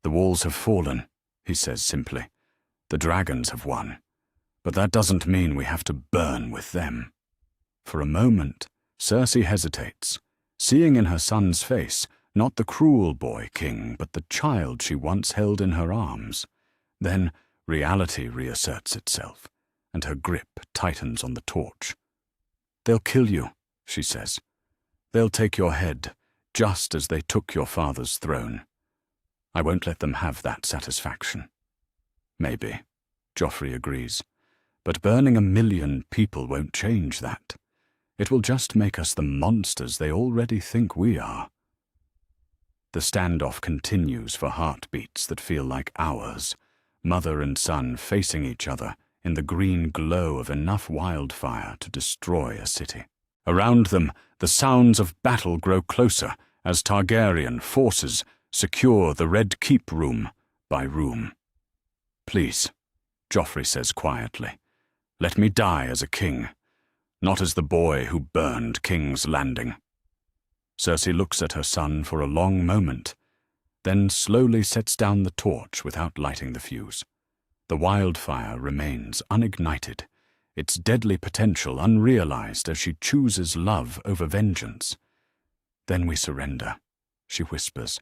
"The walls have fallen," he says simply. "The dragons have won. But that doesn't mean we have to burn with them." For a moment, Cersei hesitates, seeing in her son's face not the cruel boy king, but the child she once held in her arms. Then reality reasserts itself, and her grip tightens on the torch. "They'll kill you," she says. "They'll take your head, just as they took your father's throne. I won't let them have that satisfaction." "Maybe," Joffrey agrees. "But burning 1,000,000 people won't change that. It will just make us the monsters they already think we are." The standoff continues for heartbeats that feel like hours, mother and son facing each other in the green glow of enough wildfire to destroy a city. Around them, the sounds of battle grow closer as Targaryen forces secure the Red Keep room by room. "Please," Joffrey says quietly, "let me die as a king, not as the boy who burned King's Landing." Cersei looks at her son for a long moment, then slowly sets down the torch without lighting the fuse. The wildfire remains unignited, its deadly potential unrealized as she chooses love over vengeance. "Then we surrender," she whispers.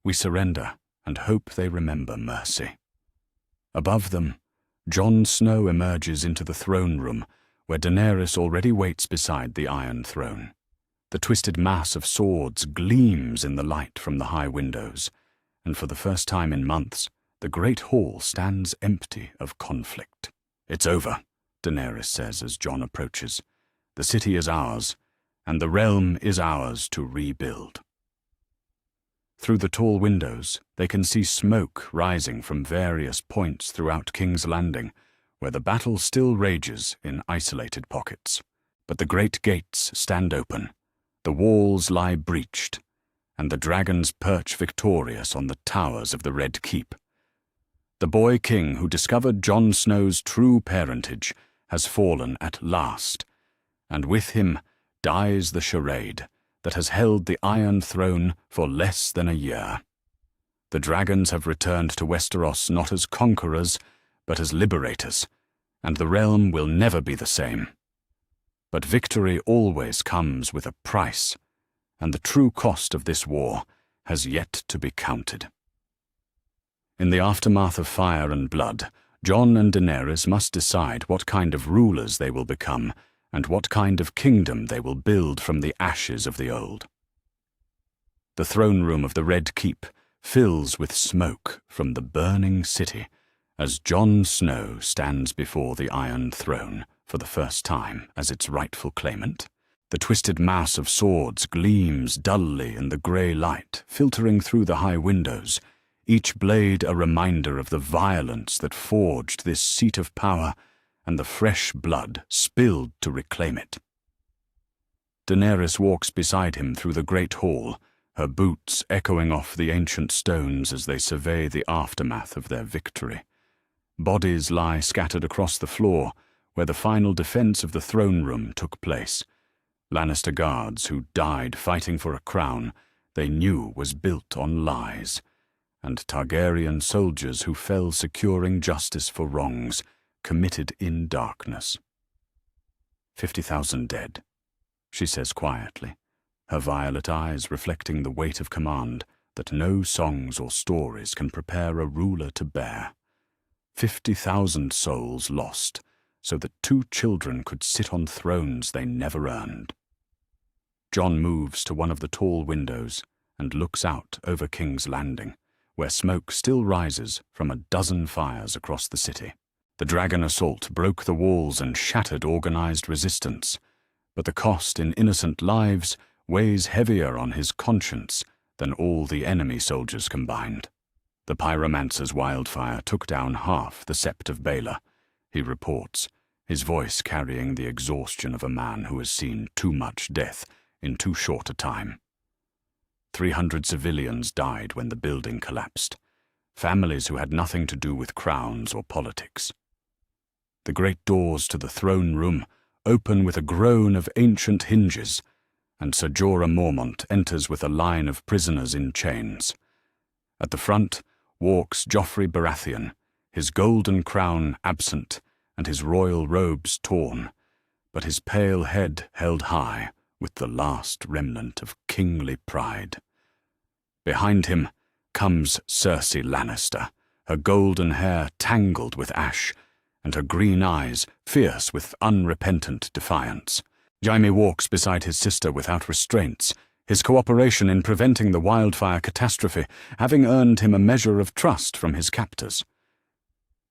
"We surrender and hope they remember mercy." Above them, Jon Snow emerges into the throne room, where Daenerys already waits beside the Iron Throne. The twisted mass of swords gleams in the light from the high windows, and for the first time in months, the great hall stands empty of conflict. "It's over," Daenerys says as Jon approaches. "The city is ours, and the realm is ours to rebuild." Through the tall windows, they can see smoke rising from various points throughout King's Landing, where the battle still rages in isolated pockets. But the great gates stand open, the walls lie breached, and the dragons perch victorious on the towers of the Red Keep. The boy king who discovered Jon Snow's true parentage has fallen at last, and with him dies the charade that has held the Iron Throne for less than a year. The dragons have returned to Westeros not as conquerors, but as liberators, and the realm will never be the same. But victory always comes with a price, and the true cost of this war has yet to be counted. In the aftermath of fire and blood, Jon and Daenerys must decide what kind of rulers they will become and what kind of kingdom they will build from the ashes of the old. The throne room of the Red Keep fills with smoke from the burning city as Jon Snow stands before the Iron Throne for the first time as its rightful claimant. The twisted mass of swords gleams dully in the grey light filtering through the high windows, each blade a reminder of the violence that forged this seat of power and the fresh blood spilled to reclaim it. Daenerys walks beside him through the great hall, her boots echoing off the ancient stones as they survey the aftermath of their victory. Bodies lie scattered across the floor where the final defense of the throne room took place. Lannister guards who died fighting for a crown they knew was built on lies, and Targaryen soldiers who fell securing justice for wrongs committed in darkness. 50,000 dead, she says quietly, her violet eyes reflecting the weight of command that no songs or stories can prepare a ruler to bear. 50,000 souls lost, so that 2 children could sit on thrones they never earned. Jon moves to one of the tall windows and looks out over King's Landing, where smoke still rises from a dozen fires across the city. The dragon assault broke the walls and shattered organized resistance, but the cost in innocent lives weighs heavier on his conscience than all the enemy soldiers combined. The pyromancer's wildfire took down half the Sept of Baelor, he reports, his voice carrying the exhaustion of a man who has seen too much death in too short a time. 300 civilians died when the building collapsed, families who had nothing to do with crowns or politics. The great doors to the throne room open with a groan of ancient hinges, and Ser Jorah Mormont enters with a line of prisoners in chains. At the front walks Joffrey Baratheon, his golden crown absent and his royal robes torn, but his pale head held high with the last remnant of kingly pride. Behind him comes Cersei Lannister, her golden hair tangled with ash, and her green eyes fierce with unrepentant defiance. Jaime walks beside his sister without restraints, his cooperation in preventing the wildfire catastrophe having earned him a measure of trust from his captors.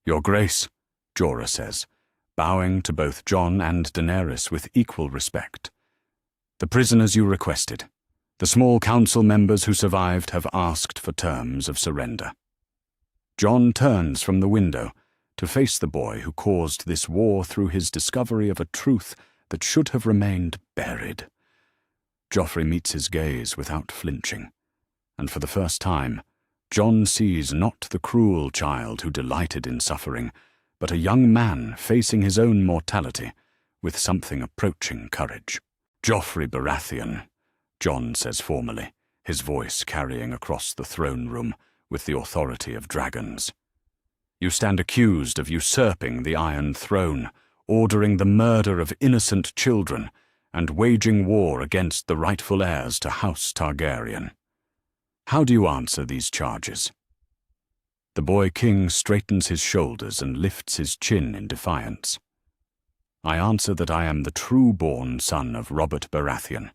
"Your Grace," Jorah says, bowing to both Jon and Daenerys with equal respect. "The prisoners you requested. The small council members who survived have asked for terms of surrender." Jon turns from the window to face the boy who caused this war through his discovery of a truth that should have remained buried. Joffrey meets his gaze without flinching, and for the first time, Jon sees not the cruel child who delighted in suffering, but a young man facing his own mortality with something approaching courage. "Joffrey Baratheon," Jon says formally, his voice carrying across the throne room with the authority of dragons. "You stand accused of usurping the Iron Throne, ordering the murder of innocent children, and waging war against the rightful heirs to House Targaryen. How do you answer these charges?" The boy king straightens his shoulders and lifts his chin in defiance. "I answer that I am the true-born son of Robert Baratheon,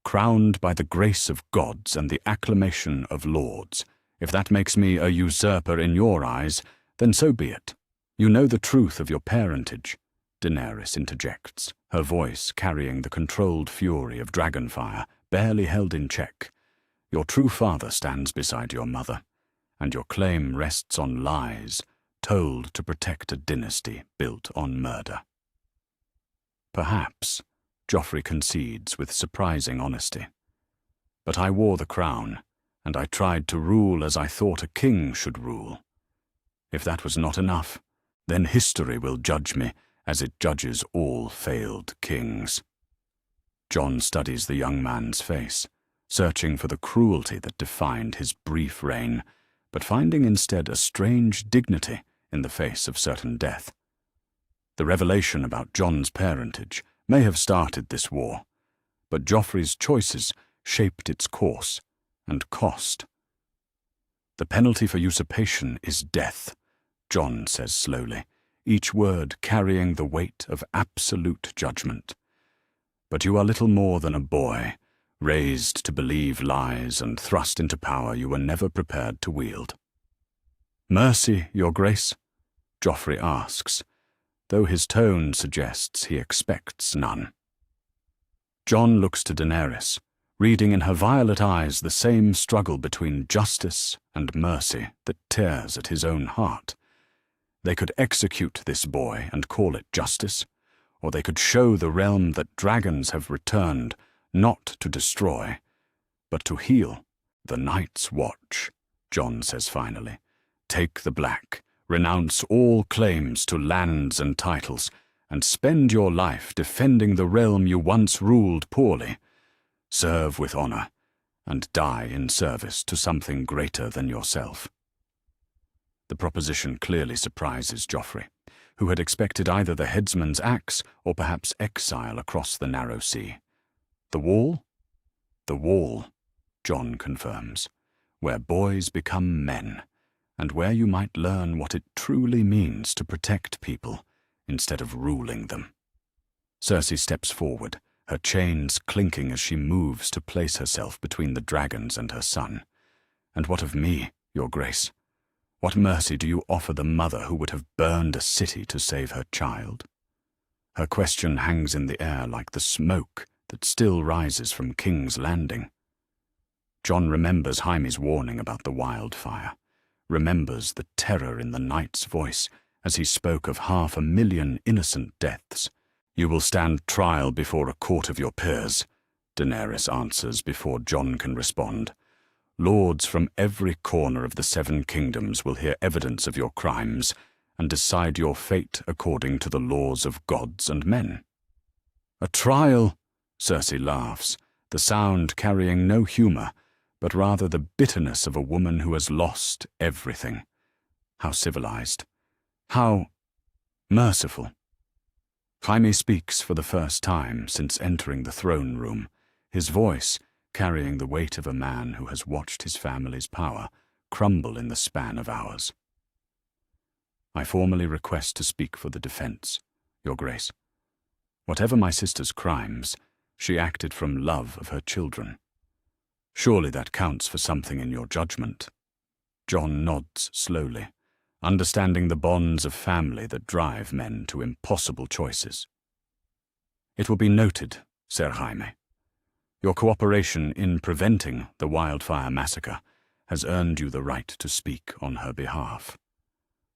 crowned by the grace of gods and the acclamation of lords. If that makes me a usurper in your eyes, then so be it. You know the truth of your parentage," Daenerys interjects, her voice carrying the controlled fury of dragonfire, barely held in check. "Your true father stands beside your mother, and your claim rests on lies, told to protect a dynasty built on murder." "Perhaps," Joffrey concedes with surprising honesty. "But I wore the crown, and I tried to rule as I thought a king should rule. If that was not enough, then history will judge me as it judges all failed kings." Jon studies the young man's face, searching for the cruelty that defined his brief reign, but finding instead a strange dignity in the face of certain death. The revelation about Jon's parentage may have started this war, but Joffrey's choices shaped its course and cost. "The penalty for usurpation is death," Jon says slowly, each word carrying the weight of absolute judgment. "But you are little more than a boy, raised to believe lies and thrust into power you were never prepared to wield." "Mercy, Your Grace?" Joffrey asks, though his tone suggests he expects none. Jon looks to Daenerys, reading in her violet eyes the same struggle between justice and mercy that tears at his own heart. They could execute this boy and call it justice, or they could show the realm that dragons have returned, not to destroy, but to heal. The Night's Watch, Jon says finally. Take the black, renounce all claims to lands and titles, and spend your life defending the realm you once ruled poorly. Serve with honor, and die in service to something greater than yourself. The proposition clearly surprises Joffrey, who had expected either the headsman's axe or perhaps exile across the narrow sea. The wall? The wall, Jon confirms, where boys become men, and where you might learn what it truly means to protect people instead of ruling them. Cersei steps forward, her chains clinking as she moves to place herself between the dragons and her son. And what of me, your grace? What mercy do you offer the mother who would have burned a city to save her child? Her question hangs in the air like the smoke that still rises from King's Landing. Jon remembers Jaime's warning about the wildfire, remembers the terror in the knight's voice as he spoke of 500,000 innocent deaths. You will stand trial before a court of your peers, Daenerys answers before Jon can respond. Lords from every corner of the 7 kingdoms will hear evidence of your crimes and decide your fate according to the laws of gods and men. A trial, Cersei laughs, the sound carrying no humor, but rather the bitterness of a woman who has lost everything. How civilized. How merciful. Jaime speaks for the first time since entering the throne room, his voice carrying the weight of a man who has watched his family's power crumble in the span of hours. I formally request to speak for the defense, Your Grace. Whatever my sister's crimes, she acted from love of her children. Surely that counts for something in your judgment. Jon nods slowly, understanding the bonds of family that drive men to impossible choices. It will be noted, Ser Jaime. Your cooperation in preventing the wildfire massacre has earned you the right to speak on her behalf.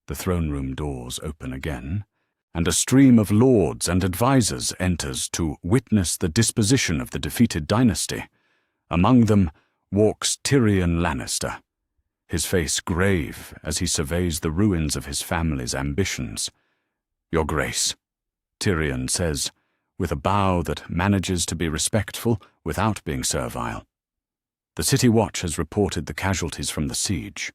The throne room doors open again, and a stream of lords and advisors enters to witness the disposition of the defeated dynasty. Among them walks Tyrion Lannister, his face grave as he surveys the ruins of his family's ambitions. Your Grace, Tyrion says, with a bow that manages to be respectful without being servile. The City Watch has reported the casualties from the siege.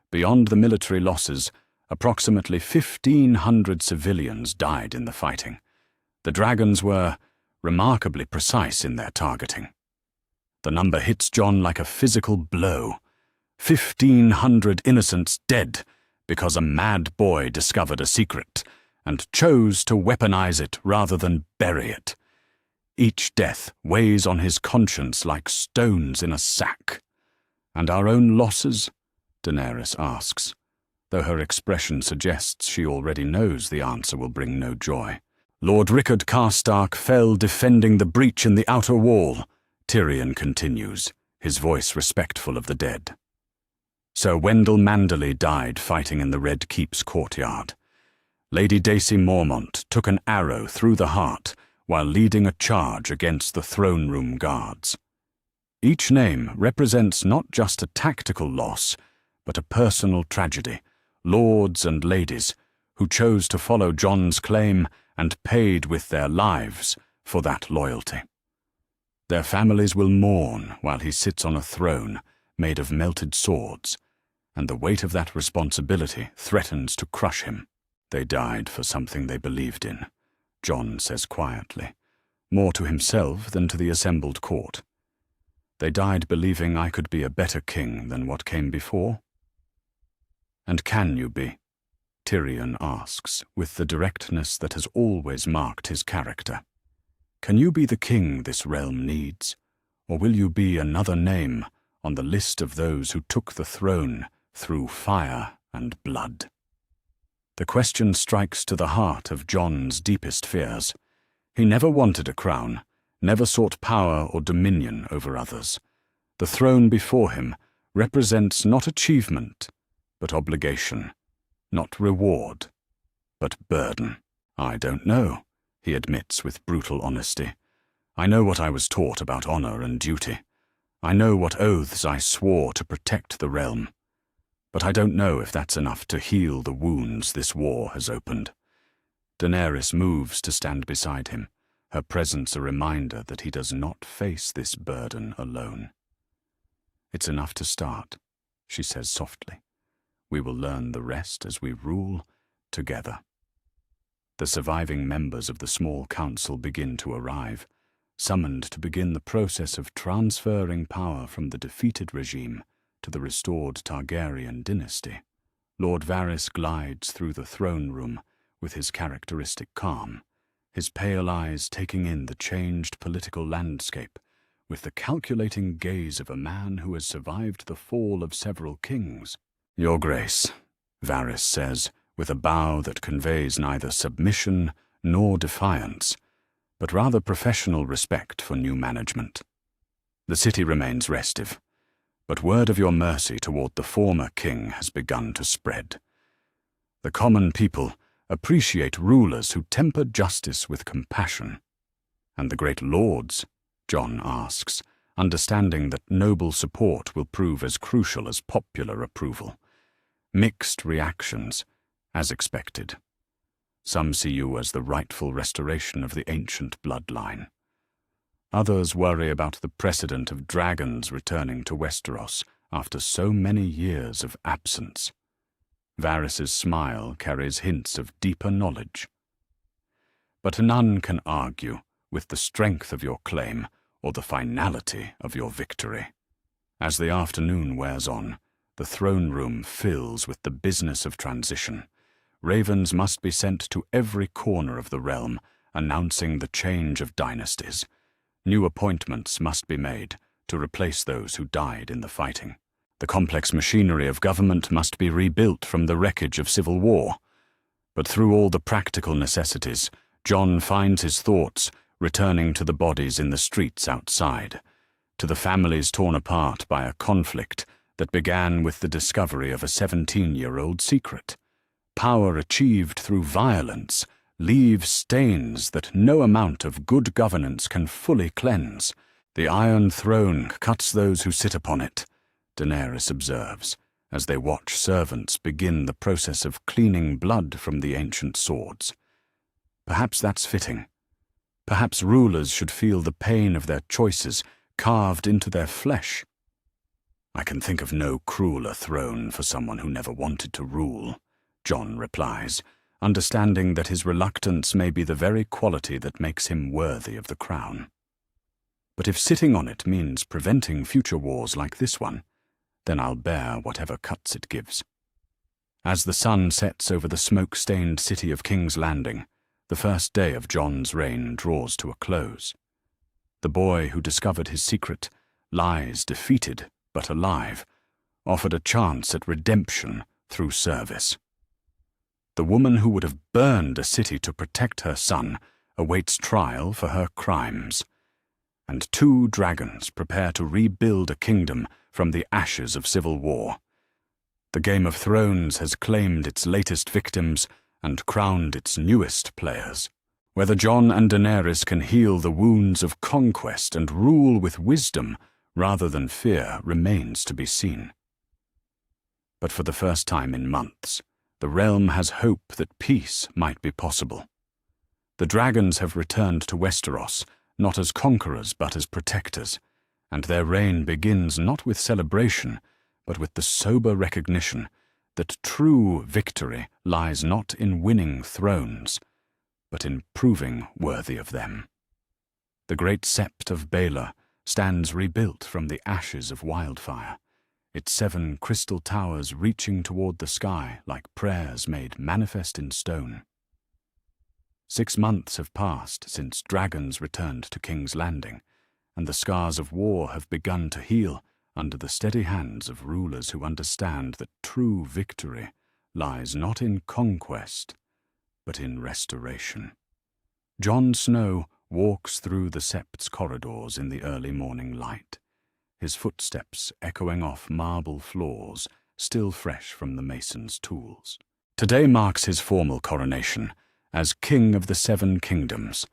Beyond the military losses, approximately 1,500 civilians died in the fighting. The dragons were remarkably precise in their targeting. The number hits Jon like a physical blow. 1,500 innocents dead because a mad boy discovered a secret and chose to weaponize it rather than bury it. Each death weighs on his conscience like stones in a sack. And our own losses? Daenerys asks, though her expression suggests she already knows the answer will bring no joy. Lord Rickard Karstark fell defending the breach in the outer wall, Tyrion continues, his voice respectful of the dead. Sir Wendell Manderley died fighting in the Red Keep's courtyard. Lady Daisy Mormont took an arrow through the heart while leading a charge against the throne room guards. Each name represents not just a tactical loss, but a personal tragedy, lords and ladies who chose to follow Jon's claim and paid with their lives for that loyalty. Their families will mourn while he sits on a throne made of melted swords, and the weight of that responsibility threatens to crush him. They died for something they believed in, Jon says quietly, more to himself than to the assembled court. They died believing I could be a better king than what came before. And can you be? Tyrion asks, with the directness that has always marked his character. Can you be the king this realm needs, or will you be another name on the list of those who took the throne through fire and blood? The question strikes to the heart of Jon's deepest fears. He never wanted a crown, never sought power or dominion over others. The throne before him represents not achievement, but obligation, not reward, but burden. I don't know, he admits with brutal honesty. I know what I was taught about honor and duty. I know what oaths I swore to protect the realm, but I don't know if that's enough to heal the wounds this war has opened. Daenerys moves to stand beside him, her presence a reminder that he does not face this burden alone. It's enough to start, she says softly. We will learn the rest as we rule together. The surviving members of the small council begin to arrive, summoned to begin the process of transferring power from the defeated regime to the restored Targaryen dynasty. Lord Varys glides through the throne room with his characteristic calm, his pale eyes taking in the changed political landscape with the calculating gaze of a man who has survived the fall of several kings. Your Grace, Varys says, with a bow that conveys neither submission nor defiance, but rather professional respect for new management. The city remains restive, but word of your mercy toward the former king has begun to spread. The common people appreciate rulers who temper justice with compassion. And the great lords, Jon asks, understanding that noble support will prove as crucial as popular approval. Mixed reactions, as expected. Some see you as the rightful restoration of the ancient bloodline. Others worry about the precedent of dragons returning to Westeros after so many years of absence. Varys's smile carries hints of deeper knowledge. But none can argue with the strength of your claim or the finality of your victory. As the afternoon wears on, the throne room fills with the business of transition. Ravens must be sent to every corner of the realm, announcing the change of dynasties. New appointments must be made to replace those who died in the fighting. The complex machinery of government must be rebuilt from the wreckage of civil war. But through all the practical necessities, Jon finds his thoughts returning to the bodies in the streets outside, to the families torn apart by a conflict that began with the discovery of a 17-year-old secret. Power achieved through violence leaves stains that no amount of good governance can fully cleanse. The Iron Throne cuts those who sit upon it, Daenerys observes, as they watch servants begin the process of cleaning blood from the ancient swords. Perhaps that's fitting. Perhaps rulers should feel the pain of their choices carved into their flesh. I can think of no crueler throne for someone who never wanted to rule, Jon replies, understanding that his reluctance may be the very quality that makes him worthy of the crown. But if sitting on it means preventing future wars like this one, then I'll bear whatever cuts it gives. As the sun sets over the smoke-stained city of King's Landing, the first day of Jon's reign draws to a close. The boy who discovered his secret lies defeated but alive, offered a chance at redemption through service. The woman who would have burned a city to protect her son awaits trial for her crimes. And 2 dragons prepare to rebuild a kingdom from the ashes of civil war. The Game of Thrones has claimed its latest victims and crowned its newest players. Whether Jon and Daenerys can heal the wounds of conquest and rule with wisdom rather than fear remains to be seen. But for the first time in months, the realm has hope that peace might be possible. The dragons have returned to Westeros, not as conquerors but as protectors, and their reign begins not with celebration, but with the sober recognition that true victory lies not in winning thrones, but in proving worthy of them. The great sept of Baelor stands rebuilt from the ashes of wildfire, its 7 crystal towers reaching toward the sky like prayers made manifest in stone. 6 months have passed since dragons returned to King's Landing, and the scars of war have begun to heal under the steady hands of rulers who understand that true victory lies not in conquest, but in restoration. Jon Snow walks through the sept's corridors in the early morning light, his footsteps echoing off marble floors still fresh from the mason's tools. Today marks his formal coronation as King of the 7 Kingdoms,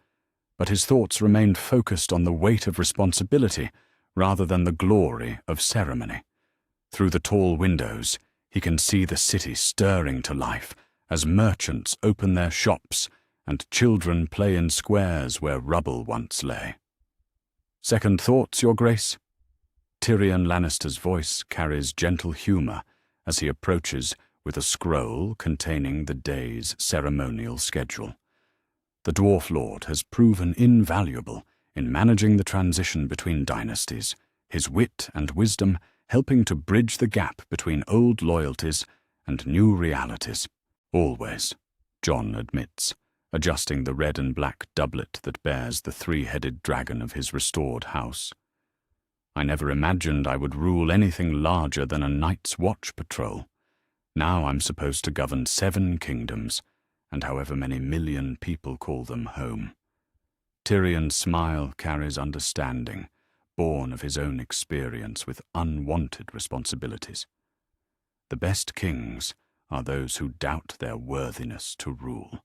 but his thoughts remained focused on the weight of responsibility rather than the glory of ceremony. Through the tall windows, he can see the city stirring to life as merchants open their shops and children play in squares where rubble once lay. "Second thoughts, Your Grace?" Tyrion Lannister's voice carries gentle humor as he approaches with a scroll containing the day's ceremonial schedule. The Dwarf Lord has proven invaluable in managing the transition between dynasties, his wit and wisdom helping to bridge the gap between old loyalties and new realities. "Always," Jon admits, adjusting the red and black doublet that bears the three-headed dragon of his restored house. "I never imagined I would rule anything larger than a Night's Watch patrol. Now I'm supposed to govern 7 kingdoms, and however many million people call them home." Tyrion's smile carries understanding, born of his own experience with unwanted responsibilities. The best kings are those who doubt their worthiness to rule.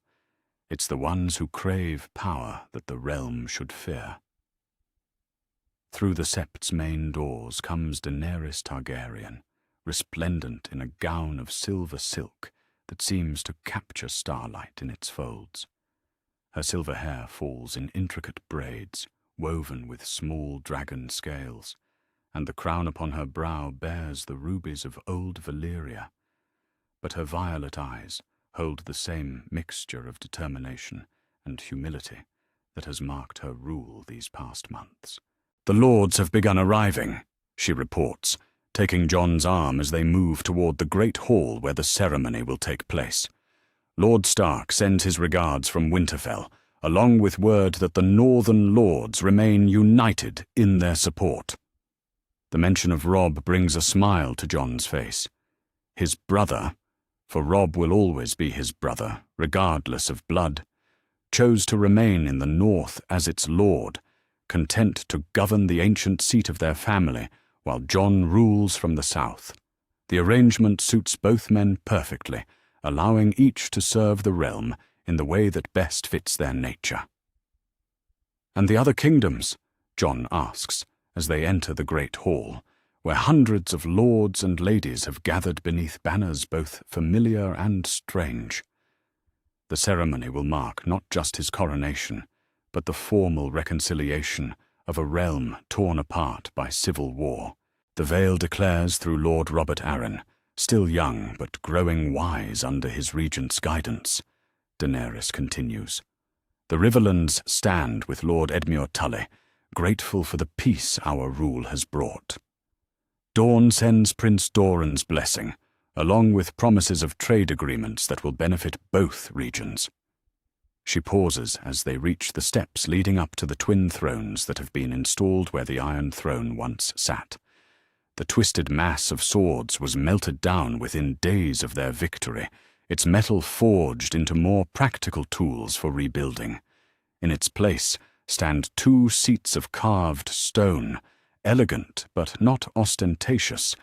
It's the ones who crave power that the realm should fear. Through the sept's main doors comes Daenerys Targaryen, resplendent in a gown of silver silk that seems to capture starlight in its folds. Her silver hair falls in intricate braids, woven with small dragon scales, and the crown upon her brow bears the rubies of old Valyria. But her violet eyes hold the same mixture of determination and humility that has marked her rule these past months. "The lords have begun arriving," she reports, taking Jon's arm as they move toward the great hall where the ceremony will take place. Lord Stark sends his regards from Winterfell, along with word that the northern lords remain united in their support. The mention of Robb brings a smile to Jon's face. His brother, for Robb will always be his brother, regardless of blood, chose to remain in the north as its lord, content to govern the ancient seat of their family while Jon rules from the south. The arrangement suits both men perfectly, allowing each to serve the realm in the way that best fits their nature. "And the other kingdoms?" Jon asks as they enter the great hall, where hundreds of lords and ladies have gathered beneath banners both familiar and strange. The ceremony will mark not just his coronation, but the formal reconciliation of a realm torn apart by civil war. The Vale declares through Lord Robert Arryn, still young but growing wise under his regent's guidance. Daenerys continues. "The Riverlands stand with Lord Edmure Tully, grateful for the peace our rule has brought. Dawn sends Prince Doran's blessing, along with promises of trade agreements that will benefit both regions." She pauses as they reach the steps leading up to the twin thrones that have been installed where the Iron Throne once sat. The twisted mass of swords was melted down within days of their victory, its metal forged into more practical tools for rebuilding. In its place stand 2 seats of carved stone, elegant but not ostentatious,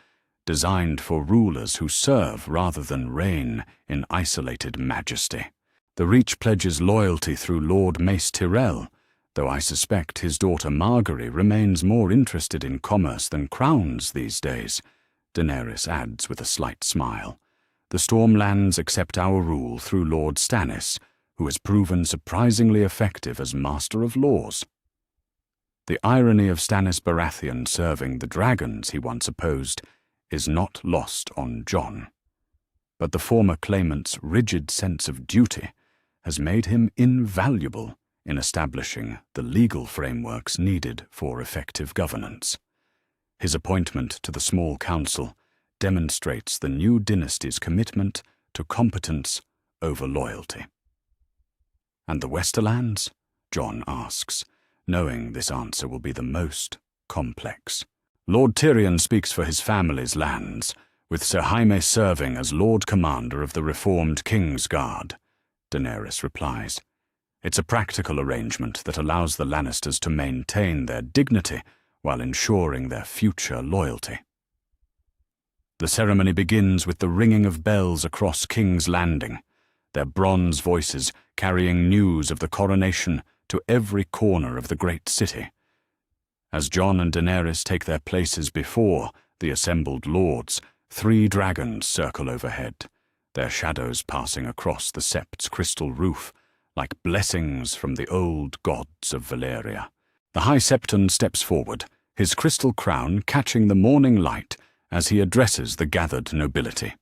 designed for rulers who serve rather than reign in isolated majesty. The Reach pledges loyalty through Lord Mace Tyrell, though I suspect his daughter Margaery remains more interested in commerce than crowns these days, Daenerys adds with a slight smile. The Stormlands accept our rule through Lord Stannis, who has proven surprisingly effective as Master of Laws. The irony of Stannis Baratheon serving the dragons he once opposed is not lost on Jon. But the former claimant's rigid sense of duty has made him invaluable in establishing the legal frameworks needed for effective governance. His appointment to the small council demonstrates the new dynasty's commitment to competence over loyalty. "And the Westerlands?" Jon asks, knowing this answer will be the most complex. "Lord Tyrion speaks for his family's lands, with Sir Jaime serving as Lord Commander of the reformed King's Guard," Daenerys replies. "It's a practical arrangement that allows the Lannisters to maintain their dignity while ensuring their future loyalty." The ceremony begins with the ringing of bells across King's Landing, their bronze voices carrying news of the coronation to every corner of the great city. As Jon and Daenerys take their places before the assembled lords, 3 dragons circle overhead, their shadows passing across the sept's crystal roof like blessings from the old gods of Valyria. The High Septon steps forward, his crystal crown catching the morning light as he addresses the gathered nobility.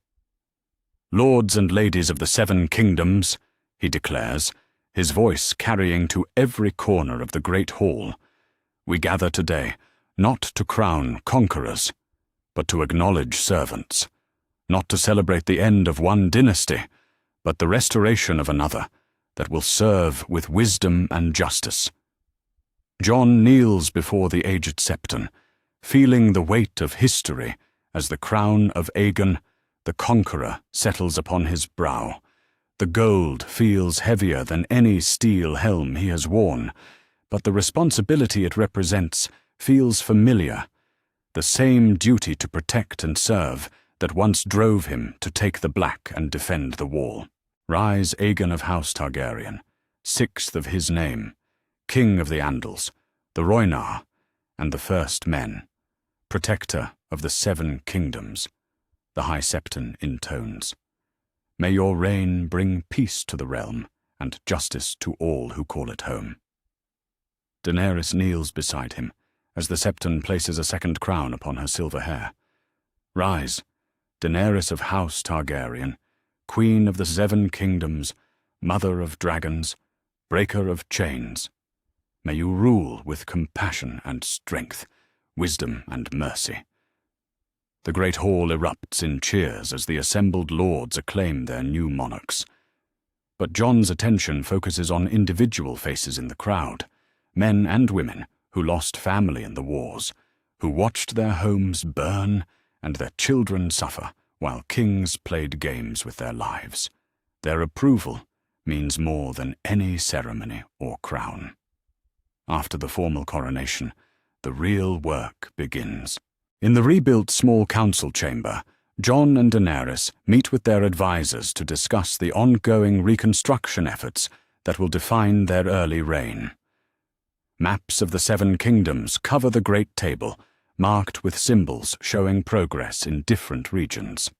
"Lords and ladies of the 7 kingdoms," he declares, his voice carrying to every corner of the great hall, "we gather today not to crown conquerors, but to acknowledge servants, not to celebrate the end of one dynasty, but the restoration of another that will serve with wisdom and justice." Jon kneels before the aged Septon, feeling the weight of history as the crown of Aegon, the conqueror, settles upon his brow. The gold feels heavier than any steel helm he has worn, but the responsibility it represents feels familiar, the same duty to protect and serve that once drove him to take the Black and defend the Wall. Rise Aegon of House Targaryen, 6th of his name, King of the Andals, the Rhoynar, and the First Men, protector of the 7 kingdoms, the High Septon intones. May your reign bring peace to the realm and justice to all who call it home. Daenerys kneels beside him as the Septon places a second crown upon her silver hair. Rise, Daenerys of House Targaryen, Queen of the 7 kingdoms, Mother of dragons, Breaker of chains. May you rule with compassion and strength, wisdom and mercy. The great hall erupts in cheers as the assembled lords acclaim their new monarchs. But Jon's attention focuses on individual faces in the crowd, men and women who lost family in the wars, who watched their homes burn and their children suffer while kings played games with their lives. Their approval means more than any ceremony or crown. After the formal coronation, the real work begins. In the rebuilt small council chamber, Jon and Daenerys meet with their advisors to discuss the ongoing reconstruction efforts that will define their early reign. Maps of the 7 kingdoms cover the Great Table, marked with symbols showing progress in different regions.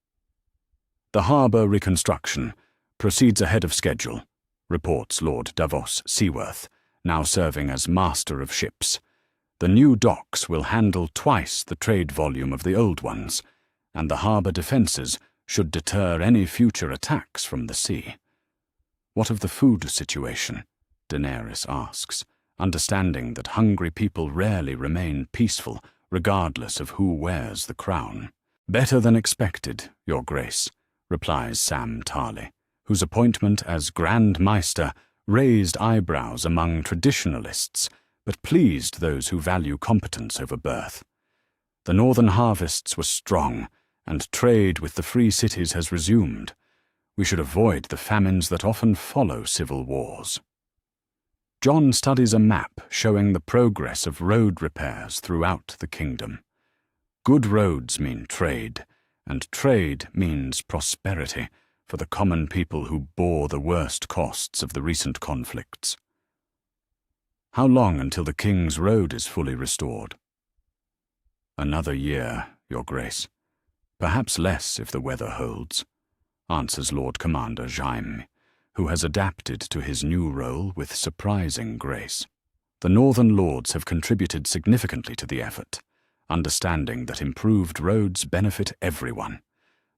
The harbour reconstruction proceeds ahead of schedule, reports Lord Davos Seaworth, now serving as Master of Ships. The new docks will handle twice the trade volume of the old ones, and the harbour defences should deter any future attacks from the sea. What of the food situation? Daenerys asks, understanding that hungry people rarely remain peaceful, regardless of who wears the crown. "Better than expected, Your Grace," replies Sam Tarly, whose appointment as Grand Maester raised eyebrows among traditionalists, but pleased those who value competence over birth. The northern harvests were strong, and trade with the free cities has resumed. We should avoid the famines that often follow civil wars. Jon studies a map showing the progress of road repairs throughout the kingdom. Good roads mean trade, and trade means prosperity for the common people who bore the worst costs of the recent conflicts. How long until the King's Road is fully restored? "Another year, Your Grace. Perhaps less if the weather holds," answers Lord Commander Jaime, who has adapted to his new role with surprising grace. The Northern Lords have contributed significantly to the effort, understanding that improved roads benefit everyone.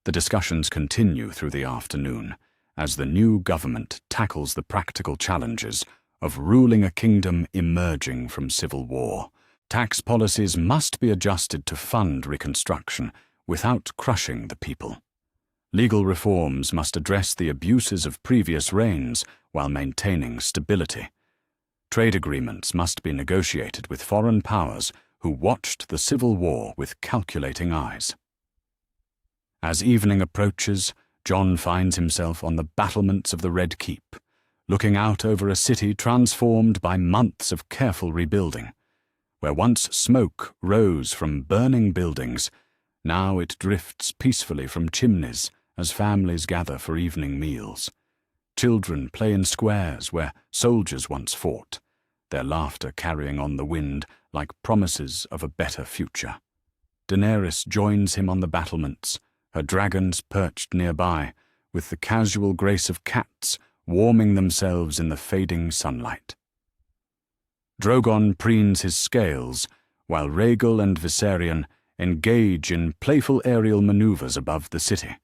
The discussions continue through the afternoon as the new government tackles the practical challenges of ruling a kingdom emerging from civil war. Tax policies must be adjusted to fund reconstruction without crushing the people. Legal reforms must address the abuses of previous reigns while maintaining stability. Trade agreements must be negotiated with foreign powers who watched the civil war with calculating eyes. As evening approaches, Jon finds himself on the battlements of the Red Keep, looking out over a city transformed by months of careful rebuilding. Where once smoke rose from burning buildings, now it drifts peacefully from chimneys as families gather for evening meals. Children play in squares where soldiers once fought, their laughter carrying on the wind like promises of a better future. Daenerys joins him on the battlements, her dragons perched nearby, with the casual grace of cats warming themselves in the fading sunlight. Drogon preens his scales, while Rhaegal and Viserion engage in playful aerial maneuvers above the city,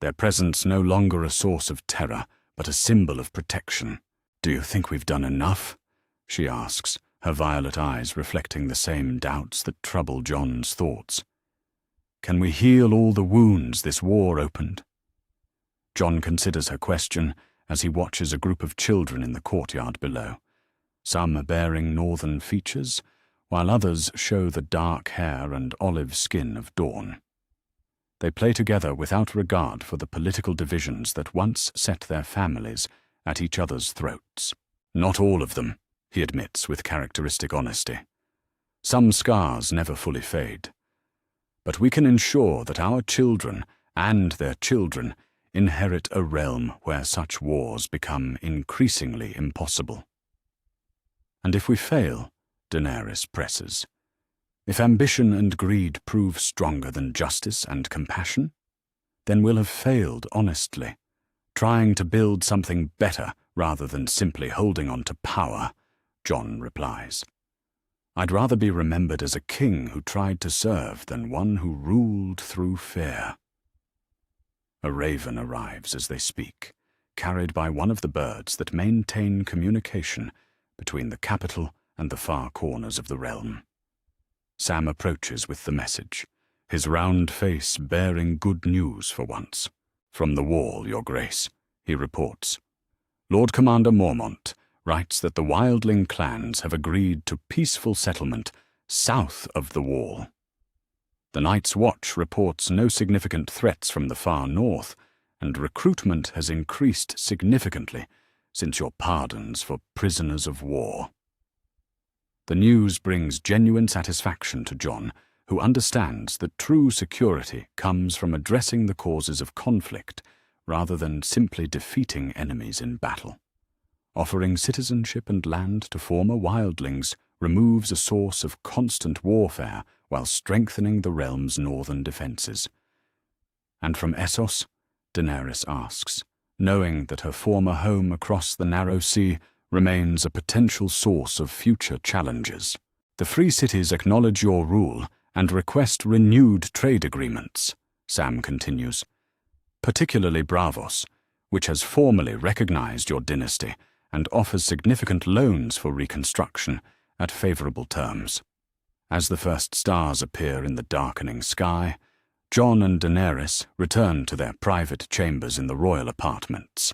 their presence no longer a source of terror, but a symbol of protection. "Do you think we've done enough?" she asks, her violet eyes reflecting the same doubts that trouble Jon's thoughts. "Can we heal all the wounds this war opened?" Jon considers her question as he watches a group of children in the courtyard below. Some are bearing northern features, while others show the dark hair and olive skin of Dawn. They play together without regard for the political divisions that once set their families at each other's throats. "Not all of them," he admits with characteristic honesty. "Some scars never fully fade. But we can ensure that our children and their children inherit a realm where such wars become increasingly impossible." "And if we fail," Daenerys presses, "if ambition and greed prove stronger than justice and compassion, then we'll have failed honestly, trying to build something better rather than simply holding on to power," Jon replies. "I'd rather be remembered as a king who tried to serve than one who ruled through fear." A raven arrives as they speak, carried by one of the birds that maintain communication between the capital and the far corners of the realm. Sam approaches with the message, his round face bearing good news for once. "From the wall, Your Grace," he reports. "Lord Commander Mormont writes that the wildling clans have agreed to peaceful settlement south of the wall. The Night's Watch reports no significant threats from the far north, and recruitment has increased significantly since your pardons for prisoners of war." The news brings genuine satisfaction to Jon, who understands that true security comes from addressing the causes of conflict rather than simply defeating enemies in battle. Offering citizenship and land to former wildlings removes a source of constant warfare while strengthening the realm's northern defenses. "And from Essos?" Daenerys asks, knowing that her former home across the narrow sea remains a potential source of future challenges. "The free cities acknowledge your rule and request renewed trade agreements," Sam continues. "Particularly Braavos, which has formally recognized your dynasty and offers significant loans for reconstruction at favorable terms." As the first stars appear in the darkening sky, Jon and Daenerys return to their private chambers in the royal apartments.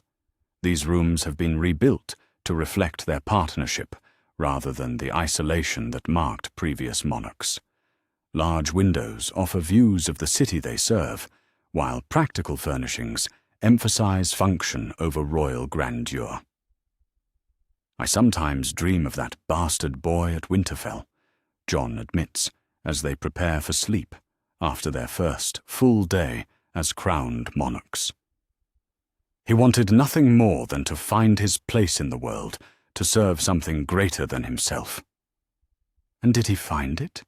These rooms have been rebuilt to reflect their partnership rather than the isolation that marked previous monarchs. Large windows offer views of the city they serve, while practical furnishings emphasize function over royal grandeur. "I sometimes dream of that bastard boy at Winterfell," Jon admits, as they prepare for sleep after their first full day as crowned monarchs. "He wanted nothing more than to find his place in the world, to serve something greater than himself." "And did he find it?"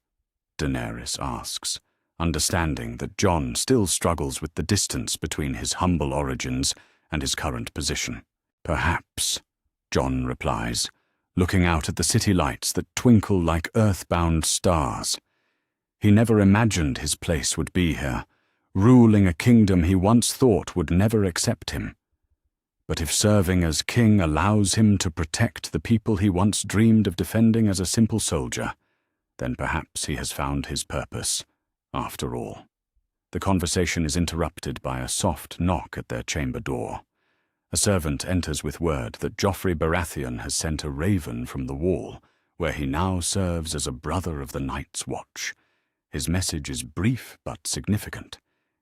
Daenerys asks, understanding that Jon still struggles with the distance between his humble origins and his current position. "Perhaps," Jon replies, looking out at the city lights that twinkle like earthbound stars. He never imagined his place would be here, ruling a kingdom he once thought would never accept him. But if serving as king allows him to protect the people he once dreamed of defending as a simple soldier, then perhaps he has found his purpose, after all. The conversation is interrupted by a soft knock at their chamber door. A servant enters with word that Joffrey Baratheon has sent a raven from the wall, where he now serves as a brother of the Night's Watch. His message is brief but significant.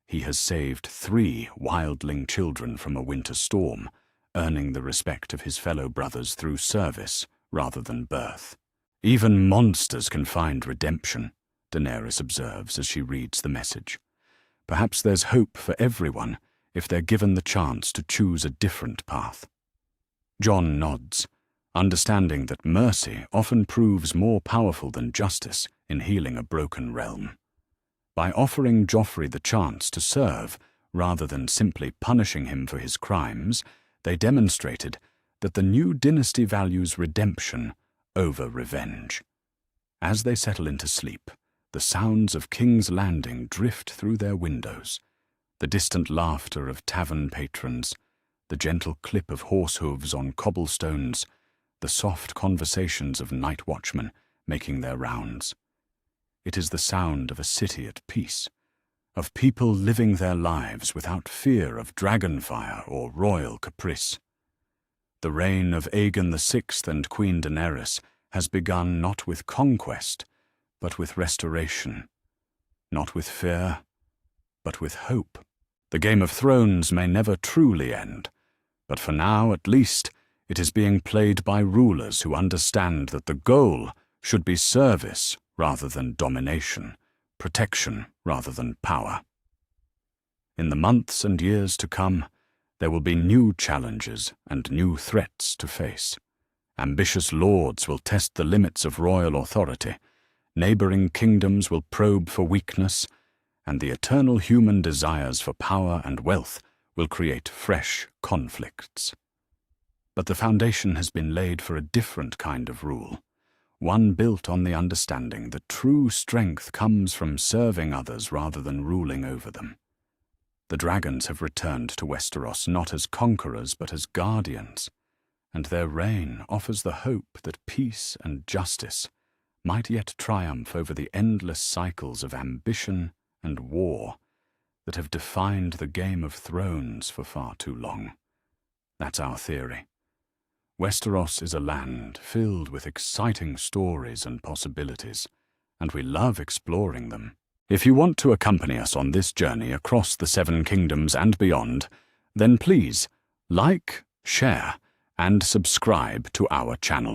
He has saved 3 wildling children from a winter storm, earning the respect of his fellow brothers through service rather than birth. "Even monsters can find redemption," Daenerys observes as she reads the message. "Perhaps there's hope for everyone if they're given the chance to choose a different path." Jon nods, understanding that mercy often proves more powerful than justice in healing a broken realm. By offering Joffrey the chance to serve, rather than simply punishing him for his crimes, they demonstrated that the new dynasty values redemption over revenge. As they settle into sleep, the sounds of King's Landing drift through their windows, the distant laughter of tavern patrons, the gentle clip of horse hooves on cobblestones, the soft conversations of night watchmen making their rounds. It is the sound of a city at peace, of people living their lives without fear of dragonfire or royal caprice. The reign of Aegon VI and Queen Daenerys has begun not with conquest, but with restoration, not with fear, but with hope. The Game of Thrones may never truly end, but for now, at least, it is being played by rulers who understand that the goal should be service rather than domination, protection rather than power. In the months and years to come, there will be new challenges and new threats to face. Ambitious lords will test the limits of royal authority, neighboring kingdoms will probe for weakness, and the eternal human desires for power and wealth will create fresh conflicts. But the foundation has been laid for a different kind of rule, one built on the understanding that true strength comes from serving others rather than ruling over them. The dragons have returned to Westeros not as conquerors but as guardians, and their reign offers the hope that peace and justice might yet triumph over the endless cycles of ambition and war that have defined the Game of Thrones for far too long. That's our theory. Westeros is a land filled with exciting stories and possibilities, and we love exploring them. If you want to accompany us on this journey across the Seven Kingdoms and beyond, then please like, share, and subscribe to our channel.